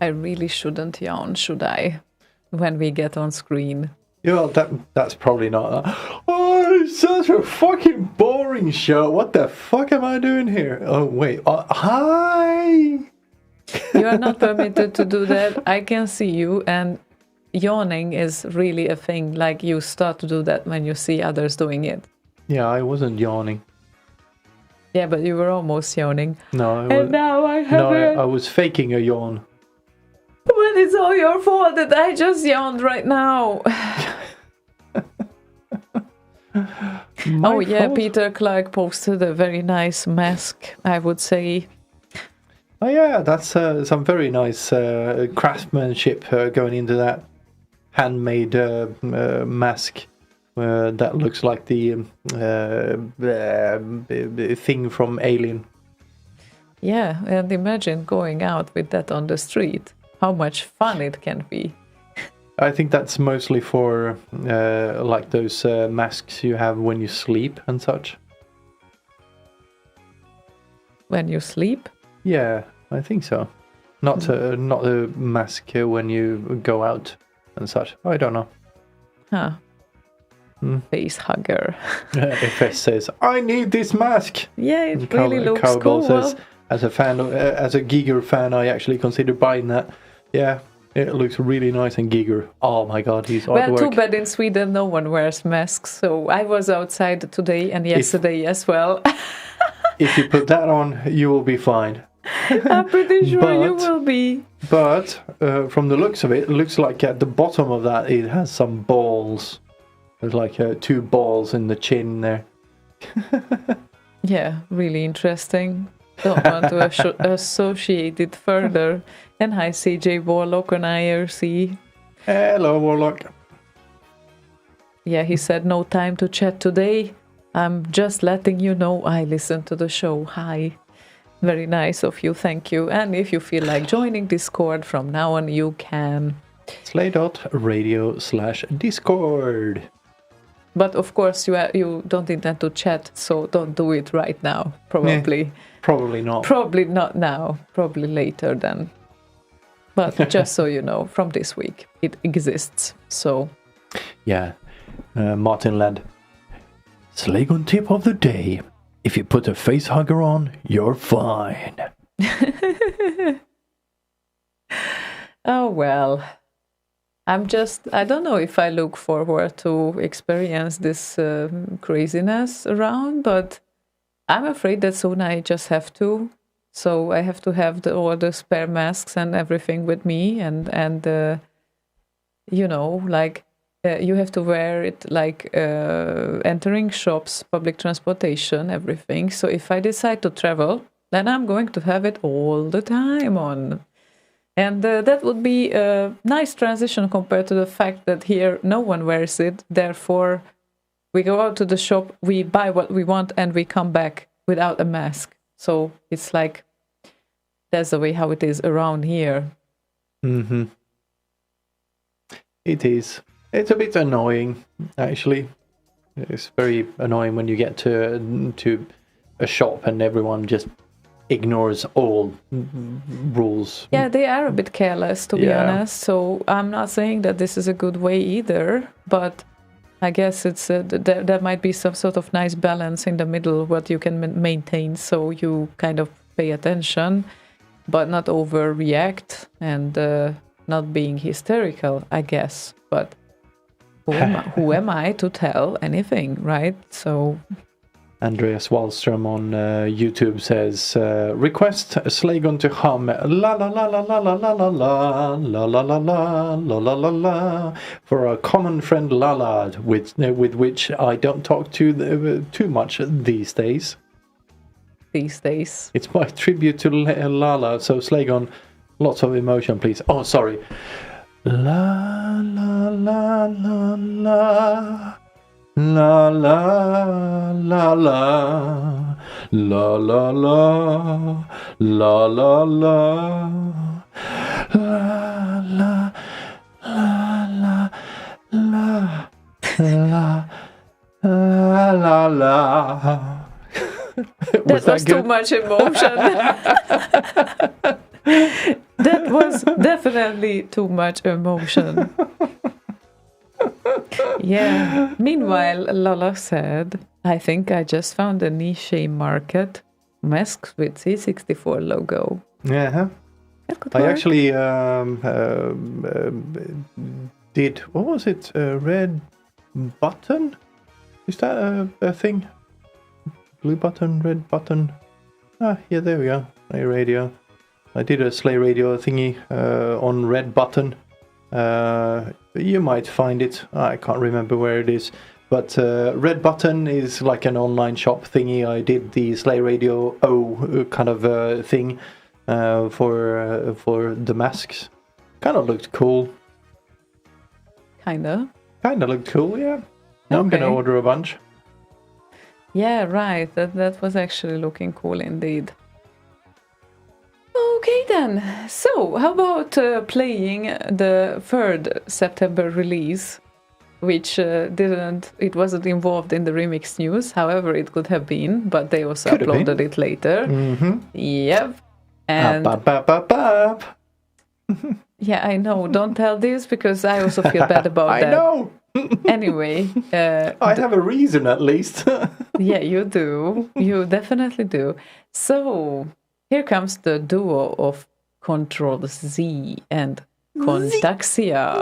Speaker 2: I really shouldn't yawn, should I? When we get on screen.
Speaker 3: Yeah, that's probably not. Oh, it's such a fucking boring show. What the fuck am I doing here? Oh wait. Hi.
Speaker 2: You are not permitted to do that. I can see you, and yawning is really a thing. Like, you start to do that when you see others doing it.
Speaker 3: Yeah, I wasn't yawning.
Speaker 2: Yeah, but you were almost yawning.
Speaker 3: No,
Speaker 2: Now I have it.
Speaker 3: I was faking a yawn.
Speaker 2: But it's all your fault that I just yawned right now.
Speaker 3: Fault?
Speaker 2: Peter Clark posted a very nice mask, I would say.
Speaker 3: Oh yeah, that's some very nice craftsmanship going into that handmade mask. That looks like the thing from Alien.
Speaker 2: Yeah, and imagine going out with that on the street. How much fun it can be.
Speaker 3: I think that's mostly for like those masks you have when you sleep and such.
Speaker 2: When you sleep?
Speaker 3: Yeah, I think so. Not a mask when you go out and such. I don't know.
Speaker 2: Huh. Face hugger.
Speaker 3: FS says, "I need this mask."
Speaker 2: Yeah, it really looks
Speaker 3: Cowbell
Speaker 2: cool.
Speaker 3: says, as a Giger fan, I actually considered buying that. Yeah, it looks really nice and Giger. Oh my god, he's artwork.
Speaker 2: Well, too bad in Sweden no one wears masks. So I was outside today and yesterday as well.
Speaker 3: If you put that on, you will be fine.
Speaker 2: I'm pretty sure you will be.
Speaker 3: But from the looks of it, it looks like at the bottom of that it has some balls. There's like 2 balls in the chin there.
Speaker 2: Yeah, really interesting. Don't want to associate it further. And hi, CJ Warlock on IRC.
Speaker 3: Hello, Warlock.
Speaker 2: Yeah, he said no time to chat today. I'm just letting you know I listen to the show. Hi. Very nice of you, thank you. And if you feel like joining Discord from now on, you can.
Speaker 3: Slay.radio/Discord.
Speaker 2: But of course, you don't intend to chat, so don't do it right now, probably.
Speaker 3: Probably not.
Speaker 2: Probably not now, probably later then. But just so you know, from this week, it exists, so.
Speaker 3: Yeah, Martin Ladd. Slaygon tip of the day. If you put a face hugger on, you're fine.
Speaker 2: Oh, well. I don't know if I look forward to experience this craziness around, but I'm afraid that soon I just have to. So I have to have all the spare masks and everything with me, and you know, like you have to wear it like entering shops, public transportation, everything. So if I decide to travel, then I'm going to have it all the time on. And that would be a nice transition compared to the fact that here no one wears it. Therefore, we go out to the shop, we buy what we want, and we come back without a mask. So it's like, that's the way how it is around here.
Speaker 3: Mm-hmm. It is. It's a bit annoying, actually. It's very annoying when you get to a shop and everyone just ignores all rules.
Speaker 2: Yeah, they are a bit careless, to be honest. So I'm not saying that this is a good way either, but I guess it's there might be some sort of nice balance in the middle what you can maintain, so you kind of pay attention, but not overreact and not being hysterical, I guess. But who am I to tell anything, right? So.
Speaker 3: Andreas Wallström on YouTube says, request Slaygon to hum la la la la la la la la la la la la la la la la la for our common friend Lala, with which I don't talk to too much these days.
Speaker 2: These days.
Speaker 3: It's my tribute to Lala, so Slaygon, lots of emotion, please. Oh, sorry. La la la la la. La la la la la la la la la la la la la la la.
Speaker 2: That was too much emotion. That was definitely too much emotion. Yeah. Meanwhile, Lala said, I think I just found a niche market. Masks with C64 logo.
Speaker 3: Yeah.
Speaker 2: That could
Speaker 3: I
Speaker 2: work.
Speaker 3: actually did, what was it? Red button? Is that a thing? Blue button, red button. Ah, yeah, there we go. Slay Radio. I did a Slay Radio thingy on red button. You might find it. I can't remember where it is. But Red Button is like an online shop thingy. I did the Slay Radio O kind of thing for the masks. Kind of looked cool.
Speaker 2: Kinda.
Speaker 3: Kind of looked cool, yeah. Now I'm gonna
Speaker 2: Okay.
Speaker 3: order a bunch.
Speaker 2: Yeah, right. That was actually looking cool indeed. Okay then. So, how about playing the 3rd September release, which it wasn't involved in the remix news. However, it could have been, but they also
Speaker 3: Could have
Speaker 2: uploaded
Speaker 3: been.
Speaker 2: it later.
Speaker 3: Mm-hmm.
Speaker 2: Yep. And yeah, I know. Don't tell this because I also feel bad about
Speaker 3: I
Speaker 2: that.
Speaker 3: know.
Speaker 2: Anyway,
Speaker 3: I have a reason at least.
Speaker 2: yeah, you do. You definitely do. So here comes the duo of Control Z and Contaxia.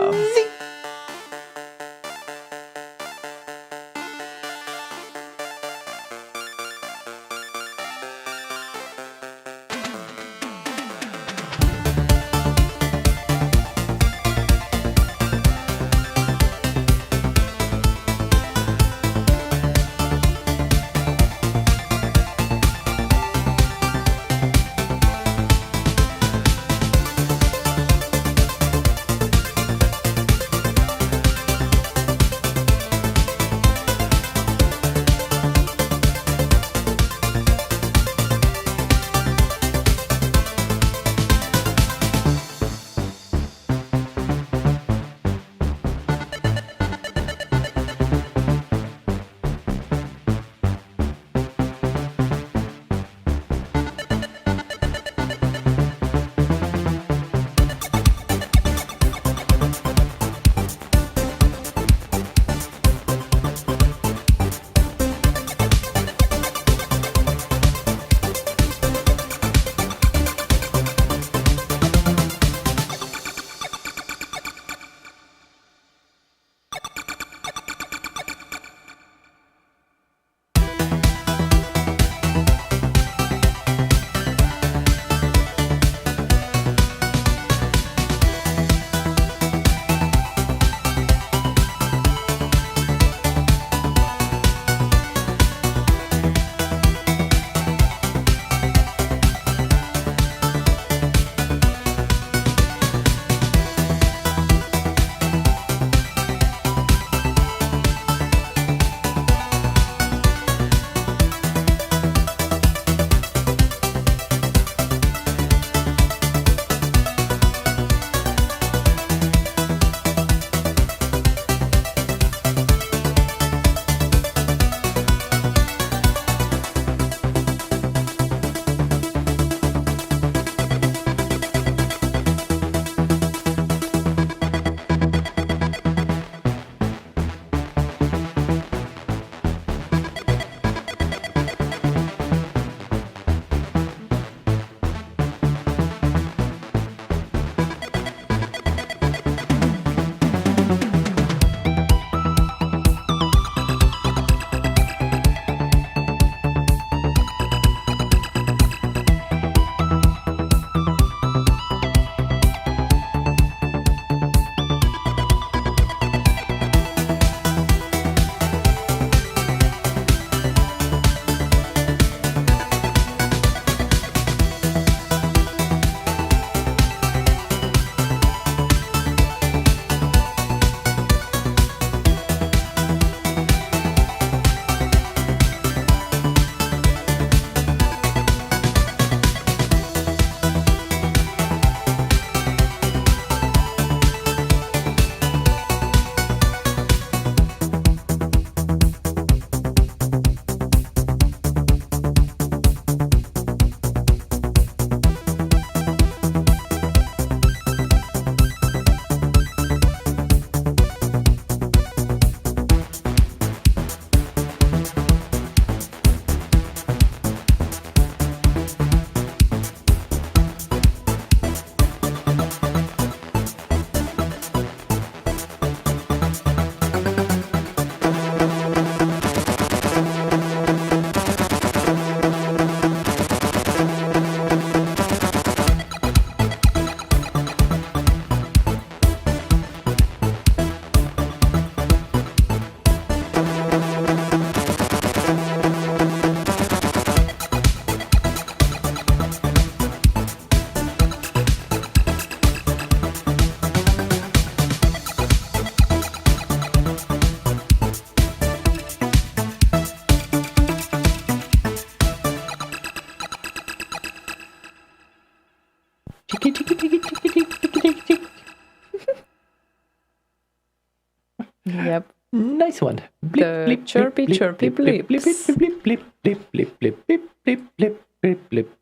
Speaker 3: nice one.
Speaker 2: The chirpy
Speaker 3: blip, blip,
Speaker 2: blips.
Speaker 3: blip, blip, blip, blip, blip, blip, blip, blip, blip, blip.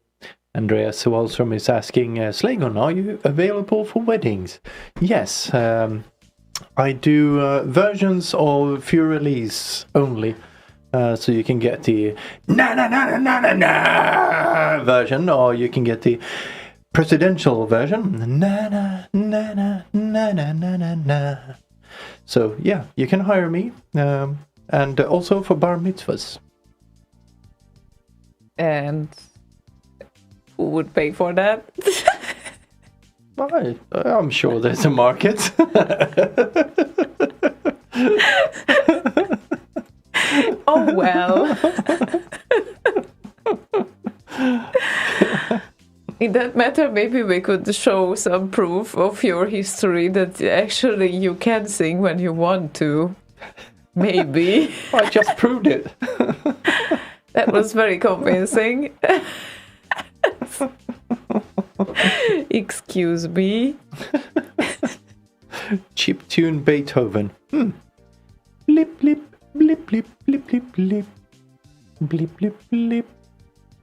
Speaker 3: Andreas Wallström is asking, Slaygon, are you available for weddings? Yes, I do versions of Few Release only. So you can get the na version, or you can get the presidential version. Na. So yeah, you can hire me, and also for bar mitzvahs.
Speaker 2: And who would pay for that?
Speaker 3: I'm sure there's a market.
Speaker 2: Oh well. In that matter, maybe we could show some proof of your history that actually you can sing when you want to. Maybe.
Speaker 3: I just proved it.
Speaker 2: That was very convincing. Excuse me.
Speaker 3: Chiptune Beethoven. Blip, blip, blip, blip, blip, blip, blip. Blip, blip, blip.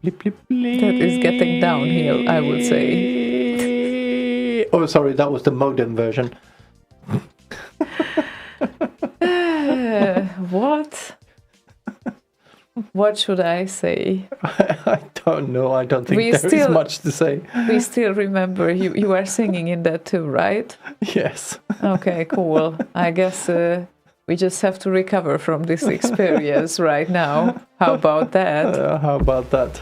Speaker 3: Blip, blip, blip.
Speaker 2: That is getting downhill, I would say.
Speaker 3: Oh, sorry, that was the modem version.
Speaker 2: What? What should I say?
Speaker 3: I don't know. I don't think there is much to say.
Speaker 2: We still remember you are singing in that too, right?
Speaker 3: Yes.
Speaker 2: Okay, cool. I guess we just have to recover from this experience right now. How about that?
Speaker 3: How about that?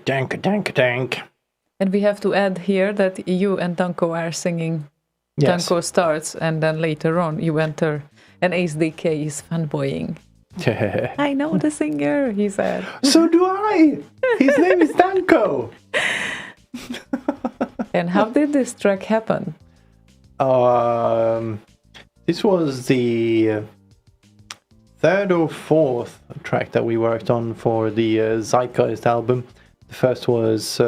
Speaker 3: Dank.
Speaker 2: And we have to add here that you and Danko are singing.
Speaker 3: Yes.
Speaker 2: Danko starts, and then later on you enter. And ASDK is fanboying. I know the singer, he said.
Speaker 3: So do I! His name is Danko!
Speaker 2: And how did this track happen?
Speaker 3: This was the third or fourth track that we worked on for the Zeitgeist album. The first was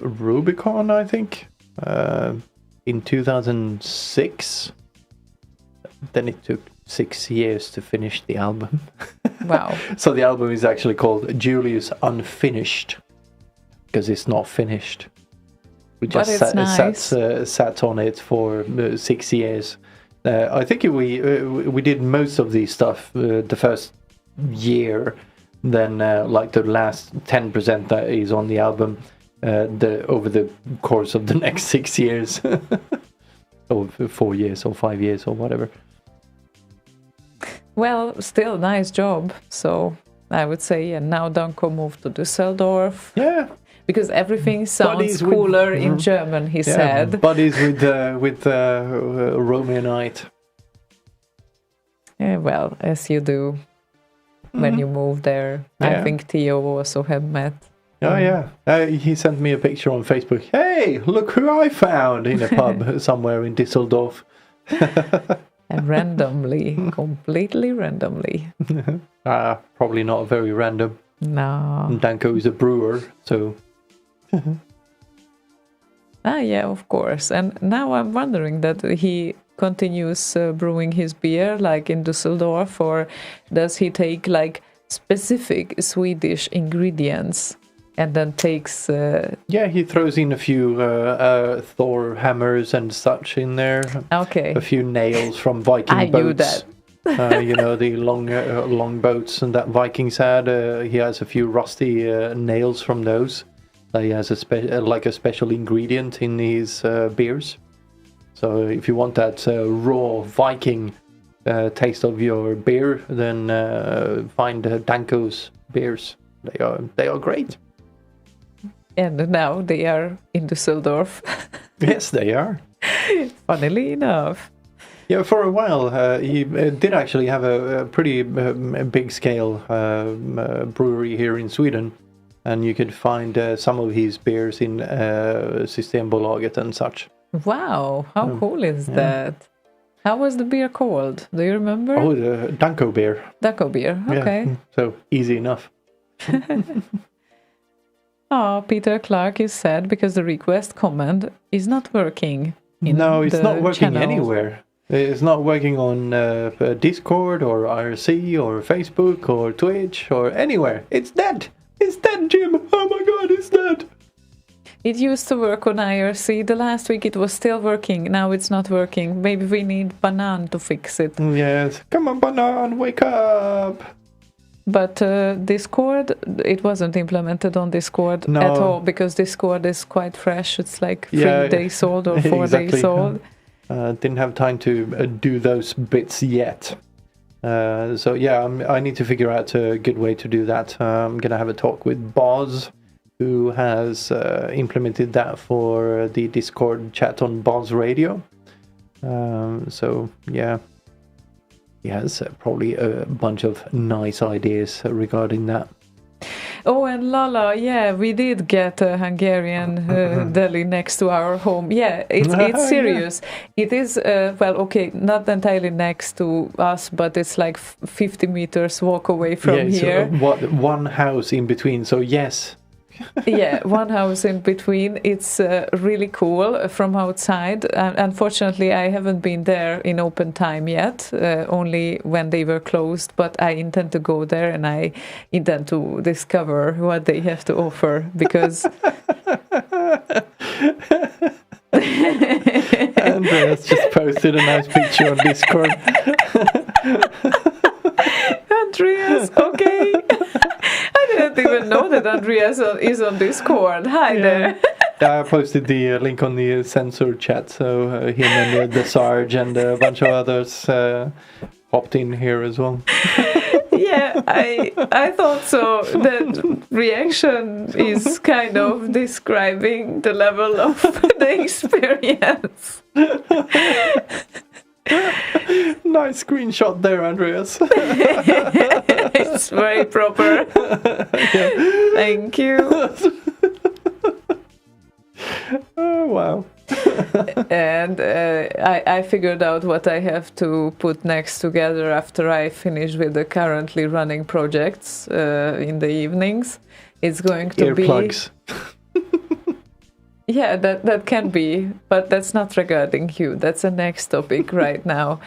Speaker 3: Rubicon, I think, in 2006. Then it took 6 years to finish the album.
Speaker 2: Wow.
Speaker 3: So the album is actually called Julius Unfinished, because it's not finished. We just sat on it for 6 years. I think we did most of the stuff the first year. Then like the last 10% that is on the album over the course of the next 6 years. Or 4 years or 5 years or whatever.
Speaker 2: Well, still nice job. So I would say, and now Danko moved to Düsseldorf.
Speaker 3: Yeah.
Speaker 2: Because everything sounds cooler in German, he said.
Speaker 3: Buddies with Romanite.
Speaker 2: Yeah, well, as you do when you move there.
Speaker 3: Yeah.
Speaker 2: I think Theo also have met.
Speaker 3: Oh, yeah. He sent me a picture on Facebook. Hey, look who I found in a pub somewhere in Düsseldorf.
Speaker 2: And randomly, completely randomly.
Speaker 3: Probably not very random.
Speaker 2: No.
Speaker 3: Danko is a brewer, so...
Speaker 2: Yeah, of course. And now I'm wondering that he continues brewing his beer like in Düsseldorf, or does he take like specific Swedish ingredients and then takes...
Speaker 3: Yeah, he throws in a few Thor hammers and such in there.
Speaker 2: Okay.
Speaker 3: A few nails from Viking boats.
Speaker 2: I knew that.
Speaker 3: The long boats and that Vikings had. He has a few rusty nails from those. He has a special ingredient in his beers. So if you want that raw Viking taste of your beer, then find Danko's beers. They are great.
Speaker 2: And now they are in Düsseldorf.
Speaker 3: Yes, they are.
Speaker 2: Funnily enough.
Speaker 3: Yeah, for a while he did actually have a pretty big scale brewery here in Sweden, and you could find some of his beers in Systembolaget and such.
Speaker 2: Wow, how cool is that? How was the beer called? Do you remember?
Speaker 3: Oh, the Danko beer.
Speaker 2: Danko beer, okay.
Speaker 3: Yeah, so easy enough.
Speaker 2: Oh, Peter Clark is sad because the request command is not working.
Speaker 3: No, it's not working
Speaker 2: channel.
Speaker 3: anywhere. It's not working on Discord or IRC or Facebook or Twitch or anywhere. It's dead. It's dead, Jim. Oh my god, it's dead.
Speaker 2: It used to work on IRC. The last week it was still working. Now it's not working. Maybe we need Banan to fix it.
Speaker 3: Yes. Come on, Banan, wake up.
Speaker 2: But Discord, it wasn't implemented on Discord at all, because Discord is quite fresh. It's like 3 days old or 4 days old.
Speaker 3: Didn't have time to do those bits yet. So yeah, I need to figure out a good way to do that. I'm going to have a talk with Boz, who has implemented that for the Discord chat on Boz Radio. So yeah. He has probably a bunch of nice ideas regarding that.
Speaker 2: Oh, and Lala, yeah, we did get a Hungarian deli next to our home. Yeah, it's serious. Yeah. It is, not entirely next to us, but it's like 50 meters walk away from here.
Speaker 3: So one house in between, so yes.
Speaker 2: Yeah, one house in between. It's really cool from outside. Unfortunately, I haven't been there in open time yet, only when they were closed, but I intend to go there and I intend to discover what they have to offer, because...
Speaker 3: Andreas just posted a nice picture on Discord.
Speaker 2: Andreas, okay. I didn't even know that Andreas is on Discord. Hi there.
Speaker 3: I posted the link on the censor chat, so him and the Sarge and a bunch of others hopped in here as well.
Speaker 2: Yeah, I thought so. That reaction is kind of describing the level of the experience.
Speaker 3: Nice screenshot there, Andreas.
Speaker 2: It's very proper. Thank you.
Speaker 3: Oh, wow.
Speaker 2: And I figured out what I have to put next together after I finish with the currently running projects in the evenings. It's going to
Speaker 3: Earplugs.
Speaker 2: Yeah, that can be, but that's not regarding you. That's a next topic right now.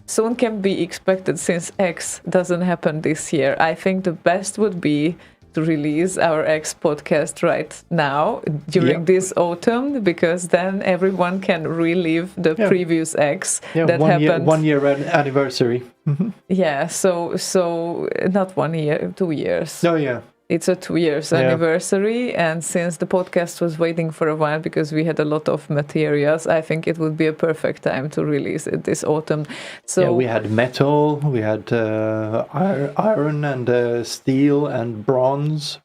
Speaker 2: Soon can be expected since X doesn't happen this year. I think the best would be to release our X podcast right now during this autumn, because then everyone can relive the previous X that happened.
Speaker 3: 1 year anniversary.
Speaker 2: Yeah, so not 1 year, 2 years.
Speaker 3: Oh yeah.
Speaker 2: It's a 2 years anniversary, and since the podcast was waiting for a while because we had a lot of materials, I think it would be a perfect time to release it this autumn. So
Speaker 3: we had metal, we had iron and steel and bronze.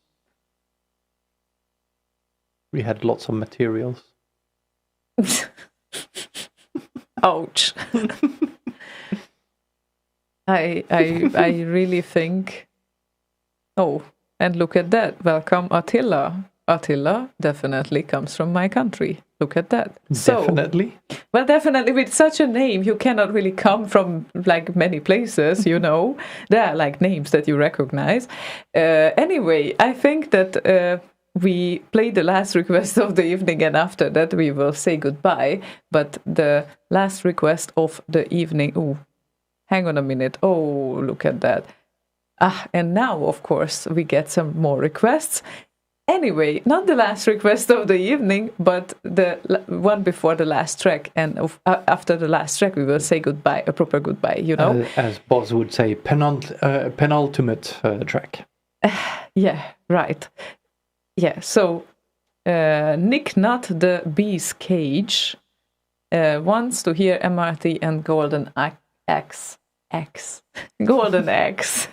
Speaker 3: We had lots of materials.
Speaker 2: Ouch. I really think. Oh. And look at that. Welcome, Attila. Attila definitely comes from my country. Look at that.
Speaker 3: Definitely?
Speaker 2: Well, definitely. With such a name, you cannot really come from, like, many places, you know. There are, like, names that you recognize. Anyway, I think that we play the last request of the evening, and after that we will say goodbye. But the last request of the evening... Oh, hang on a minute. Oh, look at that. And now, of course, we get some more requests. Anyway, not the last request of the evening, but the one before the last track. And after the last track, we will say goodbye, a proper goodbye, you know?
Speaker 3: As Boz would say, penultimate track.
Speaker 2: Yeah, right. Yeah, so Nick Not the Bee's Cage wants to hear MRT and Golden X. Golden X.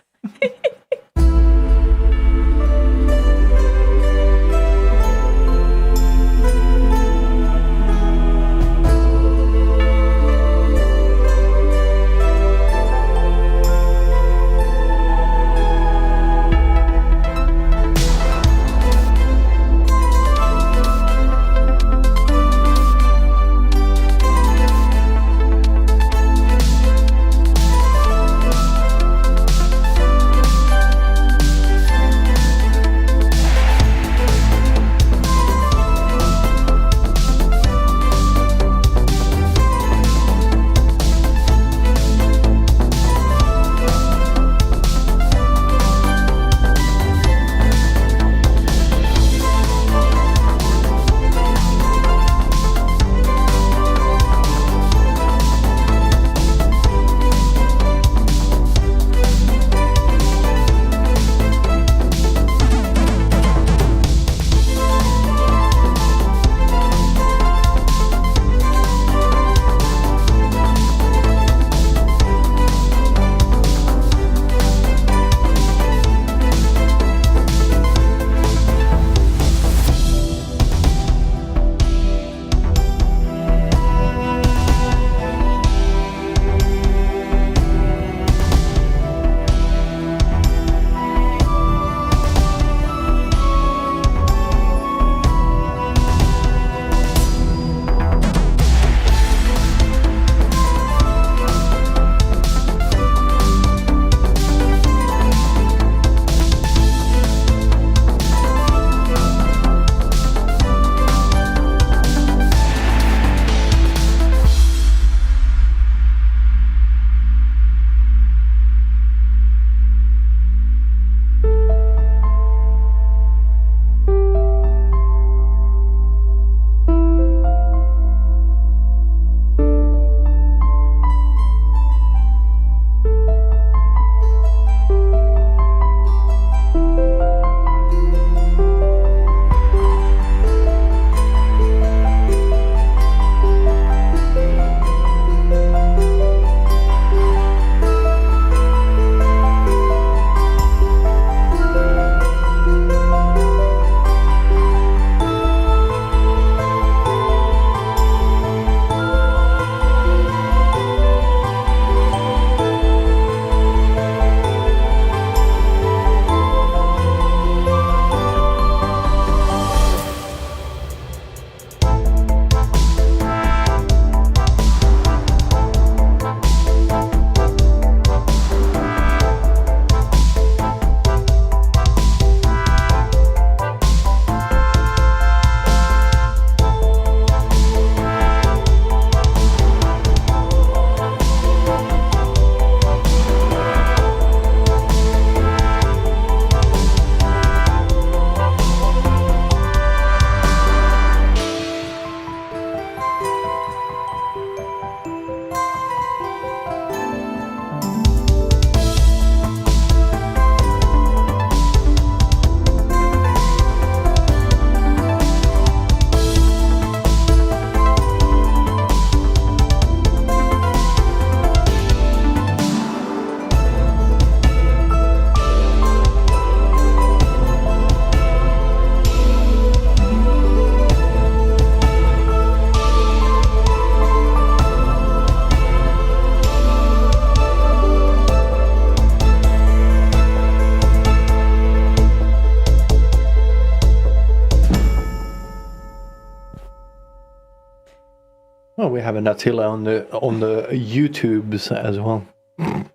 Speaker 3: have an Attila on the YouTubes as well.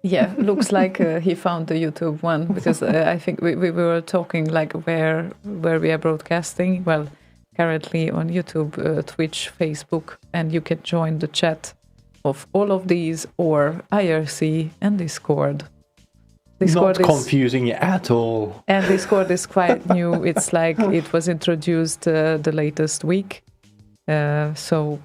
Speaker 2: Yeah, looks like he found the YouTube one, because I think we were talking like where we are broadcasting. Well, currently on YouTube, Twitch, Facebook, and you can join the chat of all of these, or IRC and Discord.
Speaker 3: Not confusing at all.
Speaker 2: And Discord is quite new. It's like it was introduced the latest week. So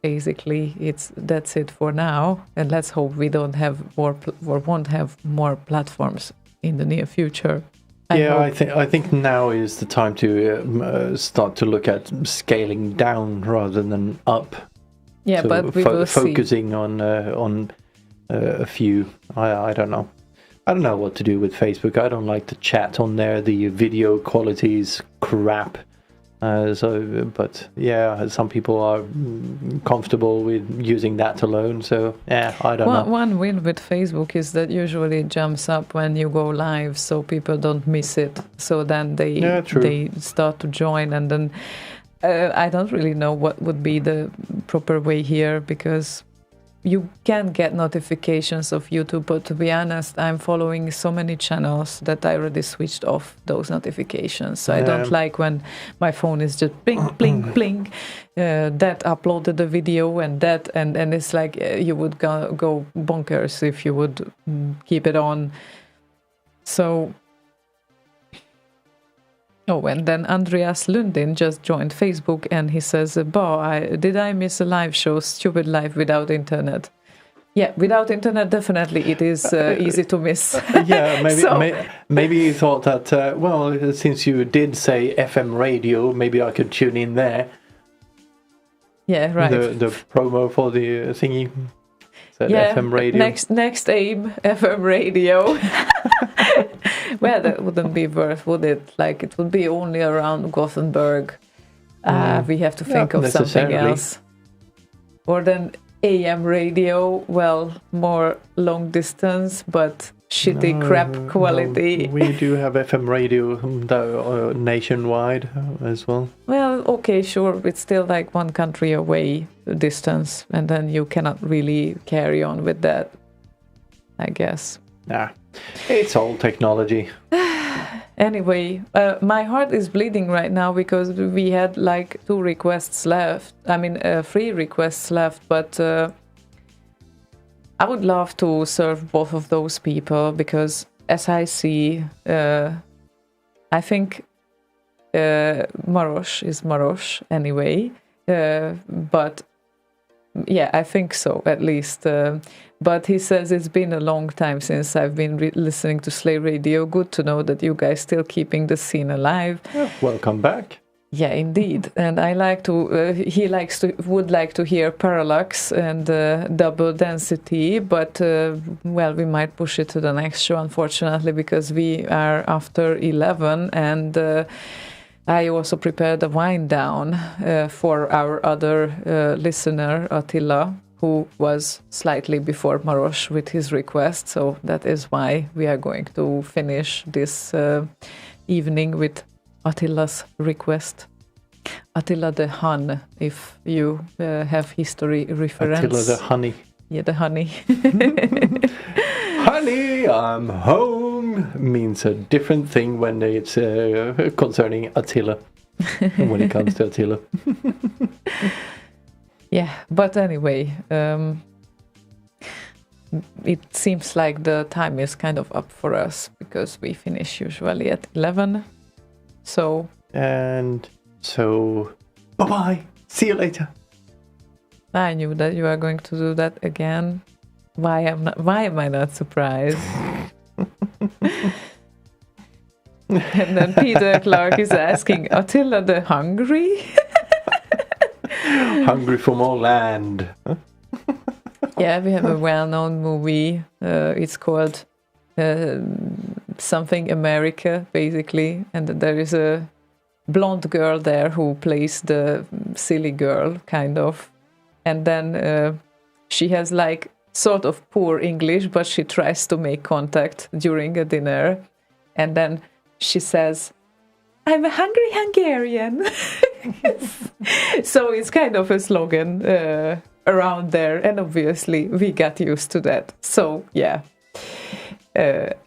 Speaker 2: basically, that's it for now. And let's hope we don't have won't have more platforms in the near future.
Speaker 3: I think now is the time to start to look at scaling down rather than up.
Speaker 2: Yeah,
Speaker 3: so
Speaker 2: but we will
Speaker 3: focusing on a few. I don't know. I don't know what to do with Facebook. I don't like to chat on there. The video quality is crap. But yeah, some people are comfortable with using that alone. So yeah, I don't know.
Speaker 2: One win with Facebook is that usually it jumps up when you go live, so people don't miss it. So then they start to join, and then I don't really know what would be the proper way here, because you can get notifications of YouTube, but to be honest, I'm following so many channels that I already switched off those notifications. So I don't like when my phone is just bling, bling, bling. That uploaded the video, and it's like you would go bonkers if you would keep it on. So. Oh, and then Andreas Lundin just joined Facebook, and he says, did I miss a live show? Stupid live without internet. Yeah, without internet, definitely it is easy to miss.
Speaker 3: Yeah, maybe you thought that, since you did say FM radio, maybe I could tune in there.
Speaker 2: Yeah, right.
Speaker 3: The promo for the thingy. Said FM radio.
Speaker 2: Next aim, FM radio. Well, that wouldn't be worth, would it? Like, it would be only around Gothenburg. We have to think of something else. Or then AM radio, well, more long distance, but shitty crap quality.
Speaker 3: We do have FM radio nationwide as well.
Speaker 2: Well, okay, sure. It's still like one country away distance, and then you cannot really carry on with that, I guess.
Speaker 3: Nah, it's all technology.
Speaker 2: Anyway, my heart is bleeding right now because we had like 2 requests left. I mean, 3 requests left, but I would love to serve both of those people, because as I see, I think Maros is Maros anyway, but yeah, I think so, at least. But he says it's been a long time since I've been listening to Slay Radio. Good to know that you guys still keeping the scene alive.
Speaker 3: Welcome back.
Speaker 2: Yeah, indeed. And I like to. He would like to hear Parallax and Double Density, but we might push it to the next show, unfortunately, because we are after 11, and I also prepared a wind down for our other listener, Attila, who was slightly before Maros with his request. So that is why we are going to finish this evening with Attila's request. Attila the Hun, if you have history reference.
Speaker 3: Attila the Honey.
Speaker 2: Yeah, the honey.
Speaker 3: Honey, I'm home means a different thing when it's concerning Attila. When it comes to Attila.
Speaker 2: Yeah, but anyway, it seems like the time is kind of up for us, because we finish usually at 11. So.
Speaker 3: Bye-bye. See you later.
Speaker 2: I knew that you are going to do that again. Why am I not surprised? And then Peter Clark is asking, Attila the Hungry?
Speaker 3: Hungry for more land.
Speaker 2: Yeah, we have a well-known movie. It's called Something America, basically. And there is a blonde girl there who plays the silly girl, kind of. And then she has like sort of poor English, but she tries to make contact during a dinner. And then she says, I'm a hungry Hungarian. So it's kind of a slogan around there, and obviously we got used to that. So yeah,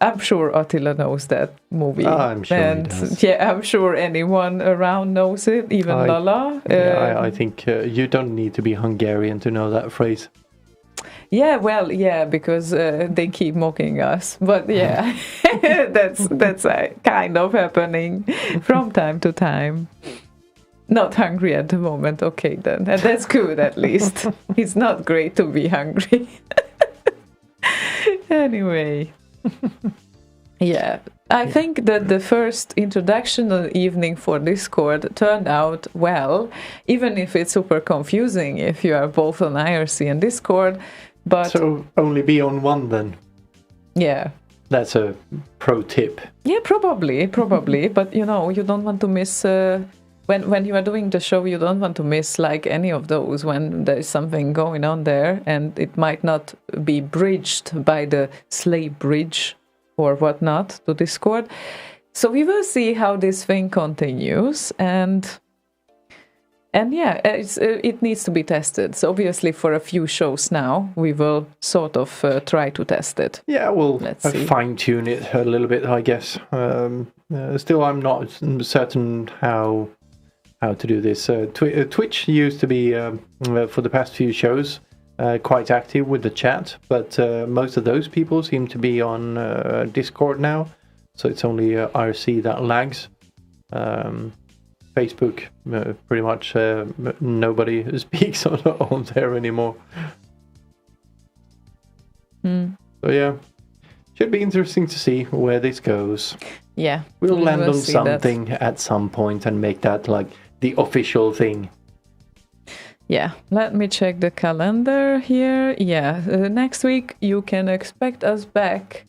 Speaker 2: I'm sure Attila knows that movie.
Speaker 3: I'm sure
Speaker 2: and
Speaker 3: he does.
Speaker 2: Yeah, I'm sure anyone around knows it, even Lala.
Speaker 3: I think you don't need to be Hungarian to know that phrase.
Speaker 2: Yeah, well, yeah, because they keep mocking us. But yeah, that's kind of happening from time to time. Not hungry at the moment, okay then. And that's good at least. It's not great to be hungry. Anyway. Yeah, I think that the first introductional evening for Discord turned out well, even if it's super confusing if you are both on IRC and Discord. But
Speaker 3: so only be on one then.
Speaker 2: Yeah.
Speaker 3: That's a pro tip.
Speaker 2: Yeah, probably. But you don't want to miss when you are doing the show. You don't want to miss like any of those when there is something going on there, and it might not be bridged by the Slay bridge or whatnot to Discord. So we will see how this thing continues, and yeah, it needs to be tested. So obviously for a few shows now, we will sort of try to test it.
Speaker 3: Yeah, we'll fine-tune it a little bit, I guess. Still, I'm not certain how to do this. Twitch used to be, for the past few shows, quite active with the chat, but most of those people seem to be on Discord now, so it's only IRC that lags. Facebook, pretty much nobody speaks on there anymore. So yeah, should be interesting to see where this goes.
Speaker 2: Yeah,
Speaker 3: we'll land on something at some point and make that like the official thing.
Speaker 2: Yeah, let me check the calendar here. Yeah, next week you can expect us back.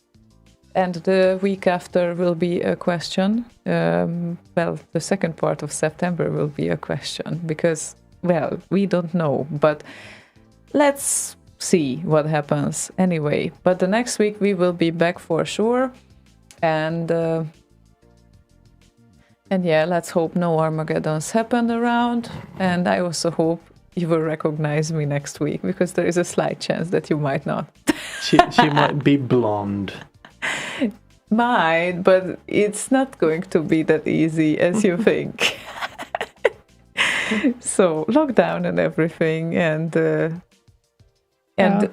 Speaker 2: And the week after will be a question. Well, the second part of September will be a question because, well, we don't know. But let's see what happens anyway. But the next week we will be back for sure. And yeah, let's hope no Armageddons happen around. And I also hope you will recognize me next week because there is a slight chance that you might not.
Speaker 3: She might be blonde.
Speaker 2: Might, but it's not going to be that easy as you think. So lockdown and everything, and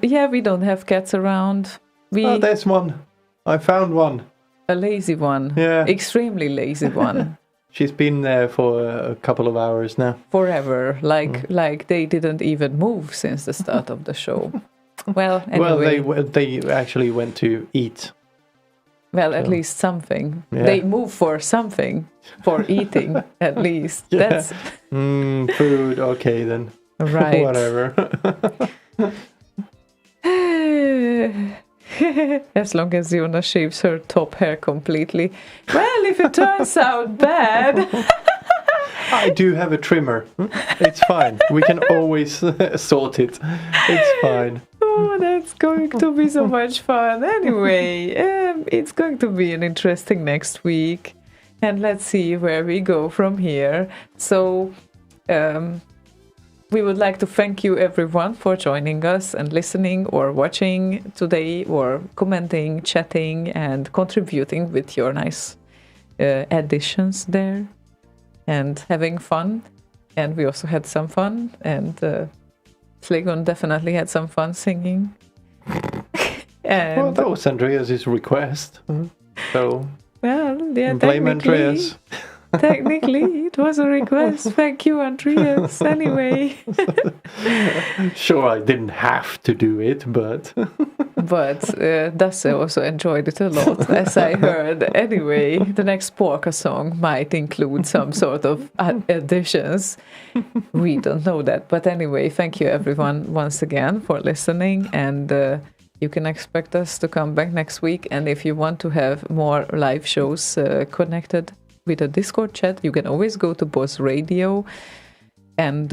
Speaker 2: yeah, we don't have cats around.
Speaker 3: There's one. I found one.
Speaker 2: A lazy one.
Speaker 3: Yeah,
Speaker 2: extremely lazy one.
Speaker 3: She's been there for a couple of hours now.
Speaker 2: Forever, like they didn't even move since the start of the show. Well, anyway.
Speaker 3: Well, they actually went to eat.
Speaker 2: Well, at least something.
Speaker 3: Yeah.
Speaker 2: They move for something, for eating, at least.
Speaker 3: Yeah.
Speaker 2: That's
Speaker 3: food. Okay, then.
Speaker 2: Right.
Speaker 3: Whatever.
Speaker 2: As long as Ziona shaves her top hair completely. Well, if it turns out bad...
Speaker 3: I do have a trimmer. It's fine. We can always sort it. It's fine.
Speaker 2: Oh, that's going to be so much fun. Anyway, it's going to be an interesting next week. And let's see where we go from here. So, we would like to thank you everyone for joining us and listening or watching today or commenting, chatting and contributing with your nice additions there. And having fun, and we also had some fun, and Slaygon definitely had some fun singing. And
Speaker 3: well, that was Andreas's request, so
Speaker 2: well, yeah,
Speaker 3: blame Andreas.
Speaker 2: Technically, it was a request. Thank you, Andreas. Anyway,
Speaker 3: sure, I didn't have to do it, but
Speaker 2: Dasse also enjoyed it a lot, as I heard. Anyway, the next Porka song might include some sort of additions. We don't know that, but anyway, thank you everyone once again for listening, and you can expect us to come back next week. And if you want to have more live shows connected with a Discord chat, you can always go to Boss Radio and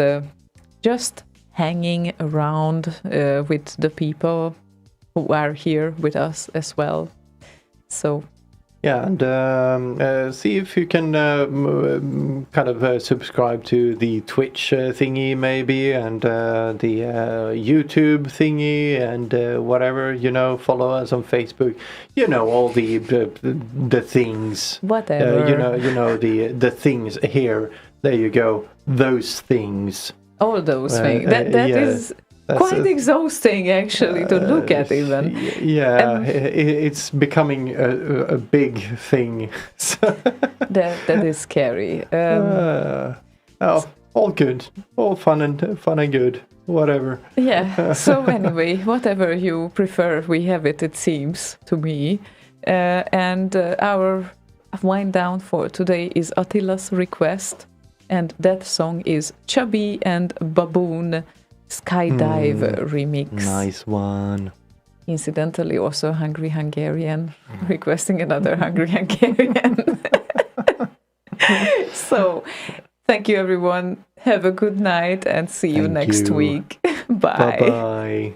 Speaker 2: just hanging around with the people who are here with us as well. So
Speaker 3: Yeah, and see if you can kind of subscribe to the Twitch thingy maybe, and the YouTube thingy, and whatever, follow us on Facebook. All the things.
Speaker 2: Whatever.
Speaker 3: The things here. There you go. Those things.
Speaker 2: All those things. That is quite exhausting, actually, to look at even.
Speaker 3: Yeah, it's becoming a big thing.
Speaker 2: That is scary.
Speaker 3: All good, all fun and good, whatever.
Speaker 2: Yeah. So anyway, whatever you prefer, we have it. It seems to me, and our wind down for today is Attila's request, and that song is Chubby and Baboon Skydive remix.
Speaker 3: Nice one.
Speaker 2: Incidentally, also Hungry Hungarian requesting another Hungry Hungarian. So, thank you everyone. Have a good night and see you next week. Bye.
Speaker 3: Bye-bye.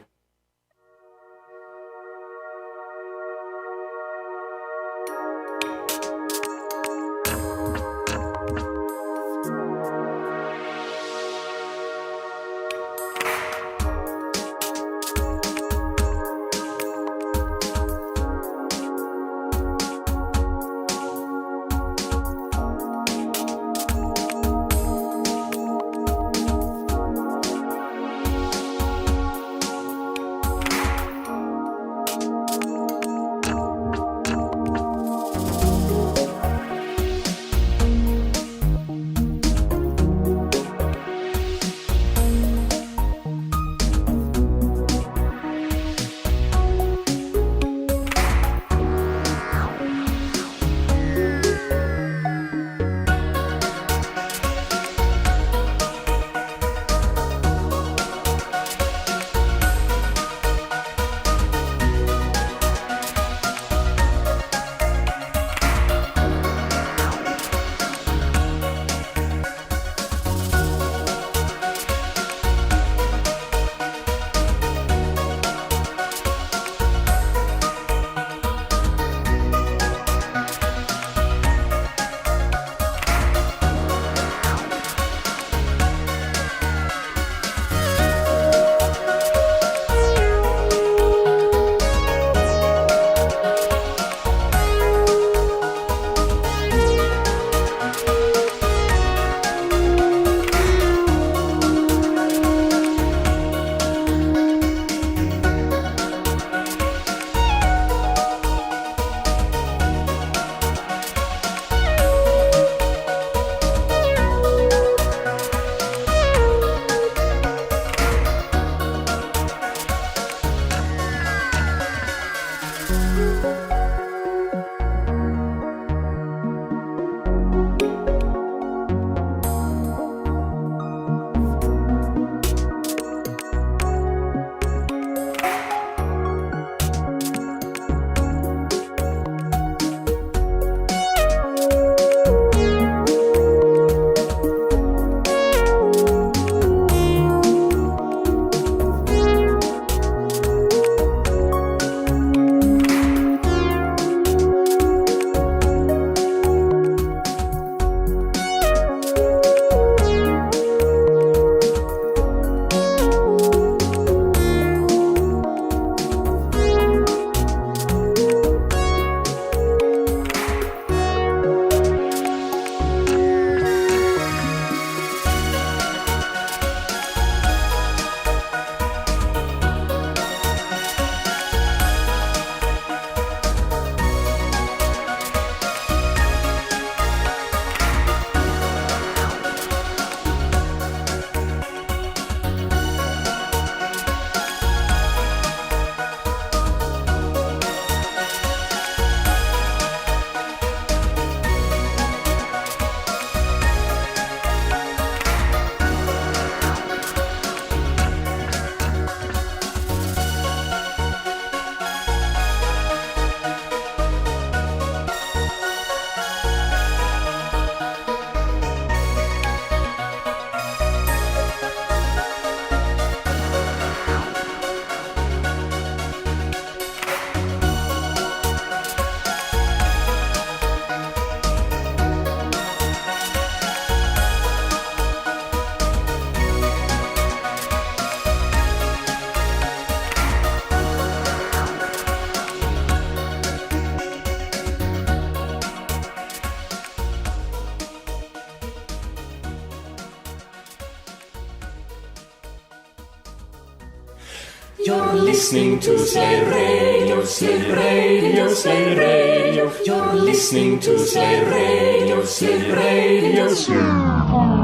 Speaker 12: You're listening to Slay Radio, Slay Radio, Slay Radio. You're listening to Slay Radio, Slay Radio, Slay Radio.